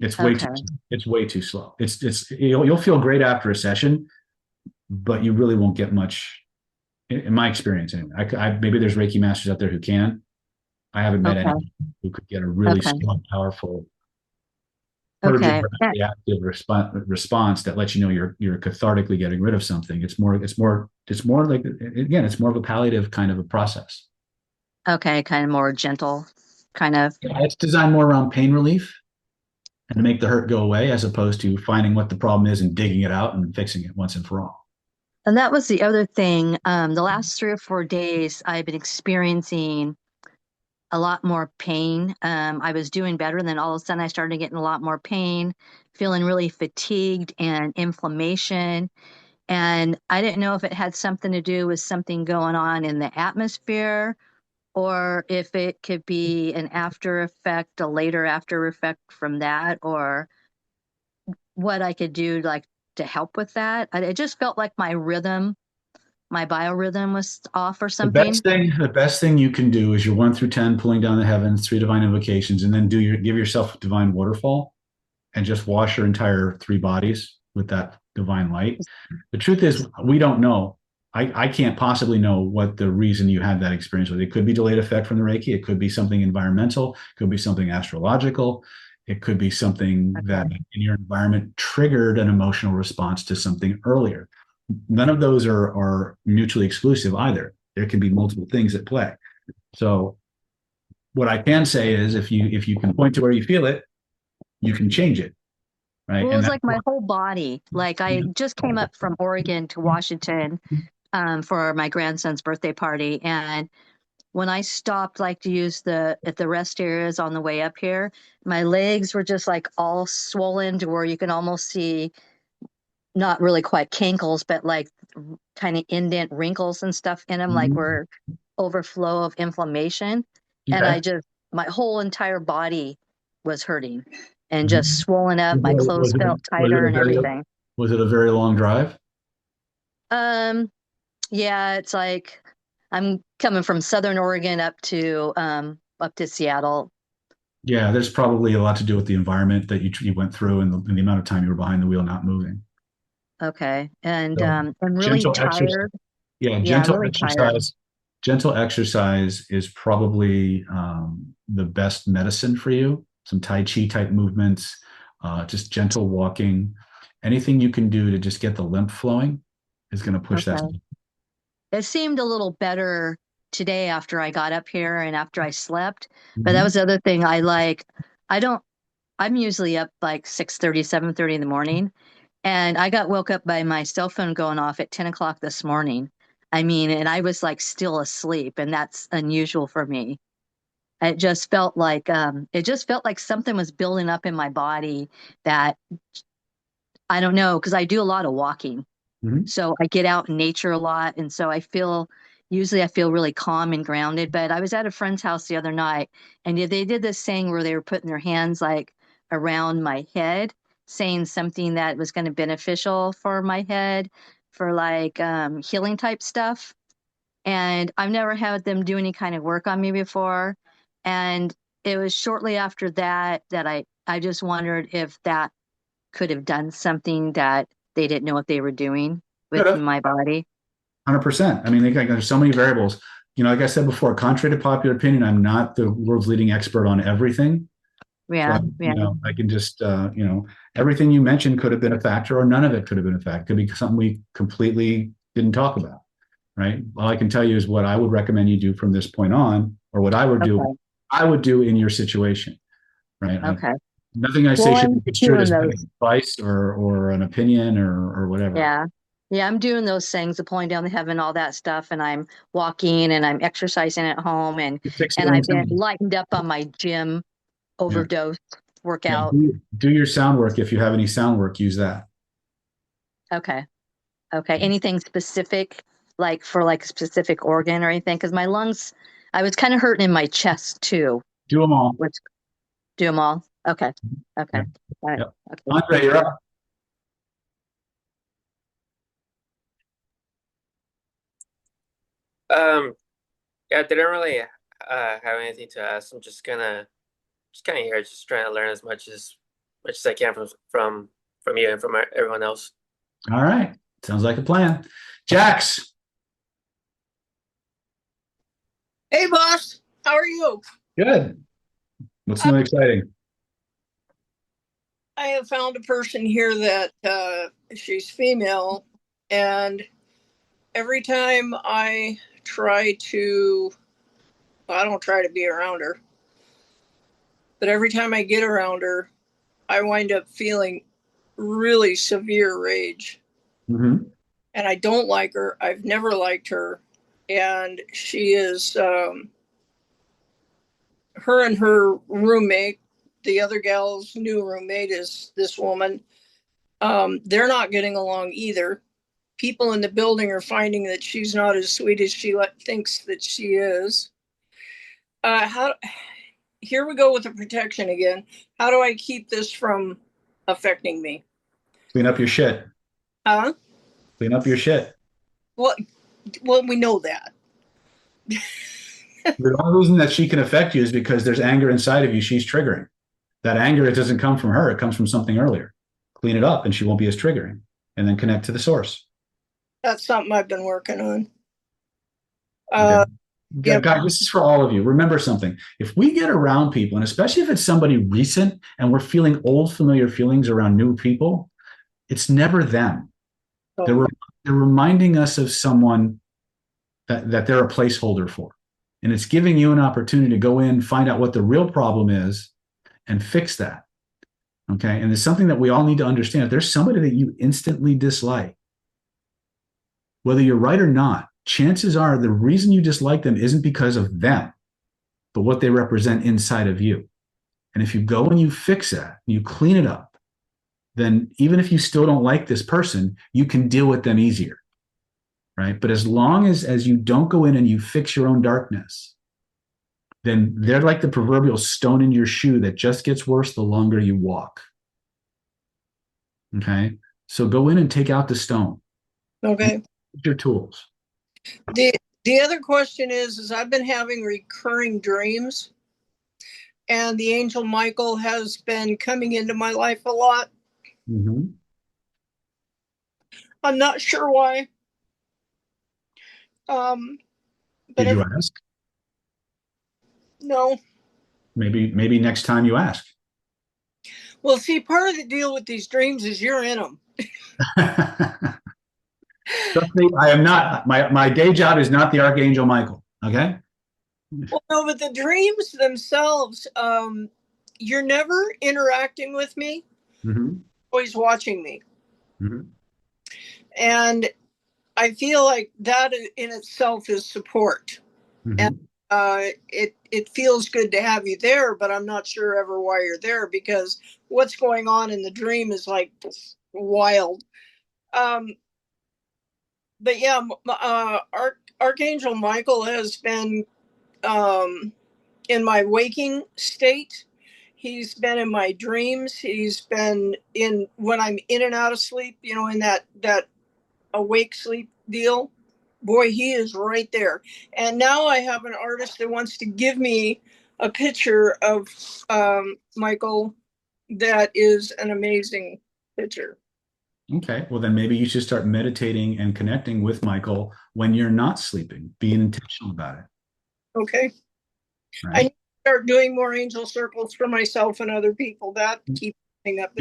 Speaker 2: It's way too slow. You'll feel great after a session, but you really won't get much. In my experience, anyway. Maybe there's Reiki masters out there who can. I haven't met anyone who could get a really strong, powerful, reactive response that lets you know you're cathartically getting rid of something. It's more like, again, it's more of a palliative kind of a process.
Speaker 17: Okay, kind of more gentle, kind of.
Speaker 2: Yeah, it's designed more around pain relief and to make the hurt go away, as opposed to finding what the problem is and digging it out and fixing it once and for all.
Speaker 17: And that was the other thing. The last 3 or 4 days, I've been experiencing a lot more pain. I was doing better, and then all of a sudden I started getting a lot more pain, feeling really fatigued and inflammation. And I didn't know if it had something to do with something going on in the atmosphere, or if it could be an after effect, a later after effect from that, or what I could do like to help with that. It just felt like my rhythm, my biorhythm was off or something.
Speaker 2: The best thing you can do is your 1 through 10, pulling down the heavens, 3 divine invocations, and then give yourself a divine waterfall and just wash your entire 3 bodies with that divine light. The truth is, we don't know. I can't possibly know what the reason you had that experience was. It could be delayed effect from the Reiki. It could be something environmental. It could be something astrological. It could be something that in your environment triggered an emotional response to something earlier. None of those are mutually exclusive either. There can be multiple things at play. So what I can say is if you can point to where you feel it, you can change it. Right.
Speaker 17: Well, it
Speaker 2: And
Speaker 17: was like my whole body. Like I just came up from Oregon to Washington for my grandson's birthday party. And when I stopped like to use at the rest areas on the way up here, my legs were just like all swollen to where you can almost see not really quite cankles, but like kind of indent wrinkles and stuff in them, like where overflow of inflammation. And I just, my whole entire body was hurting and just swollen up. My clothes felt tighter and everything.
Speaker 2: Was it a very long drive?
Speaker 17: Yeah, it's like I'm coming from Southern Oregon up to Seattle.
Speaker 2: Yeah, there's probably a lot to do with the environment that you went through and the amount of time you were behind the wheel not moving.
Speaker 17: Okay. And
Speaker 2: So,
Speaker 17: I'm really tired.
Speaker 2: Yeah,
Speaker 17: Yeah,
Speaker 2: gentle
Speaker 17: really tired.
Speaker 2: exercise. Gentle exercise is probably the best medicine for you. Some Tai Chi type movements, just gentle walking. Anything you can do to just get the lymph flowing is going to push that.
Speaker 17: Okay. It seemed a little better today after I got up here and after I slept. But that was the other thing. I'm usually up like 6:30, 7:30 in the morning. And I got woke up by my cell phone going off at 10 o'clock this morning. I mean, and I was like still asleep, and that's unusual for me. It just felt like something was building up in my body that I don't know, because I do a lot of walking. So I get out in nature a lot. And so usually I feel really calm and grounded. But I was at a friend's house the other night, and they did this thing where they were putting their hands like around my head, saying something that was going to be beneficial for my head for like healing type stuff. And I've never had them do any kind of work on me before. And it was shortly after that I just wondered if that could have done something that they didn't know what they were doing with my body.
Speaker 2: 100%. I mean, there's so many variables. Like I said before, contrary to popular opinion, I'm not the world's leading expert on everything.
Speaker 17: Yeah,
Speaker 2: So, I can just, everything you mentioned could have been a factor, or none of it could have been a factor. Could be something we completely didn't talk about, right? All I can tell you is what I would recommend you do from this point on, or what I would do. I would do in your situation, right?
Speaker 17: Okay.
Speaker 2: Nothing I say should be construed as advice or an opinion or whatever.
Speaker 17: Yeah. Yeah, I'm doing those things, the pulling down the heaven, all that stuff, and I'm walking and I'm exercising at home, and I've been lightened up on my gym overdose workout.
Speaker 2: Yeah, do your sound work. If you have any sound work, use that.
Speaker 17: Okay. Anything specific, like for like a specific organ or anything? Because my lungs, I was kind of hurting in my chest too.
Speaker 2: Do them all.
Speaker 17: Do them all. Okay.
Speaker 2: Yeah.
Speaker 17: All right.
Speaker 2: Yep.
Speaker 17: Okay.
Speaker 2: Andre, you're up.
Speaker 18: Yeah, I didn't really have anything to ask. I'm just kind of here, just trying to learn as much as I can from you and from everyone else.
Speaker 2: All right, sounds like a plan. Jax.
Speaker 19: Hey, boss. How are you?
Speaker 2: Good. What's new and exciting?
Speaker 19: I have found a person here that she's female, and every time I try to, well, I don't try to be around her, but every time I get around her, I wind up feeling really severe rage. And I don't like her. I've never liked her. And she is her and her roommate, the other gal's new roommate is this woman. They're not getting along either. People in the building are finding that she's not as sweet as she thinks that she is. Here we go with the protection again. How do I keep this from affecting me?
Speaker 2: Clean up your shit.
Speaker 19: Huh?
Speaker 2: Clean up your shit.
Speaker 19: Well, we know that.
Speaker 2: The only reason that she can affect you is because there's anger inside of you she's triggering. That anger, it doesn't come from her. It comes from something earlier. Clean it up and she won't be as triggering. And then connect to the source.
Speaker 19: That's something I've been working on.
Speaker 2: Okay. Guys, this is for all of you. Remember something. If we get around people, and especially if it's somebody recent and we're feeling old, familiar feelings around new people, it's never them. They're reminding us of someone that they're a placeholder for. And it's giving you an opportunity to go in, find out what the real problem is, and fix that. Okay. And it's something that we all need to understand. If there's somebody that you instantly dislike, whether you're right or not, chances are the reason you dislike them isn't because of them, but what they represent inside of you. And if you go and you fix that, you clean it up, then even if you still don't like this person, you can deal with them easier. Right? But as long as you don't go in and you fix your own darkness, then they're like the proverbial stone in your shoe that just gets worse the longer you walk. Okay? So go in and take out the stone.
Speaker 19: Okay.
Speaker 2: Use your tools.
Speaker 19: The other question is I've been having recurring dreams, and the angel Michael has been coming into my life a lot.
Speaker 2: Mm-hmm.
Speaker 19: I'm not sure why. But
Speaker 2: Did you ask?
Speaker 19: No.
Speaker 2: Maybe next time you ask.
Speaker 19: Well, see, part of the deal with these dreams is you're in them.
Speaker 2: Trust me, I am not. My day job is not the Archangel Michael. Okay.
Speaker 19: Well, no, but the dreams themselves, you're never interacting with me.
Speaker 2: Mm-hmm.
Speaker 19: Always watching me.
Speaker 2: Mm-hmm.
Speaker 19: And I feel like that in itself is support.
Speaker 2: Mm-hmm.
Speaker 19: And it feels good to have you there, but I'm not sure ever why you're there, because what's going on in the dream is like wild. But yeah, Archangel Michael has been in my waking state. He's been in my dreams. He's been in when I'm in and out of sleep, in that awake sleep deal. Boy, he is right there. And now I have an artist that wants to give me a picture of Michael that is an amazing picture.
Speaker 2: Okay. Well, then maybe you should start meditating and connecting with Michael when you're not sleeping. Be intentional about it.
Speaker 19: Okay.
Speaker 2: Right?
Speaker 19: I need to start doing more angel circles for myself and other people. That keeps coming up.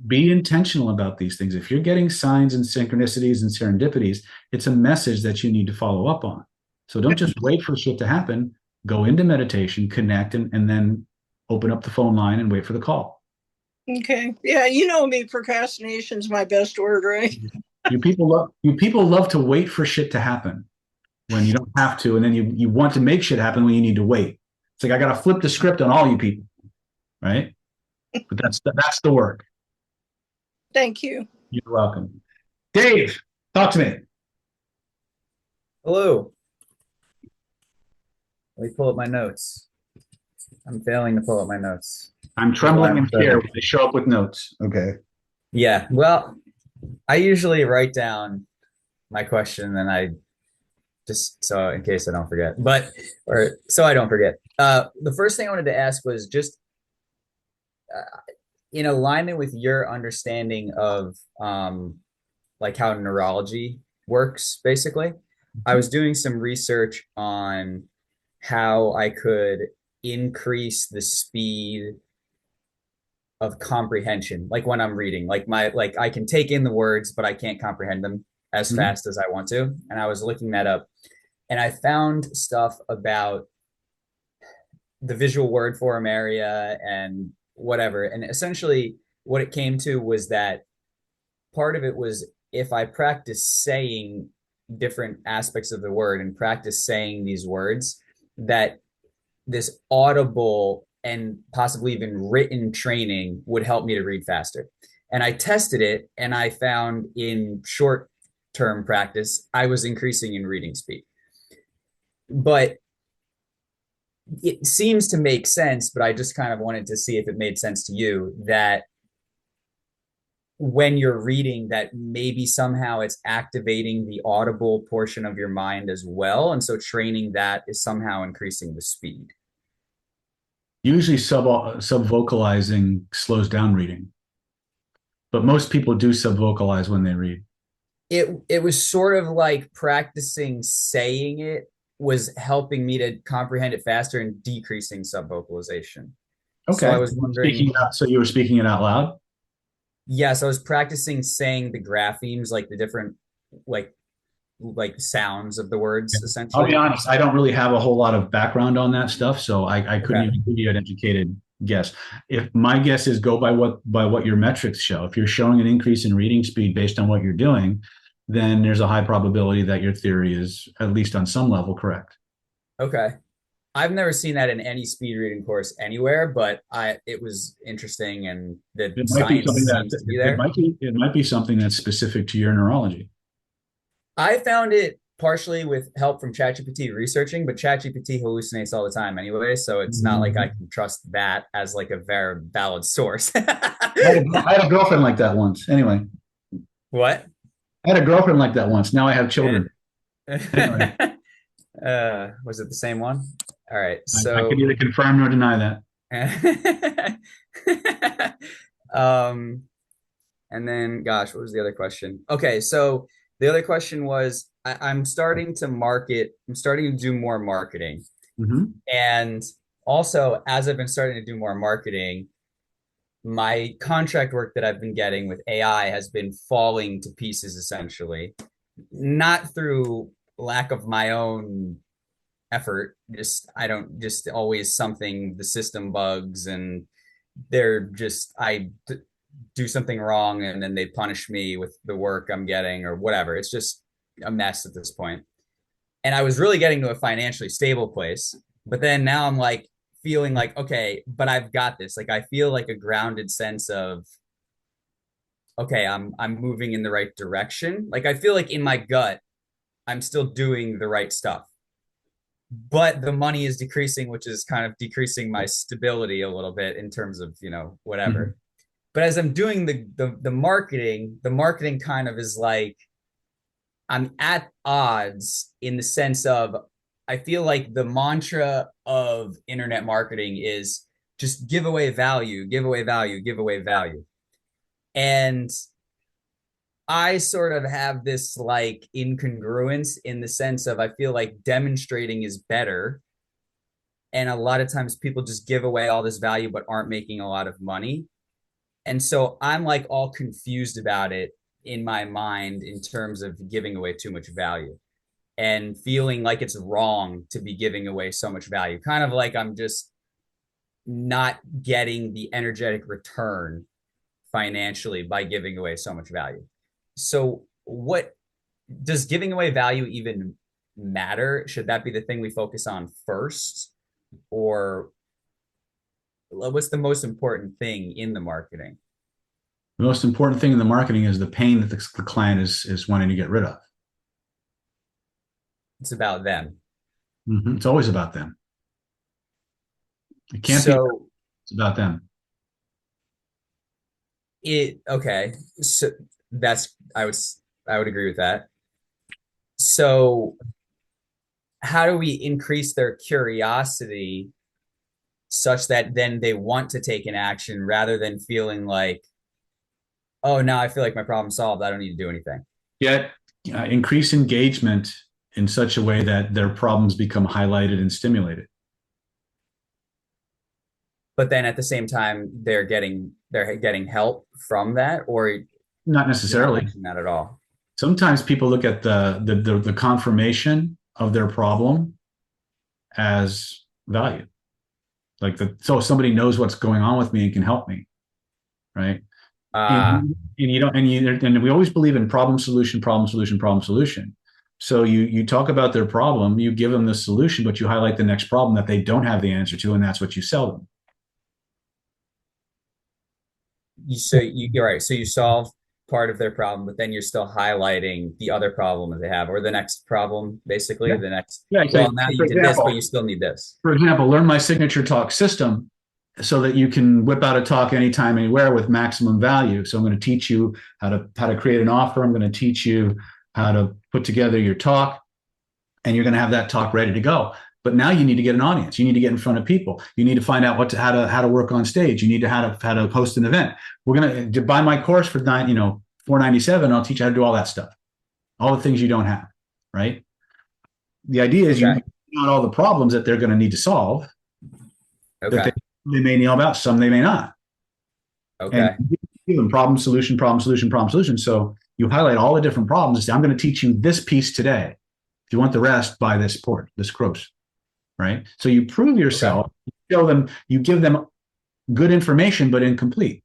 Speaker 2: Be intentional about these things. If you're getting signs and synchronicities and serendipities, it's a message that you need to follow up on. So don't just wait for shit to happen. Go into meditation, connect, and then open up the phone line and wait for the call.
Speaker 19: Okay. Yeah, you know me, procrastination's my best word, right?
Speaker 2: You people love to wait for shit to happen when you don't have to, and then you want to make shit happen when you need to wait. It's like I gotta flip the script on all you people, right? But that's the work.
Speaker 19: Thank you.
Speaker 2: You're welcome. Dave, talk to me.
Speaker 20: Hello. Let me pull up my notes. I'm failing to pull up my notes.
Speaker 2: I'm trembling in fear when they show up with notes. Okay.
Speaker 20: Yeah. Well, I usually write down my question and I just so in case I don't forget, or so I don't forget. The first thing I wanted to ask was just in alignment with your understanding of like how neurology works, basically. I was doing some research on how I could increase the speed of comprehension, like when I'm reading, like I can take in the words, but I can't comprehend them as fast as I want to. And I was looking that up, and I found stuff about the visual word form area and whatever. And essentially, what it came to was that part of it was if I practice saying different aspects of the word and practice saying these words, that this audible and possibly even written training would help me to read faster. And I tested it, and I found in short term practice, I was increasing in reading speed. But it seems to make sense, but I just kind of wanted to see if it made sense to you that when you're reading, that maybe somehow it's activating the audible portion of your mind as well. And so training that is somehow increasing the speed.
Speaker 2: Usually sub-vocalizing slows down reading, but most people do sub-vocalize when they read.
Speaker 20: It was sort of like practicing saying it was helping me to comprehend it faster and decreasing sub-vocalization.
Speaker 2: Okay.
Speaker 20: So I was wondering.
Speaker 2: So you were speaking it out loud?
Speaker 20: Yes, I was practicing saying the graphemes, like the different like sounds of the words, essentially.
Speaker 2: I'll be honest, I don't really have a whole lot of background on that stuff, so I couldn't even give you an educated guess. If my guess is go by what your metrics show. If you're showing an increase in reading speed based on what you're doing, then there's a high probability that your theory is, at least on some level, correct.
Speaker 20: Okay. I've never seen that in any speed reading course anywhere, but it was interesting, and the science seems to be there.
Speaker 2: It might be something that's specific to your neurology.
Speaker 20: I found it partially with help from ChatGPT researching, but ChatGPT hallucinates all the time anyway, so it's not like I can trust that as like a very valid source.
Speaker 2: I had a girlfriend like that once. Anyway.
Speaker 20: What?
Speaker 2: I had a girlfriend like that once. Now I have children. Anyway.
Speaker 20: Was it the same one? All right. So
Speaker 2: I can neither confirm nor deny
Speaker 20: that. And then, gosh, what was the other question? Okay, so the other question was, I'm starting to market. I'm starting to do more marketing, and also as I've been starting to do more marketing, my contract work that I've been getting with AI has been falling to pieces, essentially, not through lack of my own effort. Just always something, the system bugs, and I do something wrong and then they punish me with the work I'm getting or whatever. It's just a mess at this point. And I was really getting to a financially stable place, but then now I'm like feeling like, okay, but I've got this. Like I feel like a grounded sense of, okay, I'm moving in the right direction. Like I feel like in my gut, I'm still doing the right stuff. But the money is decreasing, which is kind of decreasing my stability a little bit in terms of, whatever. But as I'm doing the marketing kind of is like I'm at odds in the sense of I feel like the mantra of internet marketing is just give away value, give away value, give away value. And I sort of have this like incongruence in the sense of I feel like demonstrating is better. And a lot of times people just give away all this value but aren't making a lot of money. And so I'm like all confused about it in my mind in terms of giving away too much value and feeling like it's wrong to be giving away so much value. Kind of like I'm just not getting the energetic return financially by giving away so much value. So what does giving away value even matter? Should that be the thing we focus on first? Or what's the most important thing in the marketing?
Speaker 2: The most important thing in the marketing is the pain that the client is wanting to get rid of.
Speaker 20: It's about them.
Speaker 2: It's always about them. It can't be. It's about them.
Speaker 20: Okay. So I would agree with that. So how do we increase their curiosity such that then they want to take an action rather than feeling like, oh, now I feel like my problem's solved, I don't need to do anything?
Speaker 2: Yet increase engagement in such a way that their problems become highlighted and stimulated.
Speaker 20: But then at the same time, they're getting help from that, or
Speaker 2: not necessarily
Speaker 20: not at all.
Speaker 2: Sometimes people look at the confirmation of their problem as value. Like so somebody knows what's going on with me and can help me, right? And we always believe in problem solution, problem solution, problem solution. So you talk about their problem, you give them the solution, but you highlight the next problem that they don't have the answer to, and that's what you sell them.
Speaker 20: You're right. So you solve part of their problem, but then you're still highlighting the other problem that they have, or the next problem, basically.
Speaker 2: Yeah.
Speaker 20: The next,
Speaker 2: Yeah,
Speaker 20: well, now you did this, but you still need this.
Speaker 2: For example, learn my signature talk system so that you can whip out a talk anytime, anywhere with maximum value. So I'm going to teach you how to create an offer. I'm going to teach you how to put together your talk, and you're going to have that talk ready to go. But now you need to get an audience. You need to get in front of people. You need to find out how to work on stage. You need to how to host an event. We're going to buy my course for $497. I'll teach you how to do all that stuff, all the things you don't have, right? The idea is you know all the problems that they're going to need to solve.
Speaker 20: Okay.
Speaker 2: That they may know about, some they may not.
Speaker 20: Okay.
Speaker 2: And you give them problem, solution, problem, solution, problem, solution. So you highlight all the different problems and say, I'm going to teach you this piece today. If you want the rest, buy this course, right? So you prove yourself, you show them, you give them good information, but incomplete.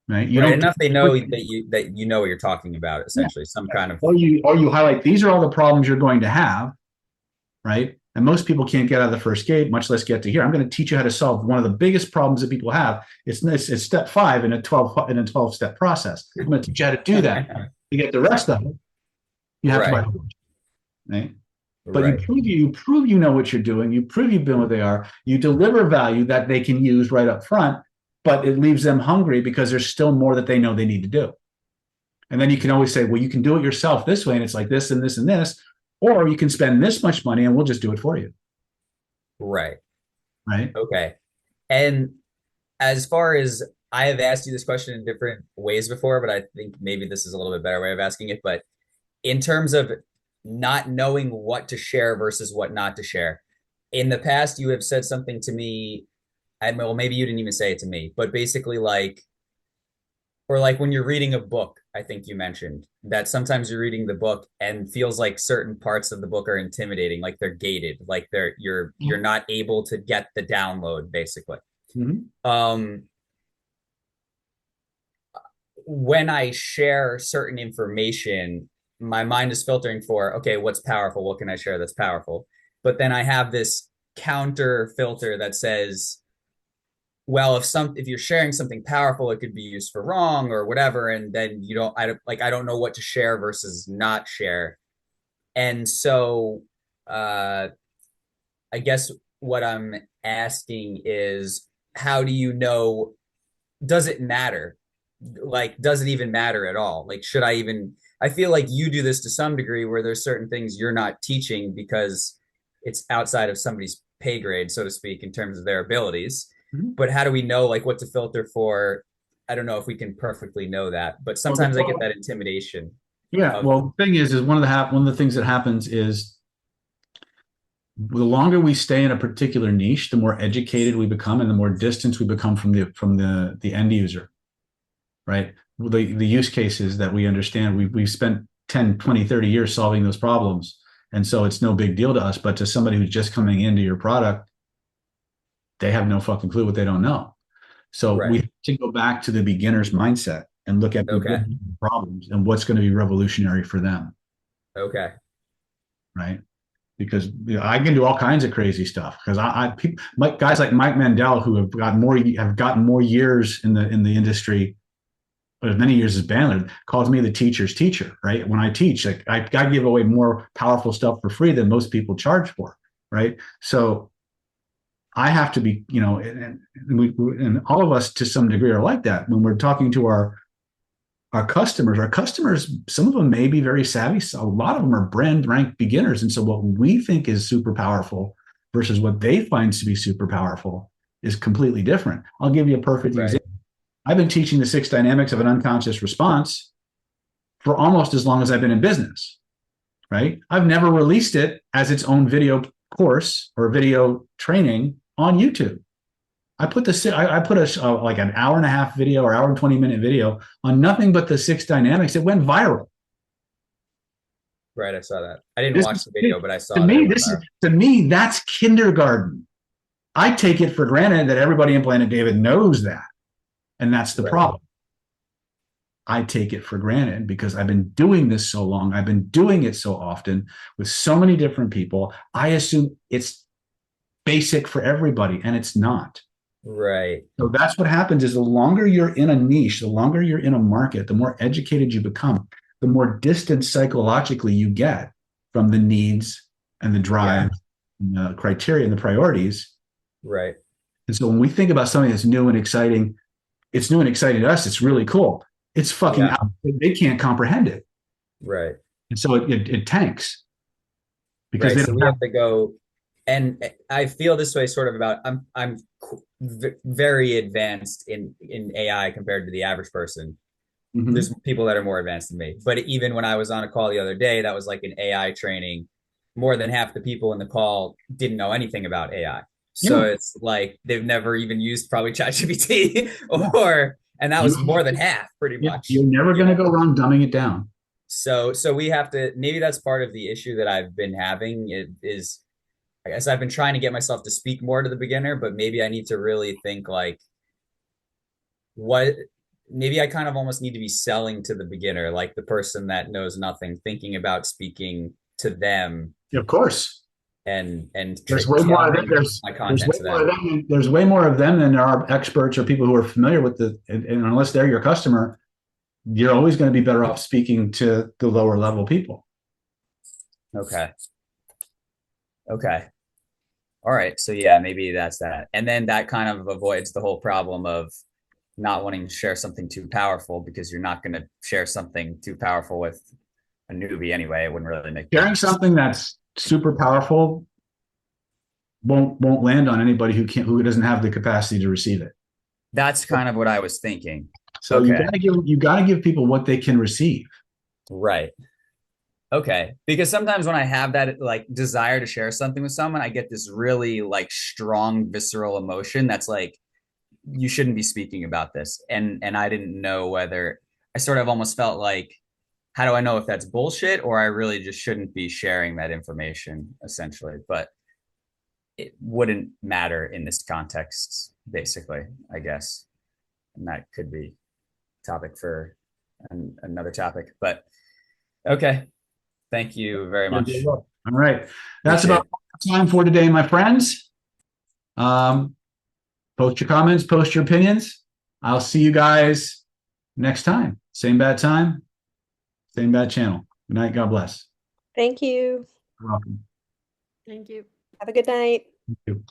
Speaker 2: Right? You don't
Speaker 20: enough they know that you know what you're talking about, essentially. Some kind of
Speaker 2: or you highlight these are all the problems you're going to have, right? And most people can't get out of the first gate, much less get to here. I'm going to teach you how to solve one of the biggest problems that people have. It's step 5 in a 12-step process. I'm going to teach you how to do that. To get the rest of it, you have to buy the course, right? But you prove you know what you're doing. You prove you've been what they are. You deliver value that they can use right up front, but it leaves them hungry because there's still more that they know they need to do. And then you can always say, well, you can do it yourself this way, and it's like this and this and this, or you can spend this much money and we'll just do it for you.
Speaker 20: Right.
Speaker 2: Right.
Speaker 20: Okay. And as far as I have asked you this question in different ways before, but I think maybe this is a little bit better way of asking it. But in terms of not knowing what to share versus what not to share, in the past, you have said something to me, and well, maybe you didn't even say it to me, but basically like when you're reading a book, I think you mentioned that sometimes you're reading the book and feels like certain parts of the book are intimidating, like they're gated, like you're not able to get the download, basically.
Speaker 2: Mm-hmm.
Speaker 20: When I share certain information, my mind is filtering for, okay, what's powerful? What can I share that's powerful? But then I have this counter filter that says, well, if you're sharing something powerful, it could be used for wrong or whatever, and then I don't know what to share versus not share. And so I guess what I'm asking is, how do you know, does it matter? Like, does it even matter at all? Like, I feel like you do this to some degree where there's certain things you're not teaching because it's outside of somebody's pay grade, so to speak, in terms of their abilities. Mm-hmm. But how do we know like what to filter for? I don't know if we can perfectly know that, but sometimes I get that intimidation.
Speaker 2: Yeah. Well, the thing is one of the things that happens is the longer we stay in a particular niche, the more educated we become and the more distance we become from the end user, right? The use cases that we understand, we've spent 10, 20, 30 years solving those problems. And so it's no big deal to us, but to somebody who's just coming into your product, they have no fucking clue what they don't know. So we have to go back to the beginner's mindset and look at the problems and what's going to be revolutionary for them.
Speaker 20: Okay.
Speaker 2: Right. Because I can do all kinds of crazy stuff. Because guys like Mike Mandel, who have gotten more years in the industry, but as many years as Bandler, calls me the teacher's teacher. Right. When I teach, like I give away more powerful stuff for free than most people charge for. Right. So I have to be, and all of us to some degree are like that when we're talking to our customers. Our customers, some of them may be very savvy. So a lot of them are brand rank beginners. And so what we think is super powerful versus what they find to be super powerful is completely different. I'll give you a perfect example. I've been teaching the 6 dynamics of an unconscious response for almost as long as I've been in business, right? I've never released it as its own video course or video training on YouTube. I put like an hour and a half video or hour and 20-minute video on nothing but the 6 dynamics. It went viral.
Speaker 20: Right, I saw that. I didn't watch the video, but I saw it.
Speaker 2: To me, that's kindergarten. I take it for granted that everybody in Planet David knows that, and that's the problem. I take it for granted because I've been doing this so long. I've been doing it so often with so many different people. I assume it's basic for everybody, and it's not.
Speaker 20: Right.
Speaker 2: So that's what happens is the longer you're in a niche, the longer you're in a market, the more educated you become, the more distant psychologically you get from the needs and the drive, and the criteria and the priorities.
Speaker 20: Right.
Speaker 2: And so when we think about something that's new and exciting, it's new and exciting to us. It's really cool. It's fucking out. They can't comprehend it.
Speaker 20: Right.
Speaker 2: And so it tanks because
Speaker 20: Right.
Speaker 2: they
Speaker 20: So
Speaker 2: don't
Speaker 20: we
Speaker 2: have.
Speaker 20: have to go, and I feel this way sort of about I'm very advanced in AI compared to the average person. There's people that are more advanced than me. But even when I was on a call the other day, that was like an AI training. More than half the people in the call didn't know anything about AI. So
Speaker 2: Yeah.
Speaker 20: it's like they've never even used probably ChatGPT and that was more than half pretty much.
Speaker 2: You're never going to go wrong dumbing it down.
Speaker 20: So we have to, maybe that's part of the issue that I've been having is I guess I've been trying to get myself to speak more to the beginner, but maybe I need to really think like what maybe I kind of almost need to be selling to the beginner, like the person that knows nothing, thinking about speaking to them.
Speaker 2: Of course.
Speaker 20: And
Speaker 2: there's way more of them. There's way more of them than there are experts or people who are familiar with and unless they're your customer, you're always going to be better off speaking to the lower level people.
Speaker 20: Okay. All right. So yeah, maybe that's that. And then that kind of avoids the whole problem of not wanting to share something too powerful because you're not going to share something too powerful with a newbie anyway. It wouldn't really make
Speaker 2: sharing something that's super powerful won't land on anybody who doesn't have the capacity to receive it.
Speaker 20: That's kind of what I was thinking.
Speaker 2: So you gotta give people what they can receive.
Speaker 20: Right. Okay. Because sometimes when I have that like desire to share something with someone, I get this really like strong visceral emotion that's like, you shouldn't be speaking about this. And I didn't know whether I sort of almost felt like, how do I know if that's bullshit or I really just shouldn't be sharing that information essentially? But it wouldn't matter in this context, basically, I guess. And that could be topic for another topic. But okay. Thank you very much.
Speaker 2: All right. That's about time for today, my friends. Post your comments, post your opinions. I'll see you guys next time. Same bad time, same bad channel. Good night. God bless.
Speaker 4: Thank you.
Speaker 2: You're welcome.
Speaker 3: Thank you.
Speaker 4: Have a good night.
Speaker 2: Thank you.